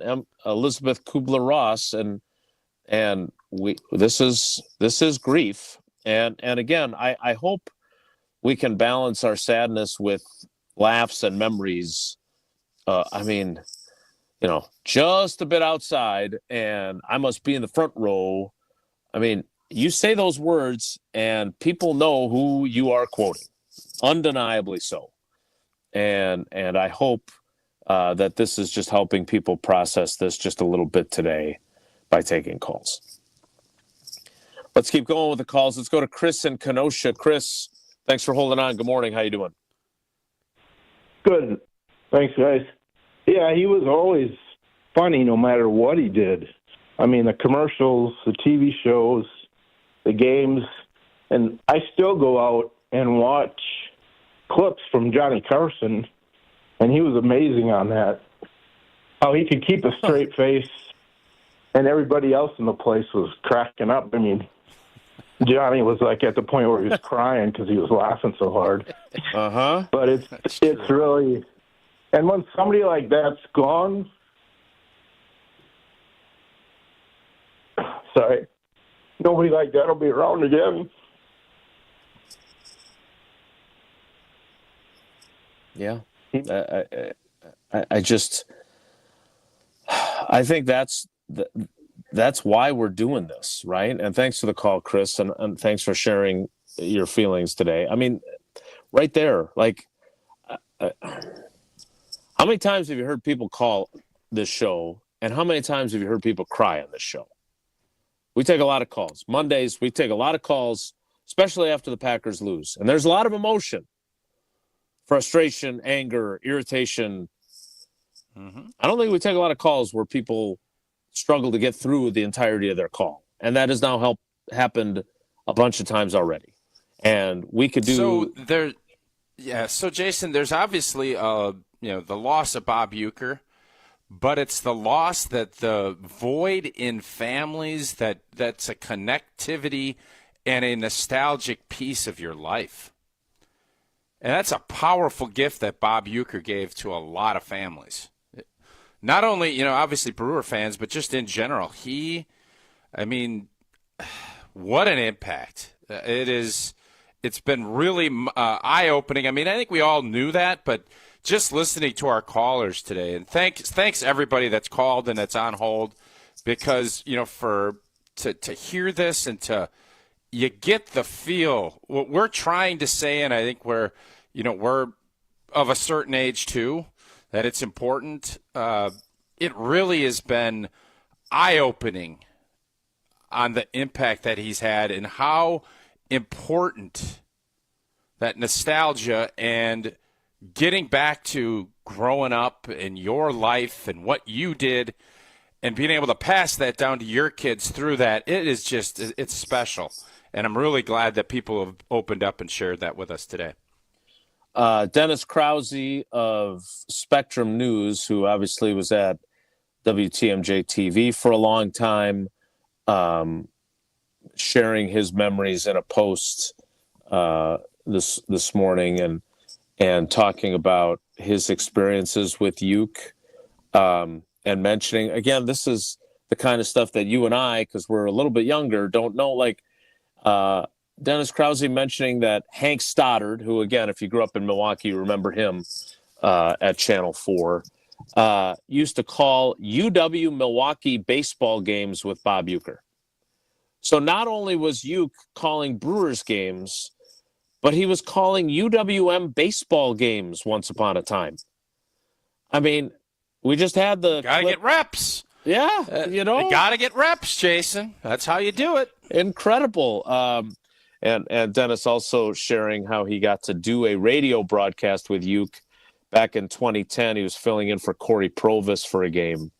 Elizabeth Kubler-Ross, and this is grief. And again, I hope we can balance our sadness with laughs and memories. Just a bit outside, and I must be in the front row. You say those words, and people know who you are quoting, undeniably so. And I hope that this is just helping people process this just a little bit today by taking calls. Let's keep going with the calls. Let's go to Chris in Kenosha. Chris, thanks for holding on. Good morning. How you doing? Good. Thanks, guys. Yeah, he was always funny no matter what he did. The commercials, the TV shows, the games, and I still go out and watch clips from Johnny Carson, and he was amazing on that. How he could keep a straight face, and everybody else in the place was cracking up. Johnny was like at the point where he was crying because he was laughing so hard. But it's really, and when somebody like that's gone, nobody like that will be around again. Yeah. I think that's why we're doing this, right? And thanks for the call, Chris, and thanks for sharing your feelings today. Right there, like, how many times have you heard people call this show, and how many times have you heard people cry on this show? We take a lot of calls. Mondays, we take a lot of calls, especially after the Packers lose. And there's a lot of emotion, frustration, anger, irritation. I don't think we take a lot of calls where people struggle to get through the entirety of their call. And that has now happened a bunch of times already. And we could do... So Jason, there's obviously, the loss of Bob Uecker, but it's the loss that the void in families that's a connectivity and a nostalgic piece of your life. And that's a powerful gift that Bob Uecker gave to a lot of families. Not only, obviously Brewer fans, but just in general. What an impact. It's been really eye-opening. I think we all knew that, but just listening to our callers today, and thanks everybody that's called and that's on hold, because to hear this and you get the feel. What we're trying to say, and I think we're of a certain age too, that it's important. It really has been eye-opening on the impact that he's had and how important that nostalgia and getting back to growing up in your life and what you did and being able to pass that down to your kids through that, it's special. And I'm really glad that people have opened up and shared that with us today. Dennis Krause of Spectrum News, who obviously was at WTMJ TV for a long time, sharing his memories in a post this morning and talking about his experiences with Uke, and mentioning, again, this is the kind of stuff that you and I, because we're a little bit younger, don't know. Like, Dennis Krause mentioning that Hank Stoddard, who, again, if you grew up in Milwaukee, you remember him at Channel 4, used to call UW Milwaukee baseball games with Bob Uecker. So not only was Uecker calling Brewers games, but he was calling UWM baseball games once upon a time. I mean, we just had the Gotta get reps. Yeah, You gotta get reps, Jason. That's how you do it. Incredible. And Dennis also sharing how he got to do a radio broadcast with Uecker back in 2010. He was filling in for Corey Provis for a game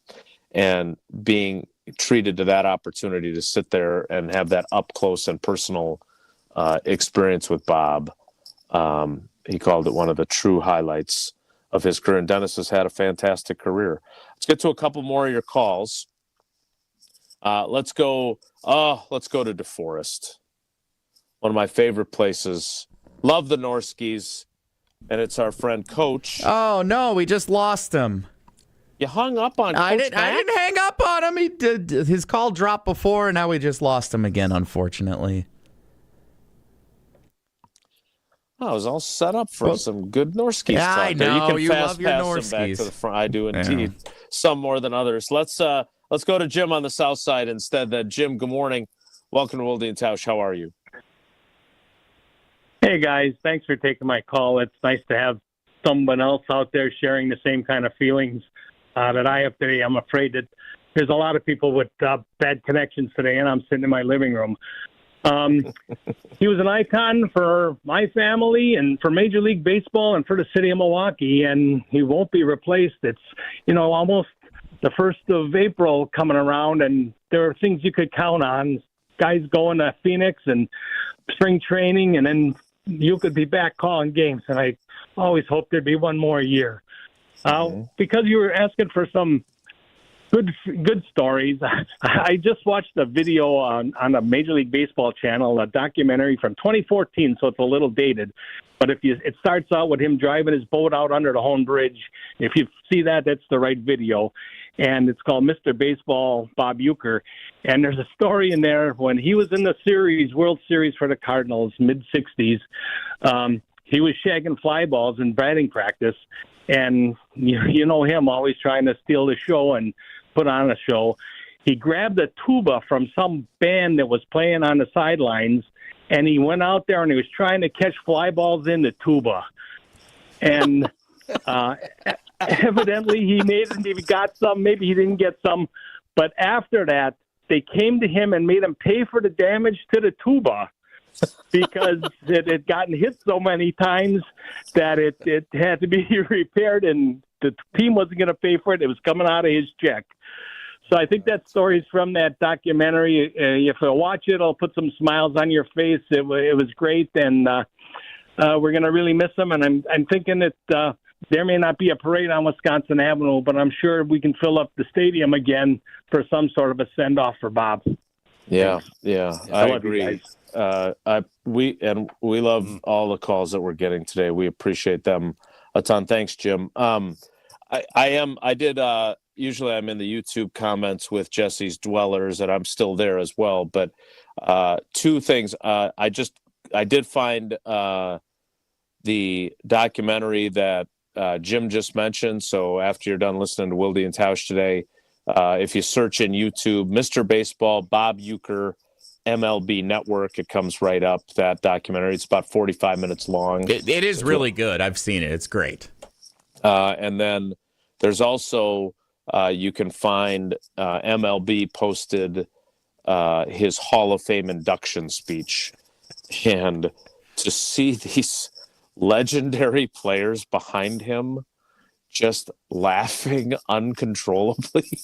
and being treated to that opportunity to sit there and have that up close and personal experience with Bob. He called it one of the true highlights of his career. And Dennis has had a fantastic career. Let's get to a couple more of your calls. Let's go to DeForest. One of my favorite places. Love the Norskis. And it's our friend Coach. Oh, no, we just lost him. You hung up on Coach I didn't hang up on him. He did. His call dropped before, and now we just lost him again, unfortunately. Oh, I was all set up for some good Norskis Yeah, talk I there. know. You You can love fast your pass them back Norskis. to the front. I do indeed. Some more than others. Let's go to Jim on the south side instead. Jim, good morning. Welcome to Wilde and Tausch. How are you? Hey, guys. Thanks for taking my call. It's nice to have someone else out there sharing the same kind of feelings that I have today. I'm afraid that there's a lot of people with bad connections today, and I'm sitting in my living room. He was an icon for my family and for Major League Baseball and for the city of Milwaukee, and he won't be replaced. It's, almost the 1st of April coming around, and there are things you could count on. Guys going to Phoenix and spring training, and then you could be back calling games, and I always hope there'd be one more year. Because you were asking for some good stories, I just watched a video on a Major League Baseball channel, a documentary from 2014, so it's a little dated. But it starts out with him driving his boat out under the Hone Bridge. If you see that, that's the right video. And it's called Mr. Baseball, Bob Uecker. And there's a story in there when he was in the World Series for the Cardinals, mid-'60s. He was shagging fly balls in batting practice. And you know him, always trying to steal the show and put on a show. He grabbed a tuba from some band that was playing on the sidelines, and he went out there and he was trying to catch fly balls in the tuba. And evidently he got some, maybe he didn't get some. But after that, they came to him and made him pay for the damage to the tuba because it had gotten hit so many times that it had to be repaired, and the team wasn't going to pay for it. It was coming out of his check. So I think that story's from that documentary. If you watch it, it'll put some smiles on your face. It was great, and we're going to really miss him. And I'm thinking that there may not be a parade on Wisconsin Avenue, but I'm sure we can fill up the stadium again for some sort of a send-off for Bob. Yeah, I agree. We love all the calls that we're getting today. We appreciate them a ton. Thanks, Jim. Usually I'm in the YouTube comments with Jesse's Dwellers, and I'm still there as well. But two things. I did find the documentary that Jim just mentioned. So after you're done listening to Wilde and Tausch today, if you search in YouTube, Mr. Baseball, Bob Uecker, MLB Network, it comes right up, that documentary. It's about 45 minutes long. It is really good. I've seen it. It's great. And then there's also, you can find MLB posted his Hall of Fame induction speech. And to see these legendary players behind him just laughing uncontrollably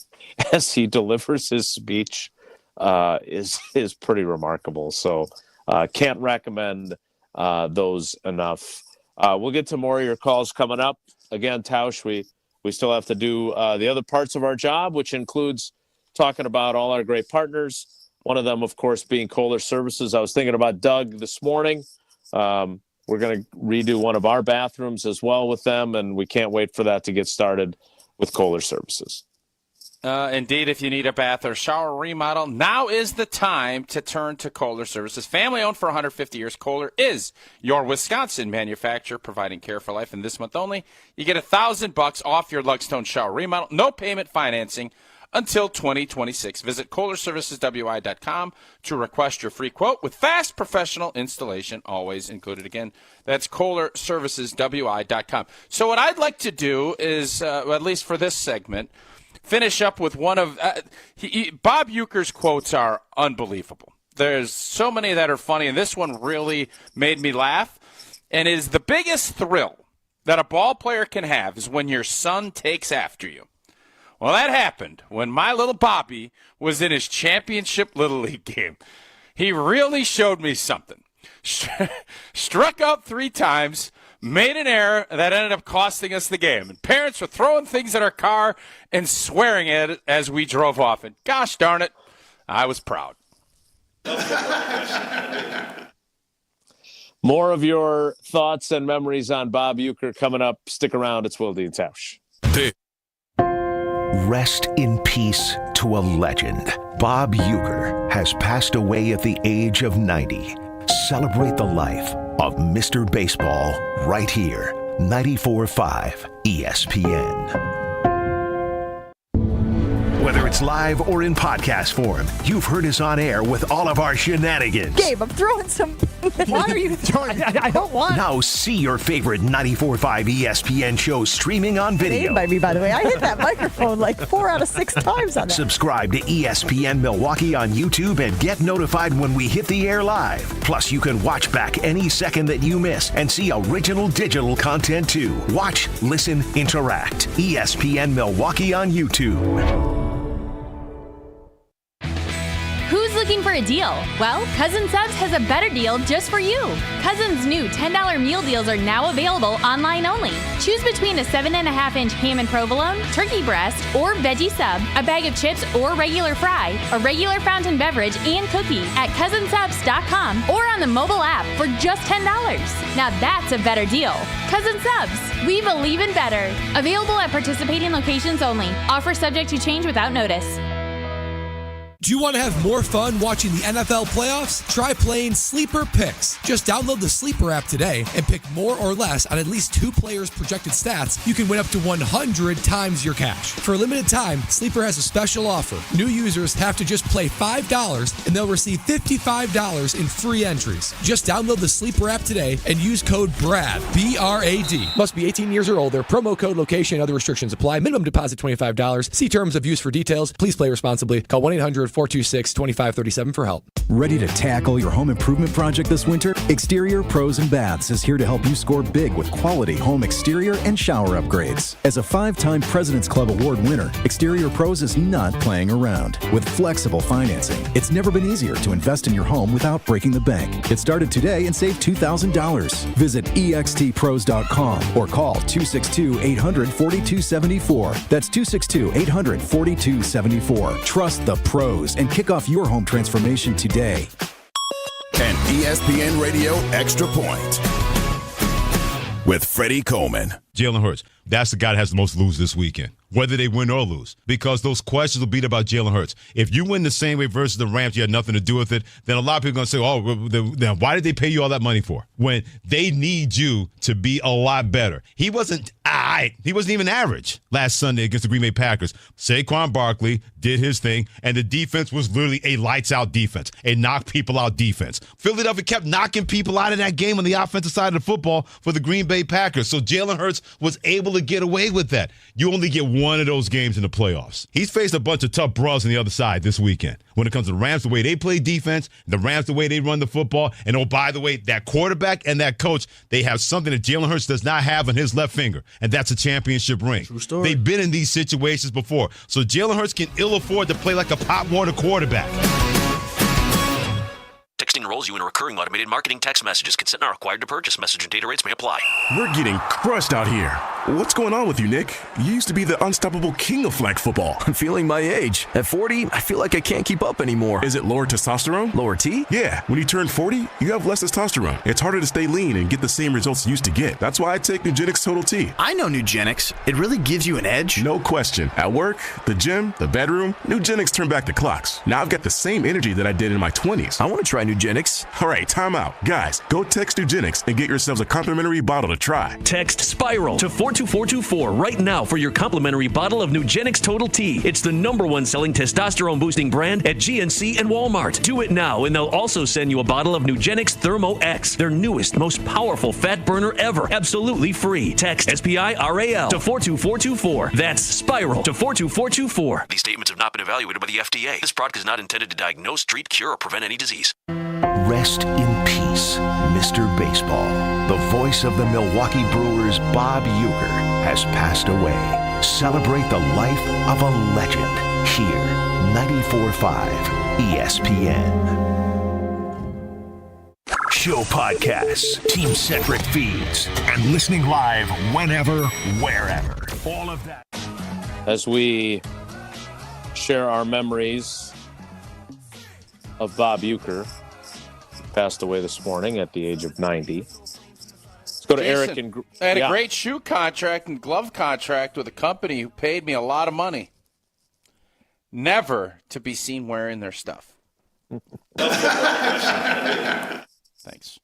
as he delivers his speech is pretty remarkable. So can't recommend those enough. We'll get to more of your calls coming up. Again, Tausch, we still have to do the other parts of our job, which includes talking about all our great partners. One of them, of course, being Kohler Services. I was thinking about Doug this morning. We're going to redo one of our bathrooms as well with them, and we can't wait for that to get started with Kohler Services. Indeed, if you need a bath or shower remodel, now is the time to turn to Kohler Services. Family owned for 150 years, Kohler is your Wisconsin manufacturer, providing care for life. And this month only, you get $1,000 off your Lugstone shower remodel. No payment financing until 2026. Visit KohlerServicesWI.com to request your free quote with fast professional installation always included. Again, that's KohlerServicesWI.com. So what I'd like to do is, at least for this segment, finish up with one of Bob Uecker's quotes are unbelievable. There's so many that are funny, and this one really made me laugh. And is the biggest thrill that a ball player can have is when your son takes after you. Well, that happened when my little Bobby was in his championship Little League game. He really showed me something. Struck out 3 times, made an error that ended up costing us the game. And parents were throwing things at our car and swearing at it as we drove off. And gosh darn it, I was proud. More of your thoughts and memories on Bob Uecker coming up. Stick around. It's Wilde and Tausch. Rest in peace to a legend. Bob Uecker has passed away at the age of 90. Celebrate the life of Mr. Baseball right here. 94.5 ESPN. Whether it's live or in podcast form, you've heard us on air with all of our shenanigans. Gabe, I'm throwing some. Why are you throwing? I don't want. Now see your favorite 94.5 ESPN shows streaming on video. By me, by the way. I hit that microphone like 4 out of 6 times on that. Subscribe to ESPN Milwaukee on YouTube and get notified when we hit the air live. Plus, you can watch back any second that you miss and see original digital content too. Watch, listen, interact. ESPN Milwaukee on YouTube. Who's looking for a deal? Well, Cousin Subs has a better deal just for you. Cousin's new $10 meal deals are now available online only. Choose between a 7.5-inch ham and provolone, turkey breast, or veggie sub, a bag of chips or regular fry, a regular fountain beverage, and cookie at cousinsubs.com or on the mobile app for just $10. Now that's a better deal. Cousin Subs, we believe in better. Available at participating locations only. Offer subject to change without notice. Do you want to have more fun watching the NFL playoffs? Try playing Sleeper Picks. Just download the Sleeper app today and pick more or less on at least 2 players' projected stats. You can win up to 100 times your cash. For a limited time, Sleeper has a special offer. New users have to just play $5 and they'll receive $55 in free entries. Just download the Sleeper app today and use code BRAD, B-R-A-D. Must be 18 years or older. Promo code, location, and other restrictions apply. Minimum deposit $25. See terms of use for details. Please play responsibly. Call 1-800-426-2537 for help. Ready to tackle your home improvement project this winter? Exterior Pros and Baths is here to help you score big with quality home exterior and shower upgrades. As a 5-time President's Club Award winner, Exterior Pros is not playing around. With flexible financing, it's never been easier to invest in your home without breaking the bank. Get started today and save $2,000. Visit extpros.com or call 262-800-4274. That's 262-800-4274. Trust the pros and kick off your home transformation today. An ESPN Radio Extra Point with Freddie Coleman. Jalen Hurts, that's the guy that has the most to lose this weekend, whether they win or lose, because those questions will be about Jalen Hurts. If you win the same way versus the Rams, you had nothing to do with it, then a lot of people are going to say, oh, then why did they pay you all that money for? When they need you to be a lot better. He wasn't even average last Sunday against the Green Bay Packers. Saquon Barkley did his thing, and the defense was literally a lights-out defense, a knock-people-out defense. Philadelphia kept knocking people out of that game on the offensive side of the football for the Green Bay Packers, so Jalen Hurts was able to get away with that. You only get one of those games in the playoffs. He's faced a bunch of tough bras on the other side this weekend. When it comes to the Rams, the way they play defense, the Rams, the way they run the football, and oh, by the way, that quarterback and that coach, they have something that Jalen Hurts does not have on his left finger, and that's a championship ring. True story. They've been in these situations before. So Jalen Hurts can ill afford to play like a Pop Warner quarterback. Texting enrolls you in a recurring automated marketing text messages. Consent not required to purchase. Message and data rates may apply. We're getting crushed out here. What's going on with you, Nick? You used to be the unstoppable king of flag football. I'm feeling my age. At 40, I feel like I can't keep up anymore. Is it lower testosterone? Lower T? Yeah. When you turn 40, you have less testosterone. It's harder to stay lean and get the same results you used to get. That's why I take Nugenix Total T. I know Nugenix. It really gives you an edge. No question. At work, the gym, the bedroom, Nugenix turned back the clocks. Now I've got the same energy that I did in my 20s. I want to try Nugenix. All right, time out. Guys, go text Nugenix and get yourselves a complimentary bottle to try. Text SPIRAL to 42424 right now for your complimentary bottle of Nugenix Total T. It's the #1 selling testosterone boosting brand at GNC and Walmart. Do it now, and they'll also send you a bottle of Nugenix Thermo X, their newest, most powerful fat burner ever, absolutely free. Text SPIRAL to 42424. That's SPIRAL to 42424. These statements have not been evaluated by the FDA. This product is not intended to diagnose, treat, cure, or prevent any disease. Rest in peace, Mr. Baseball. The voice of the Milwaukee Brewers, Bob Uecker, has passed away. Celebrate the life of a legend here, 94.5 ESPN. Show podcasts, team-centric feeds, and listening live whenever, wherever. All of that. As we share our memories of Bob Uecker, who passed away this morning at the age of 90. Let's go to Jason, Eric. I had a great shoe contract and glove contract with a company who paid me a lot of money. Never to be seen wearing their stuff. Thanks.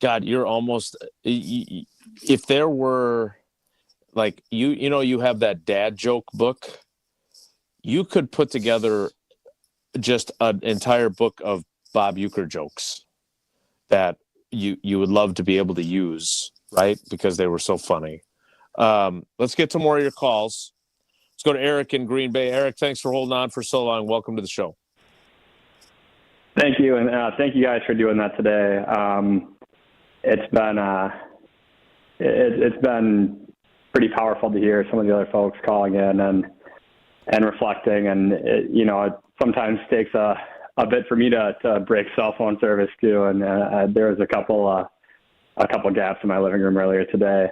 God, you're almost. If there were, like you have that dad joke book. You could put together just an entire book of Bob Uecker jokes that you would love to be able to use, right? Because they were so funny. Let's get to more of your calls. Let's go to Eric in Green Bay. Eric, thanks for holding on for so long. Welcome to the show. Thank you, and thank you guys for doing that today. It's been pretty powerful to hear some of the other folks calling in and reflecting, and it sometimes takes a bit for me to break cell phone service too. And there was a couple gaps in my living room earlier today.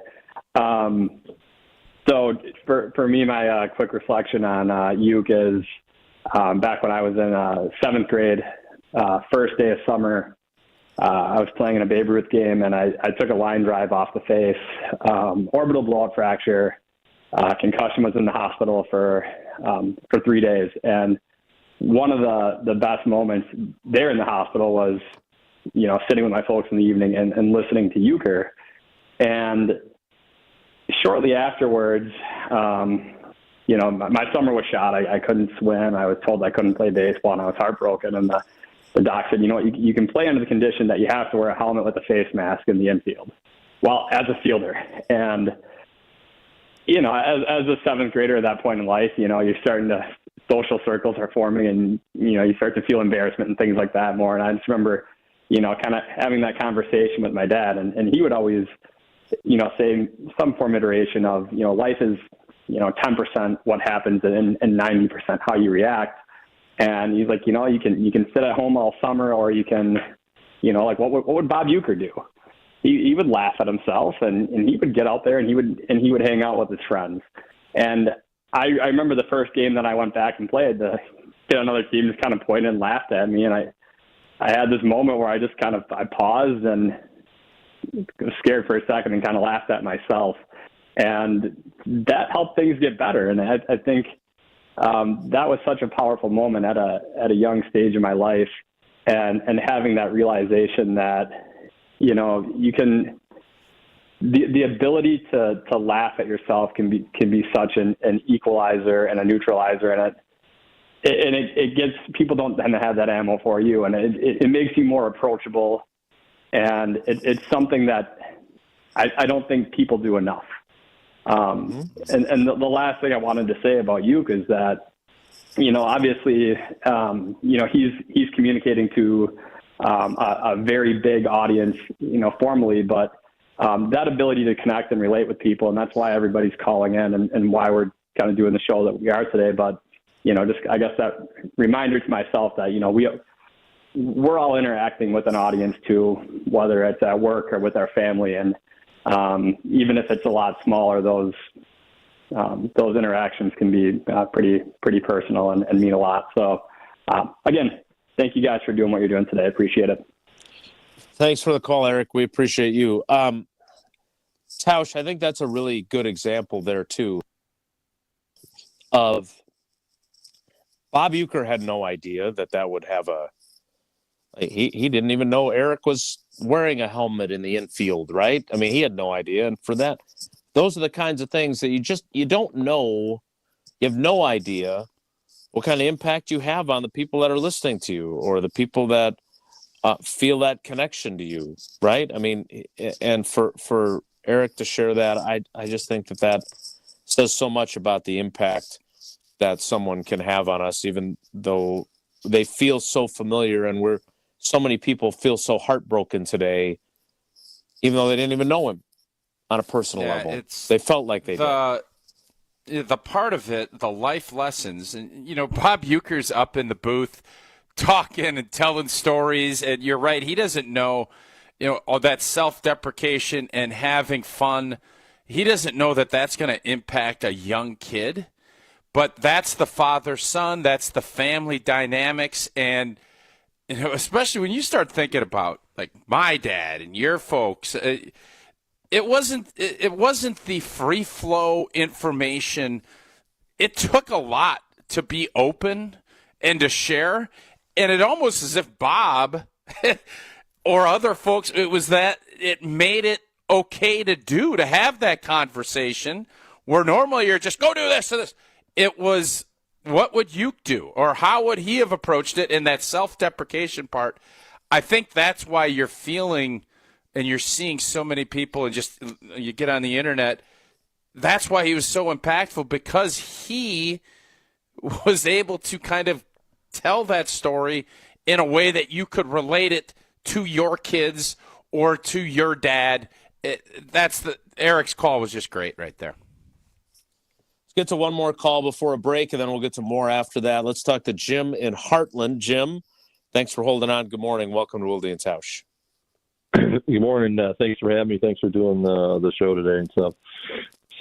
So for me, my quick reflection on Ueck is back when I was in seventh grade. First day of summer, I was playing in a Babe Ruth game, and I took a line drive off the face, orbital blowout fracture, concussion, was in the hospital for 3 days. And one of the best moments there in the hospital was, sitting with my folks in the evening and listening to Uecker. And shortly afterwards, my summer was shot. I couldn't swim. I was told I couldn't play baseball, and I was heartbroken. And the doc said, you can play under the condition that you have to wear a helmet with a face mask in the infield. Well, as a fielder. And, as a seventh grader at that point in life, you're starting to, social circles are forming, and, you start to feel embarrassment and things like that more. And I just remember, kind of having that conversation with my dad, and he would always, say some form iteration of, life is, 10% what happens and 90% how you react. And he's like, you can sit at home all summer, or you can, what would Bob Uecker do? He would laugh at himself, and he would get out there and he would hang out with his friends. And I remember the first game that I went back and played, the another team just kind of pointed and laughed at me. And I had this moment where I just I paused and was scared for a second and kind of laughed at myself. And that helped things get better. And I think that was such a powerful moment at a young stage in my life, and having that realization that, you can, the ability to laugh at yourself can be such an equalizer and a neutralizer, and it gets, people don't tend to have that ammo for you, and it makes you more approachable, and it's something that I don't think people do enough. And the last thing I wanted to say about Ueck is that, obviously, he's communicating to a very big audience, formally, but that ability to connect and relate with people, and that's why everybody's calling in and why we're kind of doing the show that we are today. But, just, I guess, that reminder to myself that, we're all interacting with an audience too, whether it's at work or with our family. And even if it's a lot smaller, those interactions can be pretty personal and mean a lot. So again, thank you guys for doing what you're doing today. I appreciate it. Thanks for the call, Eric. We appreciate you. Tausch, I think that's a really good example there too of Bob Uecker had no idea that would have he didn't even know Eric was wearing a helmet in the infield, right? I mean, he had no idea. And for that, those are the kinds of things that you don't know. You have no idea what kind of impact you have on the people that are listening to you or the people that feel that connection to you, right? I mean, and for Eric to share that, I just think that says so much about the impact that someone can have on us, even though they feel so familiar, and so many people feel so heartbroken today, even though they didn't even know him on a personal level. They felt like they did. The part of it, the life lessons, and Bob Uecker's up in the booth talking and telling stories, and you're right, he doesn't know, all that self-deprecation and having fun. He doesn't know that that's going to impact a young kid, but that's the father-son, that's the family dynamics, and especially when you start thinking about like my dad and your folks, it wasn't the free flow information. It took a lot to be open and to share, and it almost as if Bob or other folks, it made it okay to have that conversation where normally you're just go do this or this. It was, what would you do, or how would he have approached it? In that self-deprecation part, I think that's why you're feeling and you're seeing so many people, and just you get on the internet. That's why he was so impactful, because he was able to kind of tell that story in a way that you could relate it to your kids or to your dad. Eric's call was just great right there. Get to one more call before a break, and then we'll get to more after that. Let's talk to Jim in Heartland. Jim, thanks for holding on. Good morning. Welcome to Wilde and Tausch. Good morning. Thanks for having me. Thanks for doing the show today and stuff.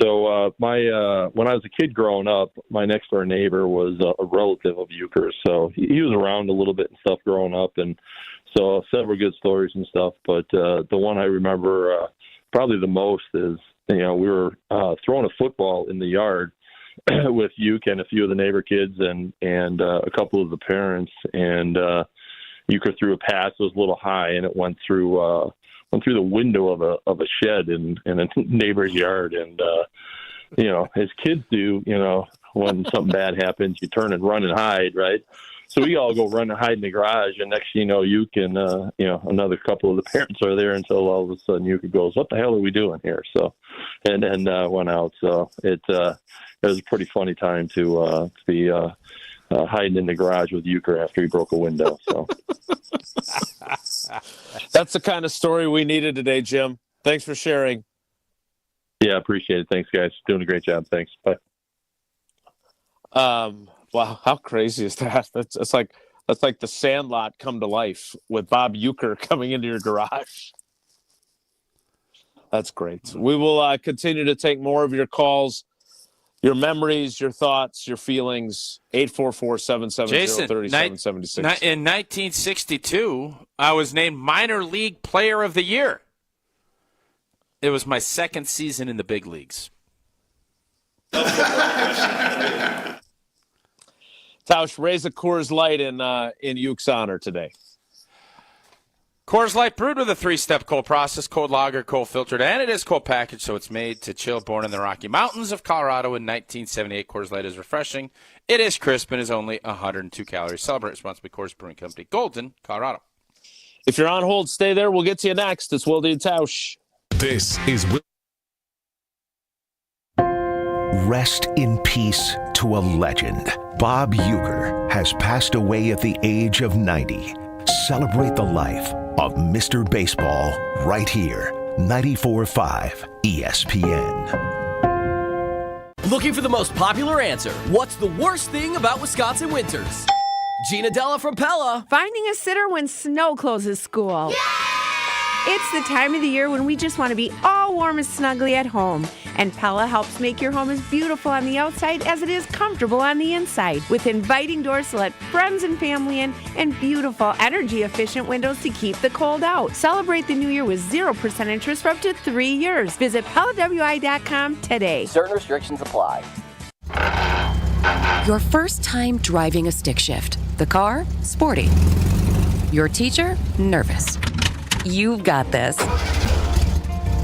So when I was a kid growing up, my next door neighbor was a relative of Uecker's. So he was around a little bit and stuff growing up, and so several good stories and stuff. But the one I remember probably the most is, we were throwing a football in the yard with Uecker and a few of the neighbor kids and a couple of the parents, and Uecker threw a pass that was a little high, and it went through the window of a shed in a neighbor's yard. And as kids do, when something bad happens, you turn and run and hide, right? So we all go run and hide in the garage, and next thing you know, Uecker and another couple of the parents are there until all of a sudden Uecker goes, "What the hell are we doing here?" So, and then went out. So it was a pretty funny time to be hiding in the garage with Uecker after he broke a window. So that's the kind of story we needed today, Jim. Thanks for sharing. Yeah, appreciate it. Thanks, guys. Doing a great job. Thanks. Bye. Wow, how crazy is that? That's like the Sandlot come to life with Bob Uecker coming into your garage. That's great. We will continue to take more of your calls, your memories, your thoughts, your feelings. 844-770-3776. In 1962, I was named Minor League Player of the Year. It was my second season in the big leagues. Tausch, raise a Coors Light in Ueck's honor today. Coors Light brewed with a 3-step cold process, cold lager, cold filtered, and it is cold packaged, so it's made to chill. Born in the Rocky Mountains of Colorado in 1978, Coors Light is refreshing. It is crisp and is only 102 calories. Celebrate responsibly. Coors Brewing Company, Golden, Colorado. If you're on hold, stay there. We'll get to you next. It's Wilde and Tausch. This is Rest in peace to a legend. Bob Uecker has passed away at the age of 90. Celebrate the life of Mr. Baseball right here. 94.5 ESPN. Looking for the most popular answer? What's the worst thing about Wisconsin winters? Gina Della from Pella. Finding a sitter when snow closes school. Yay! It's the time of the year when we just want to be all warm and snuggly at home. And Pella helps make your home as beautiful on the outside as it is comfortable on the inside. With inviting doors to let friends and family in and beautiful, energy-efficient windows to keep the cold out. Celebrate the new year with 0% interest for up to 3 years. Visit PellaWI.com today. Certain restrictions apply. Your first time driving a stick shift. The car, sporty. Your teacher, nervous. You've got this.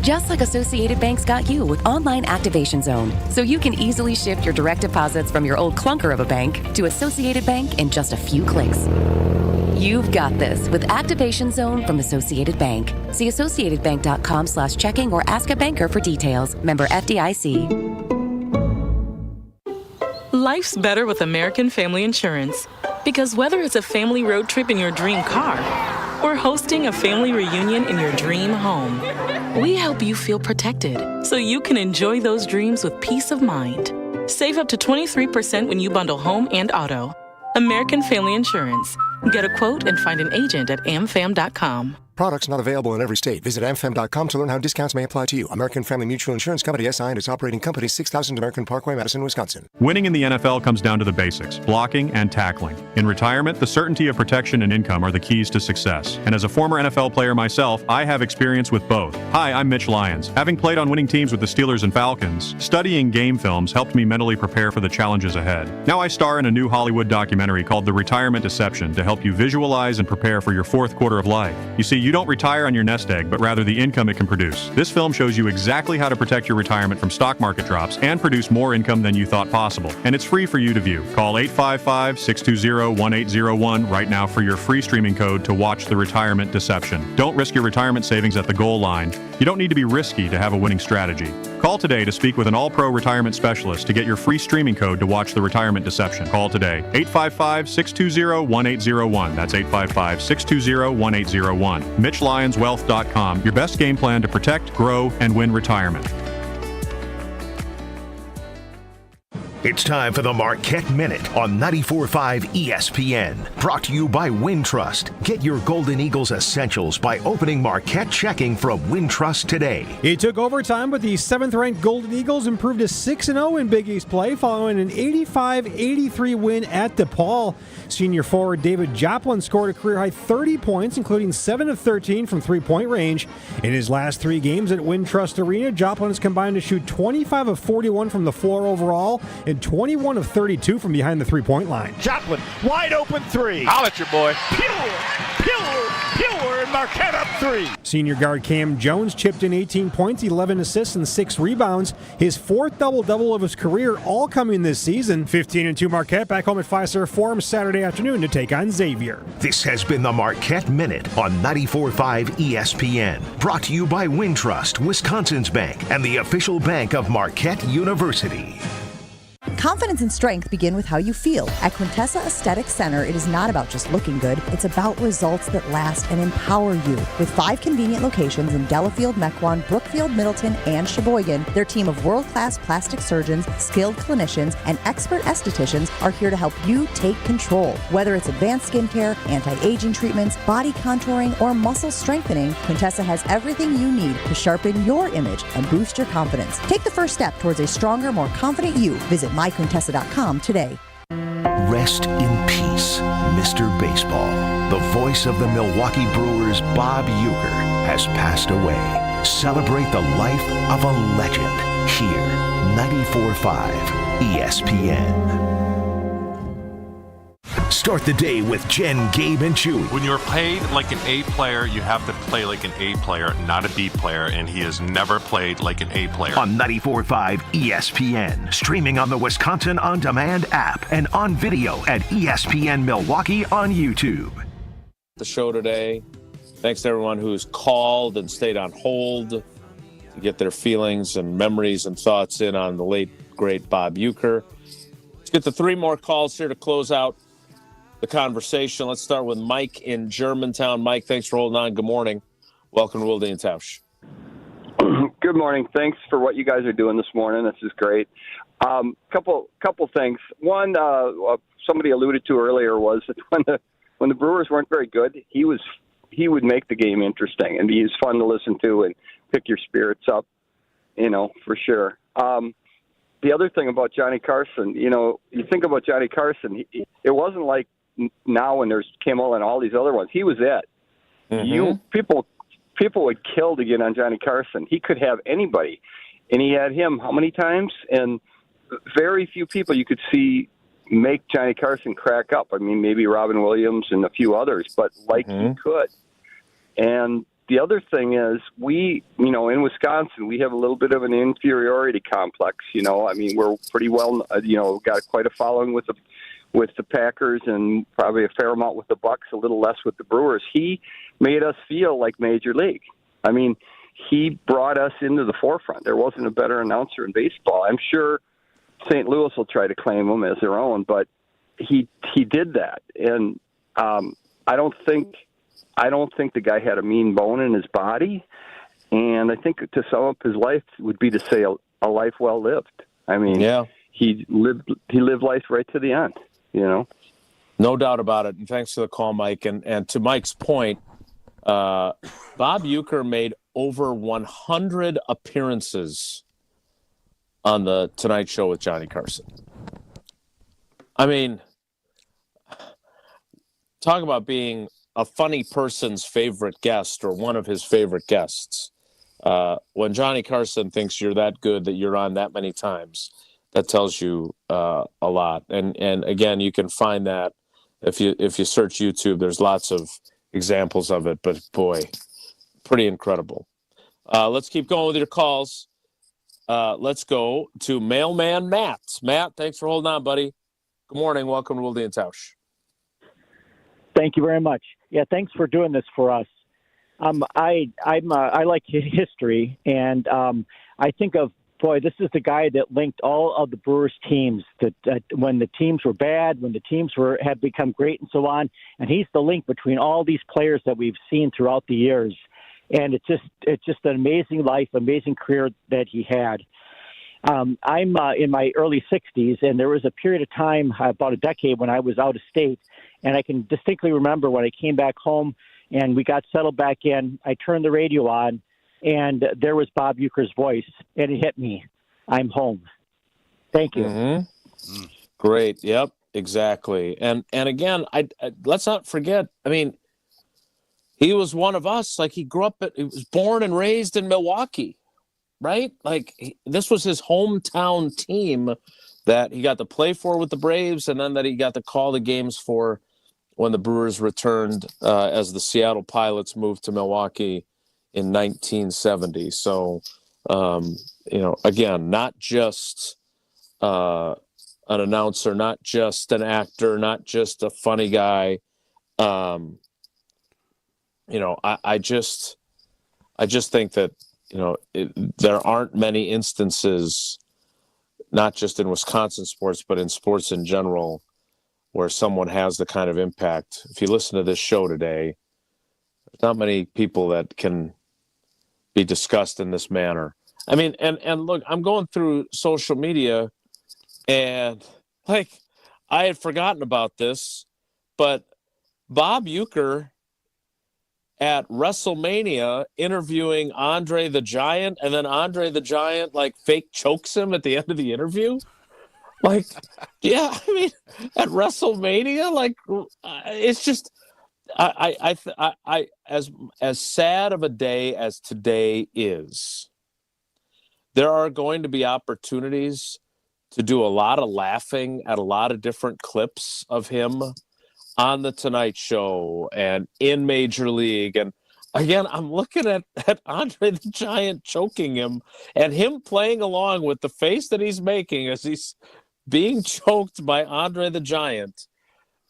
Just like Associated Bank's got you with Online Activation Zone, so you can easily shift your direct deposits from your old clunker of a bank to Associated Bank in just a few clicks. You've got this with Activation Zone from Associated Bank. See associatedbank.com/checking or ask a banker for details. Member FDIC. Life's better with American Family Insurance. Because whether it's a family road trip in your dream car or hosting a family reunion in your dream home, we help you feel protected so you can enjoy those dreams with peace of mind. Save up to 23% when you bundle home and auto. American Family Insurance. Get a quote and find an agent at amfam.com. Products not available in every state. Visit amfam.com to learn how discounts may apply to you. American Family Mutual Insurance Company, SI, and its operating company, 6000 American Parkway, Madison, Wisconsin. Winning in the NFL comes down to the basics, blocking and tackling. In retirement, the certainty of protection and income are the keys to success. And as a former NFL player myself, I have experience with both. Hi, I'm Mitch Lyons. Having played on winning teams with the Steelers and Falcons, studying game films helped me mentally prepare for the challenges ahead. Now I star in a new Hollywood documentary called The Retirement Deception to help you visualize and prepare for your fourth quarter of life. You see, you don't retire on your nest egg, but rather the income it can produce. This film shows you exactly how to protect your retirement from stock market drops and produce more income than you thought possible. And it's free for you to view. Call 855-620-1801 right now for your free streaming code to watch The Retirement Deception. Don't risk your retirement savings at the goal line. You don't need to be risky to have a winning strategy. Call today to speak with an all-pro retirement specialist to get your free streaming code to watch The Retirement Deception. Call today. 855-620-1801. That's 855-620-1801. MitchLyonsWealth.com. Your best game plan to protect, grow, and win retirement. It's time for the Marquette Minute on 94.5 ESPN. Brought to you by Wintrust. Get your Golden Eagles essentials by opening Marquette checking from Wintrust today. It took overtime, but the 7th-ranked Golden Eagles improved to 6-0 in Big East play following an 85-83 win at DePaul. Senior forward David Joplin scored a career-high 30 points, including 7 of 13 from three-point range. In his last 3 games at Wintrust Arena, Joplin has combined to shoot 25 of 41 from the floor overall and 21 of 32 from behind the three-point line. Joplin, wide open 3. Holla at your boy. Pure, and Marquette up 3. Senior guard Cam Jones chipped in 18 points, 11 assists, and 6 rebounds. His 4th double-double of his career, all coming this season. 15-2 Marquette back home at Fiserv Forum Saturday afternoon to take on Xavier. This has been the Marquette Minute on 94.5 ESPN. Brought to you by Wintrust, Wisconsin's bank, and the official bank of Marquette University. Confidence and strength begin with how you feel. At Quintessa Aesthetic Center, it is not about just looking good. It's about results that last and empower you. With 5 convenient locations in Delafield, Mequon, Brookfield, Middleton, and Sheboygan, their team of world-class plastic surgeons, skilled clinicians, and expert estheticians are here to help you take control. Whether it's advanced skincare, anti-aging treatments, body contouring, or muscle strengthening, Quintessa has everything you need to sharpen your image and boost your confidence. Take the first step towards a stronger, more confident you. Visit myquintessa.com today. Rest in peace, Mr. Baseball. The voice of the Milwaukee Brewers, Bob Uecker, has passed away. Celebrate the life of a legend here, 94.5 ESPN. Start the day with Jen, Gabe, and Chewy. When you're paid like an A player, you have to play like an A player, not a B player, and he has never played like an A player. On 94.5 ESPN, streaming on the Wisconsin On Demand app and on video at ESPN Milwaukee on YouTube. The show today. Thanks to everyone who's called and stayed on hold to get their feelings and memories and thoughts in on the late, great Bob Uecker. Let's get to 3 more calls here to close out the conversation. Let's start with Mike in Germantown. Mike, thanks for holding on. Good morning. Welcome to Wilde and Tausch. Good morning. Thanks for what you guys are doing this morning. This is great. Couple things. One, somebody alluded to earlier was that when the Brewers weren't very good, he would make the game interesting, and he's fun to listen to and pick your spirits up, for sure. The other thing about Johnny Carson, you think about Johnny Carson, it wasn't like now when there's Kimmel and all these other ones. He was it. Mm-hmm. People would kill to get on Johnny Carson. He could have anybody, and he had him how many times? And very few people you could see make Johnny Carson crack up. I mean, maybe Robin Williams and a few others, but he could. And the other thing is we, in Wisconsin, we have a little bit of an inferiority complex. I mean, we're pretty well, got quite a following with the Packers and probably a fair amount with the Bucks, a little less with the Brewers. He made us feel like Major League. I mean, he brought us into the forefront. There wasn't a better announcer in baseball. I'm sure St. Louis will try to claim him as their own, but he did that. And I don't think the guy had a mean bone in his body. And I think to sum up his life would be to say a life well lived. I mean, he lived life right to the end, No doubt about it. And thanks for the call, Mike. And to Mike's point, Bob Uecker made over 100 appearances on the Tonight Show with Johnny Carson. I mean, talk about being a funny person's favorite guest or one of his favorite guests. When Johnny Carson thinks you're that good that you're on that many times, that tells you a lot. And again, you can find that if you search YouTube. There's lots of examples of it, but boy, pretty incredible. Let's keep going with your calls. Let's go to Mailman Matt. Matt, thanks for holding on, buddy. Good morning. Welcome to Wilde and Tausch. Thank you very much. Yeah, thanks for doing this for us. I like history, and I think of, this is the guy that linked all of the Brewers teams that when the teams were bad, when the teams had become great, and so on. And he's the link between all these players that we've seen throughout the years. And it's just an amazing life, amazing career that he had. I'm in my early 60s, and there was a period of time, about a decade, when I was out of state. And I can distinctly remember when I came back home and we got settled back in, I turned the radio on, and there was Bob Uecker's voice, and it hit me. I'm home. Thank you. Mm-hmm. Great. Yep, exactly. And again, I let's not forget, I mean, he was one of us. Like, he was born and raised in Milwaukee, right? Like, this was his hometown team that he got to play for with the Braves, and then that he got to call the games for when the Brewers returned as the Seattle Pilots moved to Milwaukee in 1970. So, again, not just an announcer, not just an actor, not just a funny guy. I just think that, there aren't many instances, not just in Wisconsin sports, but in sports in general, where someone has the kind of impact. If you listen to this show today, there's not many people that can be discussed in this manner. I mean, and look, I'm going through social media, and like, I had forgotten about this, but Bob Uecker at WrestleMania interviewing Andre the Giant, and then Andre the Giant fake chokes him at the end of the interview. Yeah, I mean, at WrestleMania, it's just, I as sad of a day as today is, there are going to be opportunities to do a lot of laughing at a lot of different clips of him on the Tonight Show and in Major League. And again, I'm looking at Andre the Giant choking him and him playing along with the face that he's making as he's being choked by Andre the Giant.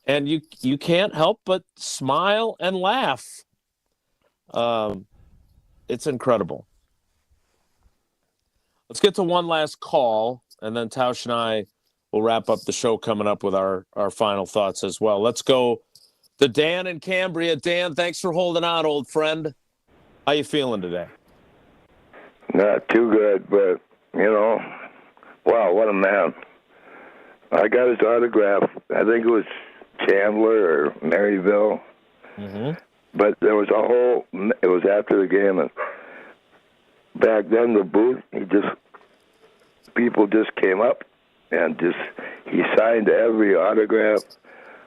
And you can't help but smile and laugh. It's incredible. Let's get to one last call, and then Tausch and I will wrap up the show coming up with our final thoughts as well. Let's go to Dan in Cambria. Dan, thanks for holding on, old friend. How you feeling today? Not too good, but, Wow, what a man. I got his autograph. I think it was Chandler or Maryville. Mm-hmm. But there was it was after the game, and back then the booth, people just came up and he signed every autograph.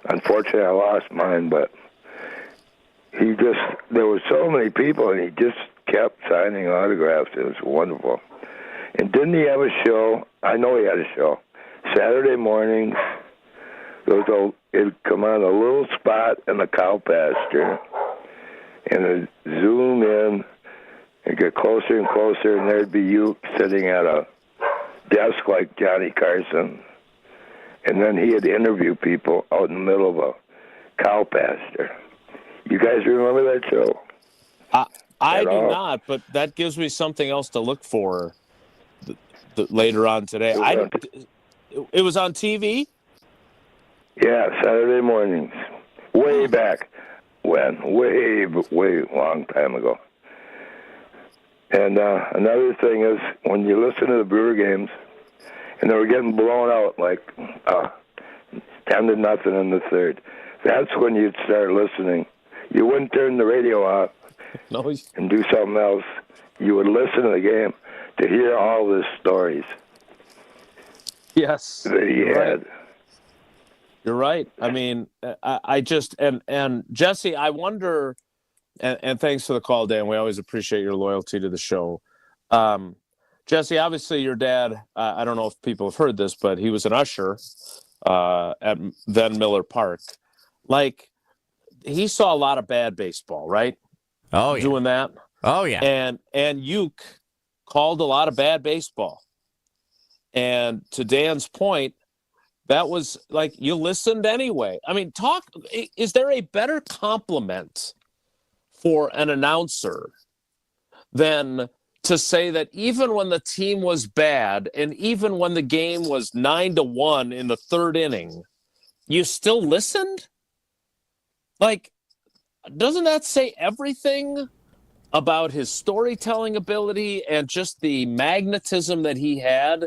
Unfortunately, I lost mine, but there were so many people, and he just kept signing autographs. It was wonderful. And didn't he have a show? I know he had a show. Saturday mornings, it'd come on a little spot in the cow pasture, and it'd zoom in and get closer and closer, and there'd be you sitting at a desk like Johnny Carson. And then he'd interview people out in the middle of a cow pasture. You guys remember that show? I do not, but that gives me something else to look for later on today. It was on TV? Yeah, Saturday mornings. Way back when. Way long time ago. And another thing is, when you listen to the Brewer games, and they were getting blown out like 10-0 in the third, that's when you'd start listening. You wouldn't turn the radio off and do something else. You would listen to the game to hear all the stories. Yes. That he had. You're right. I mean, I just, and Jesse, I wonder, and thanks for the call, Dan. We always appreciate your loyalty to the show. Jesse, obviously your dad, I don't know if people have heard this, but he was an usher at then Miller Park. Like, he saw a lot of bad baseball, right? Oh, yeah. Doing that. Oh, yeah. And Uecker called a lot of bad baseball. And to Dan's point, that was like, you listened anyway. I mean, is there a better compliment for an announcer than to say that even when the team was bad and even when the game was 9-1 in the third inning, you still listened? Like, doesn't that say everything about his storytelling ability and just the magnetism that he had,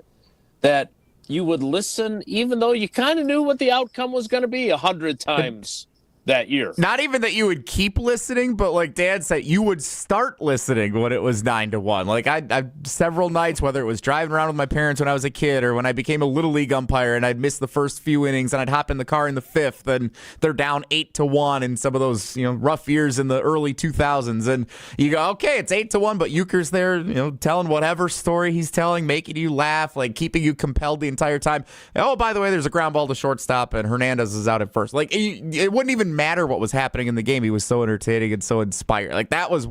that you would listen even though you kind of knew what the outcome was going to be 100 times that year? Not even that you would keep listening, but like Dad said, you would start listening when it was 9-1. Like I several nights, whether it was driving around with my parents when I was a kid or when I became a little league umpire and I'd miss the first few innings and I'd hop in the car in the fifth and they're down 8-1 in some of those, rough years in the early 2000s. And you go, okay, it's 8-1, but Uecker's there, telling whatever story he's telling, making you laugh, like keeping you compelled the entire time. Oh, by the way, there's a ground ball to shortstop and Hernandez is out at first. Like it wouldn't even matter what was happening in the game. He was so entertaining and so inspired. Like that was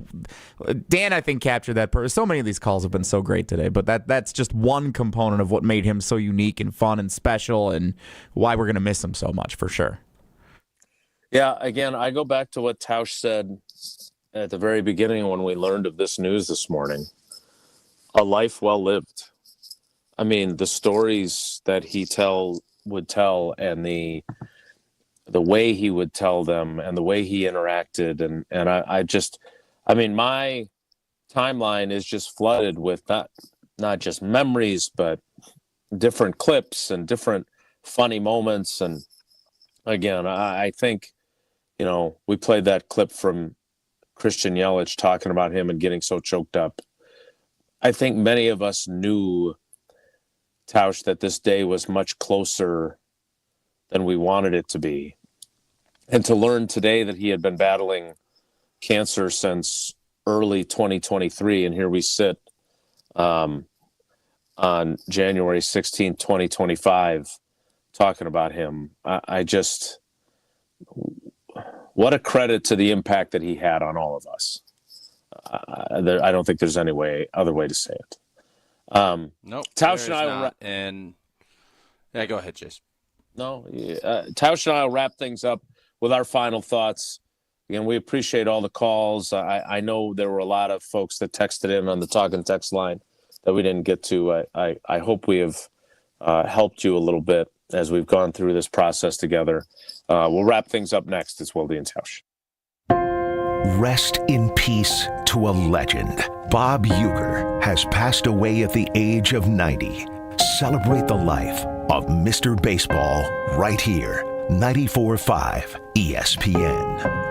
Dan, I think, captured that. So many of these calls have been so great today, but that's just one component of what made him so unique and fun and special and why we're going to miss him so much for sure. Yeah, again, I go back to what Tausch said at the very beginning when we learned of this news this morning. A life well lived. I mean, the stories that he would tell and the way he would tell them and the way he interacted. And I mean, my timeline is just flooded with not just memories, but different clips and different funny moments. And again, I think, we played that clip from Christian Yelich talking about him and getting so choked up. I think many of us knew, Tausch, that this day was much closer than we wanted it to be. And to learn today that he had been battling cancer since early 2023, and here we sit on January 16, 2025, talking about him. What a credit to the impact that he had on all of us. I don't think there's any other way to say it. Nope. Tausch and I yeah, go ahead, Jace. No, Tausch and I will wrap things up with our final thoughts. Again, we appreciate all the calls. I know there were a lot of folks that texted in on the talk and text line that we didn't get to. I hope we have helped you a little bit as we've gone through this process together. We'll wrap things up next. It's Wilde and Tausch. Rest in peace to a legend. Bob Uecker has passed away at the age of 90. Celebrate the life of Mr. Baseball right here. 94.5 ESPN.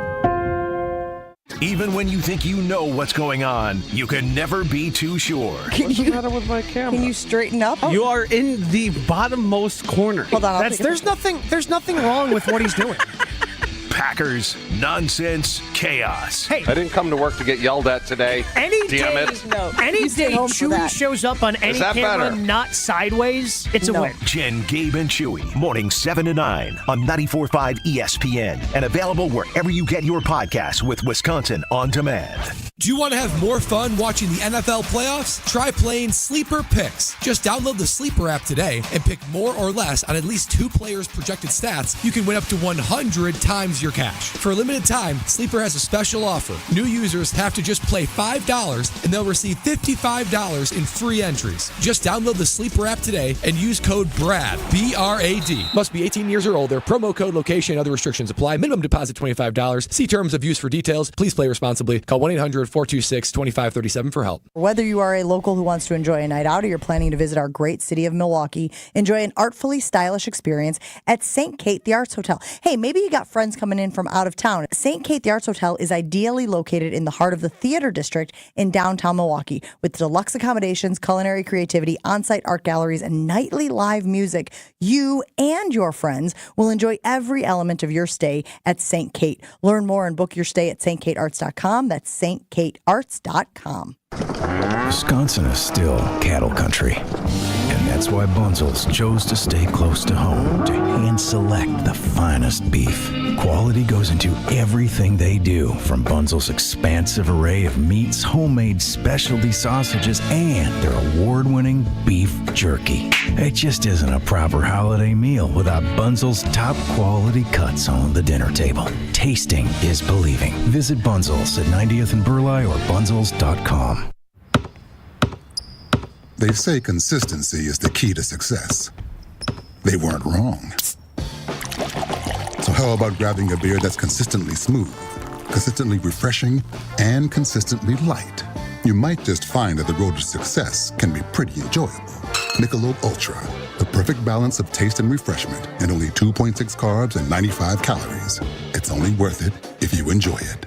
Even when you think you know what's going on, you can never be too sure. What's the matter with my camera? Can you straighten up? You are in the bottommost corner. Hold on. There's nothing wrong with what he's doing. Packers, nonsense, chaos. Hey, I didn't come to work to get yelled at today. Any Damn day, it. Any day Chewy shows up on any camera, better? not sideways, it's a win. Jen, Gabe, and Chewy, mornings 7 to 9 on 94.5 ESPN and available wherever you get your podcasts with Wisconsin On Demand. Do you want to have more fun watching the NFL playoffs? Try playing Sleeper Picks. Just download the Sleeper app today and pick more or less on at least 2 players' projected stats. You can win up to 100 times your cash. For a limited time, Sleeper has a special offer. New users have to just play $5 and they'll receive $55 in free entries. Just download the Sleeper app today and use code BRAD, B-R-A-D. Must be 18 years or older. Promo code, location, other restrictions apply. Minimum deposit $25. See terms of use for details. Please play responsibly. Call 1-800-426-2537 for help. Whether you are a local who wants to enjoy a night out or you're planning to visit our great city of Milwaukee, enjoy an artfully stylish experience at St. Kate the Arts Hotel. Hey, maybe you got friends coming in from out of town. St. Kate the Arts Hotel is ideally located in the heart of the theater district in downtown Milwaukee with deluxe accommodations, culinary creativity, on-site art galleries, and nightly live music. You and your friends will enjoy every element of your stay at St. Kate. Learn more and book your stay at stkatearts.com. That's stkatearts.com. Wisconsin is still cattle country, and that's why Bunzel's chose to stay close to home to hand select the finest beef. Quality goes into everything they do, from Bunzel's expansive array of meats, homemade specialty sausages, and their award-winning beef jerky. It just isn't a proper holiday meal without Bunzel's top quality cuts on the dinner table. Tasting is believing. Visit Bunzel's at 90th and Burleigh or bunzels.com. They say consistency is the key to success. They weren't wrong. So how about grabbing a beer that's consistently smooth, consistently refreshing, and consistently light? You might just find that the road to success can be pretty enjoyable. Michelob Ultra, the perfect balance of taste and refreshment, and only 2.6 carbs and 95 calories. It's only worth it if you enjoy it.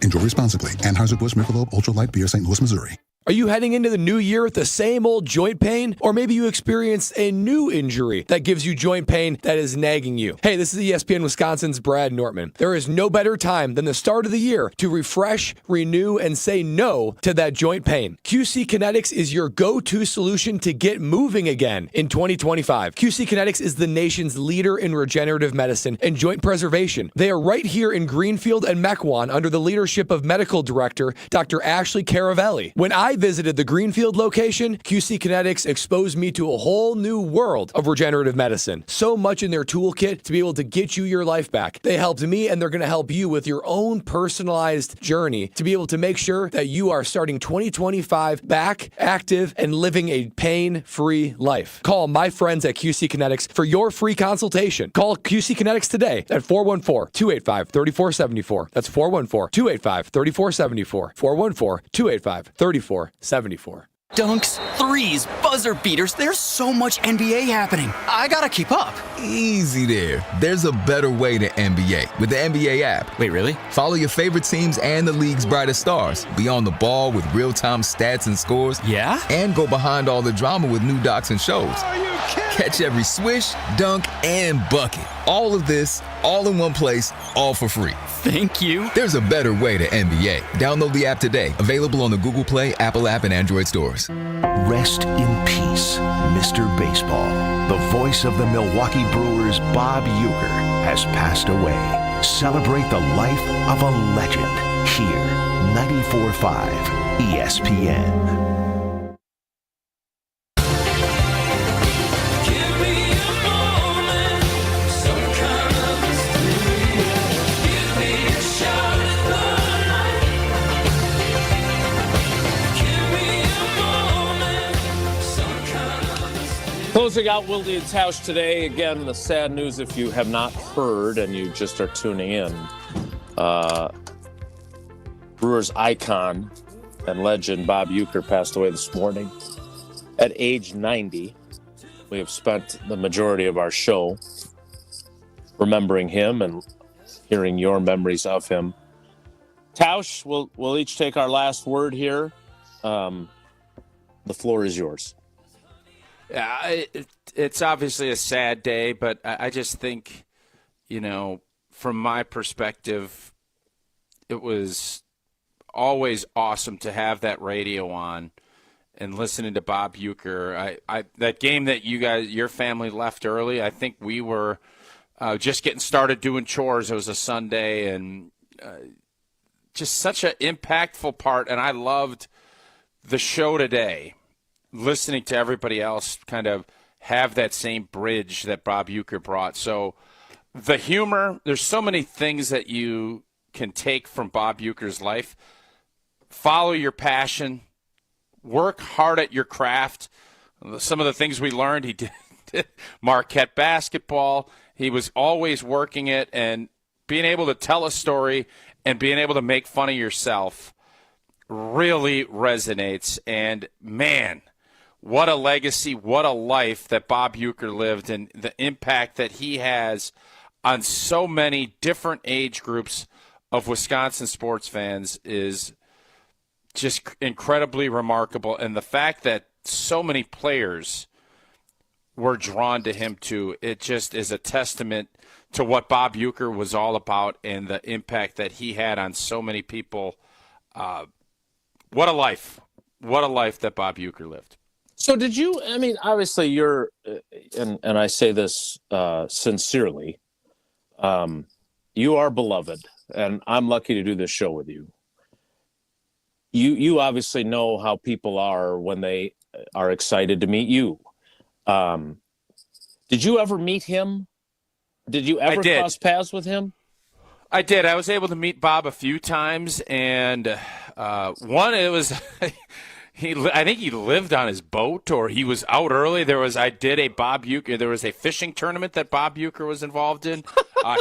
Enjoy responsibly. Anheuser-Busch Michelob Ultra Light Beer, St. Louis, Missouri. Are you heading into the new year with the same old joint pain? Or maybe you experienced a new injury that gives you joint pain that is nagging you. Hey, this is ESPN Wisconsin's Brad Nortman. There is no better time than the start of the year to refresh, renew, and say no to that joint pain. QC Kinetics is your go-to solution to get moving again in 2025. QC Kinetics is the nation's leader in regenerative medicine and joint preservation. They are right here in Greenfield and Mequon under the leadership of Medical Director Dr. Ashley Caravelli. When I visited the Greenfield location, QC Kinetics exposed me to a whole new world of regenerative medicine. So much in their toolkit to be able to get you your life back. They helped me, and they're going to help you with your own personalized journey to be able to make sure that you are starting 2025 back, active, and living a pain-free life. Call my friends at QC Kinetics for your free consultation. Call QC Kinetics today at 414-285-3474. That's 414-285-3474. 414-285-3474. Dunks, threes, buzzer beaters. There's so much NBA happening. I gotta keep up. Easy there. There's a better way to NBA with the NBA app. Wait, really? Follow your favorite teams and the league's brightest stars. Be on the ball with real-time stats and scores. Yeah? And go behind all the drama with new docs and shows. Are you kidding? Catch every swish, dunk, and bucket. All of this, all in one place, all for free. Thank you. There's a better way to NBA. Download the app today. Available on the Google Play, Apple app, and Android stores. Rest in peace, Mr. Baseball. The voice of the Milwaukee Brewers, Bob Uecker, has passed away. Celebrate the life of a legend here. 94.5 ESPN. Closing out Wilde and Tausch today. Again, the sad news, if you have not heard and you just are tuning in, Brewers icon and legend Bob Uecker passed away this morning at age 90. we have spent the majority of our show remembering him and hearing your memories of him. Tausch, we'll each take our last word here. The floor is yours. Yeah, it's obviously a sad day, but I just think, from my perspective, it was always awesome to have that radio on and listening to Bob Uecker. That game that your family left early, I think we were just getting started doing chores. It was a Sunday, and just such an impactful part. And I loved the show today, listening to everybody else kind of have that same bridge that Bob Uecker brought. So the humor, there's so many things that you can take from Bob Uecker's life. Follow your passion. Work hard at your craft. Some of the things we learned, he did Marquette basketball. He was always working it, and being able to tell a story and being able to make fun of yourself really resonates. And, man, what a legacy, what a life that Bob Uecker lived, and the impact that he has on so many different age groups of Wisconsin sports fans is just incredibly remarkable. And the fact that so many players were drawn to him too, it just is a testament to what Bob Uecker was all about and the impact that he had on so many people. What a life. What a life that Bob Uecker lived. So did you, obviously you're, and I say this sincerely, you are beloved, and I'm lucky to do this show with you. You obviously know how people are when they are excited to meet you. Did you ever meet him? Did you ever cross paths with him? I did. I was able to meet Bob a few times, and it was I think he lived on his boat, or he was out early. There was a fishing tournament that Bob Uecker was involved in.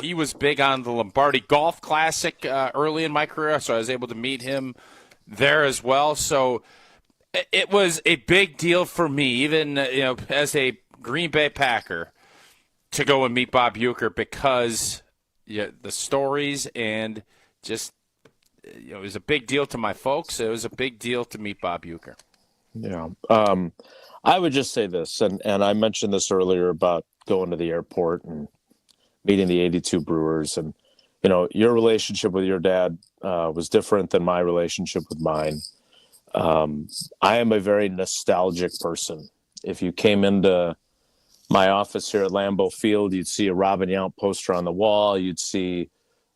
He was big on the Lombardi Golf Classic early in my career, so I was able to meet him there as well. So it was a big deal for me, even as a Green Bay Packer, to go and meet Bob Uecker, because the stories and just it was a big deal to my folks. It was a big deal to meet Bob Uecker. Yeah. I would just say this, and I mentioned this earlier about going to the airport and meeting the 82 Brewers, and your relationship with your dad was different than my relationship with mine. I am a very nostalgic person. If you came into my office here at Lambeau Field, you'd see a Robin Yount poster on the wall. You'd see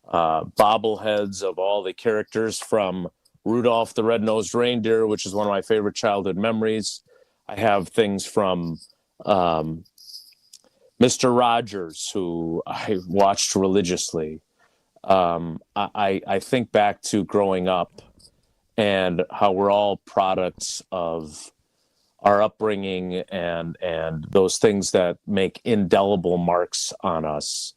bobbleheads of all the characters from Rudolph the Red-Nosed Reindeer, which is one of my favorite childhood memories. I have things from Mr. Rogers, who I watched religiously. I think back to growing up and how we're all products of our upbringing and those things that make indelible marks on us.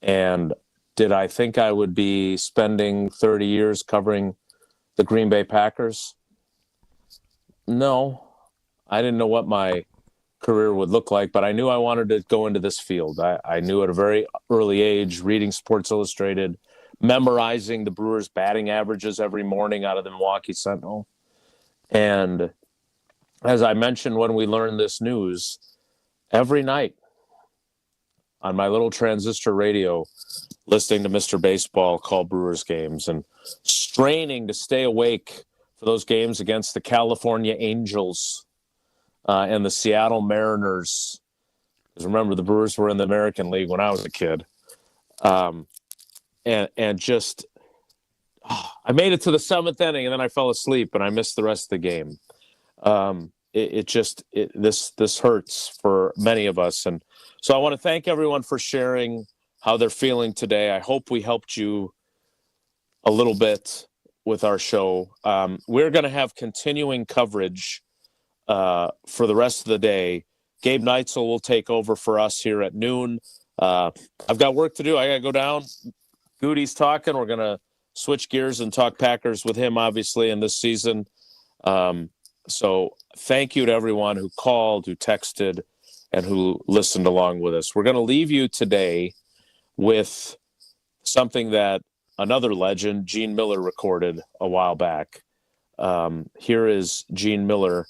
And did I think I would be spending 30 years covering the Green Bay Packers? No, I didn't know what my career would look like, but I knew I wanted to go into this field. I knew at a very early age, reading Sports Illustrated, memorizing the Brewers' batting averages every morning out of the Milwaukee Sentinel. And as I mentioned when we learned this news, every night on my little transistor radio, listening to Mr. Baseball call Brewers games and straining to stay awake for those games against the California Angels and the Seattle Mariners. Because remember, the Brewers were in the American League when I was a kid. And just, I made it to the seventh inning and then I fell asleep and I missed the rest of the game. This hurts for many of us. And so I want to thank everyone for sharing how they're feeling today. I hope we helped you a little bit with our show. We're going to have continuing coverage for the rest of the day. Gabe Neitzel will take over for us here at noon. I've got work to do. I got to go down. Goody's talking. We're going to switch gears and talk Packers with him, obviously, in this season. So thank you to everyone who called, who texted, and who listened along with us. We're going to leave you today with something that another legend, Gene Miller, recorded a while back. Here is Gene Miller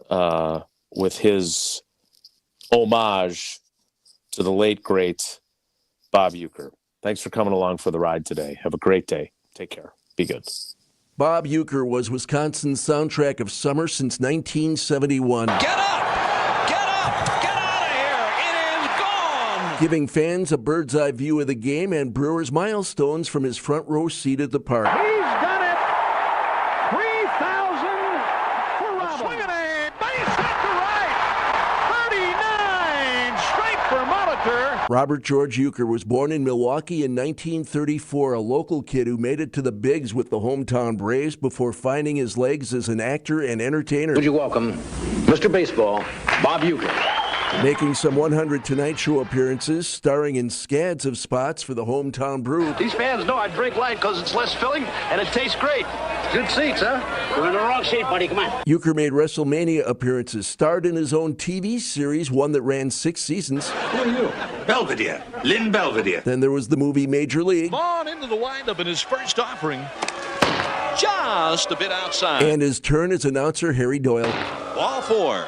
with his homage to the late, great Bob Uecker. Thanks for coming along for the ride today. Have a great day. Take care. Be good. Bob Uecker was Wisconsin's soundtrack of summer since 1971. Get up! Get up! Get out of here! It is gone! Giving fans a bird's eye view of the game and Brewers milestones from his front row seat at the park. He's done it! 3,000 for Robin. Swing and a base hit to right! 39 straight for Molitor. Robert George Uecker was born in Milwaukee in 1934, a local kid who made it to the bigs with the hometown Braves before finding his legs as an actor and entertainer. Would you welcome Mr. Baseball, Bob Uecker. Making some 100 Tonight Show appearances, starring in scads of spots for the hometown brew. These fans know I drink light because it's less filling and it tastes great. Good seats, huh? We're in the wrong seat, buddy. Come on. Uecker made WrestleMania appearances, starred in his own TV series, one that ran 6 seasons. Who are you? Belvedere. Lynn Belvedere. Then there was the movie Major League. On into the windup in his first offering. Just a bit outside. And his turn as announcer Harry Doyle. Ball 4.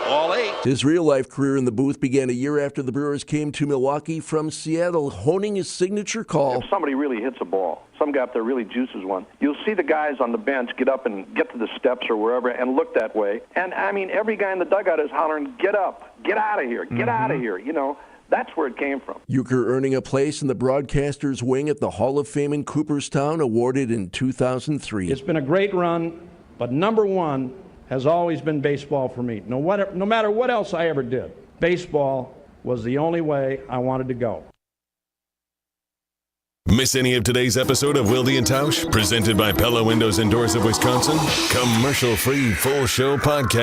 Ball 8. His real-life career in the booth began a year after the Brewers came to Milwaukee from Seattle, honing his signature call. If somebody really hits a ball, some guy up there really juices one, you'll see the guys on the bench get up and get to the steps or wherever and look that way. And, I mean, every guy in the dugout is hollering, get up, get out of here, get out of here, you know. That's where it came from. Uecker earning a place in the broadcasters' wing at the Hall of Fame in Cooperstown, awarded in 2003. It's been a great run, but number one has always been baseball for me. No matter what else I ever did, baseball was the only way I wanted to go. Miss any of today's episode of Wilde and Tausch, presented by Pella Windows and Doors of Wisconsin? Commercial-free full show podcast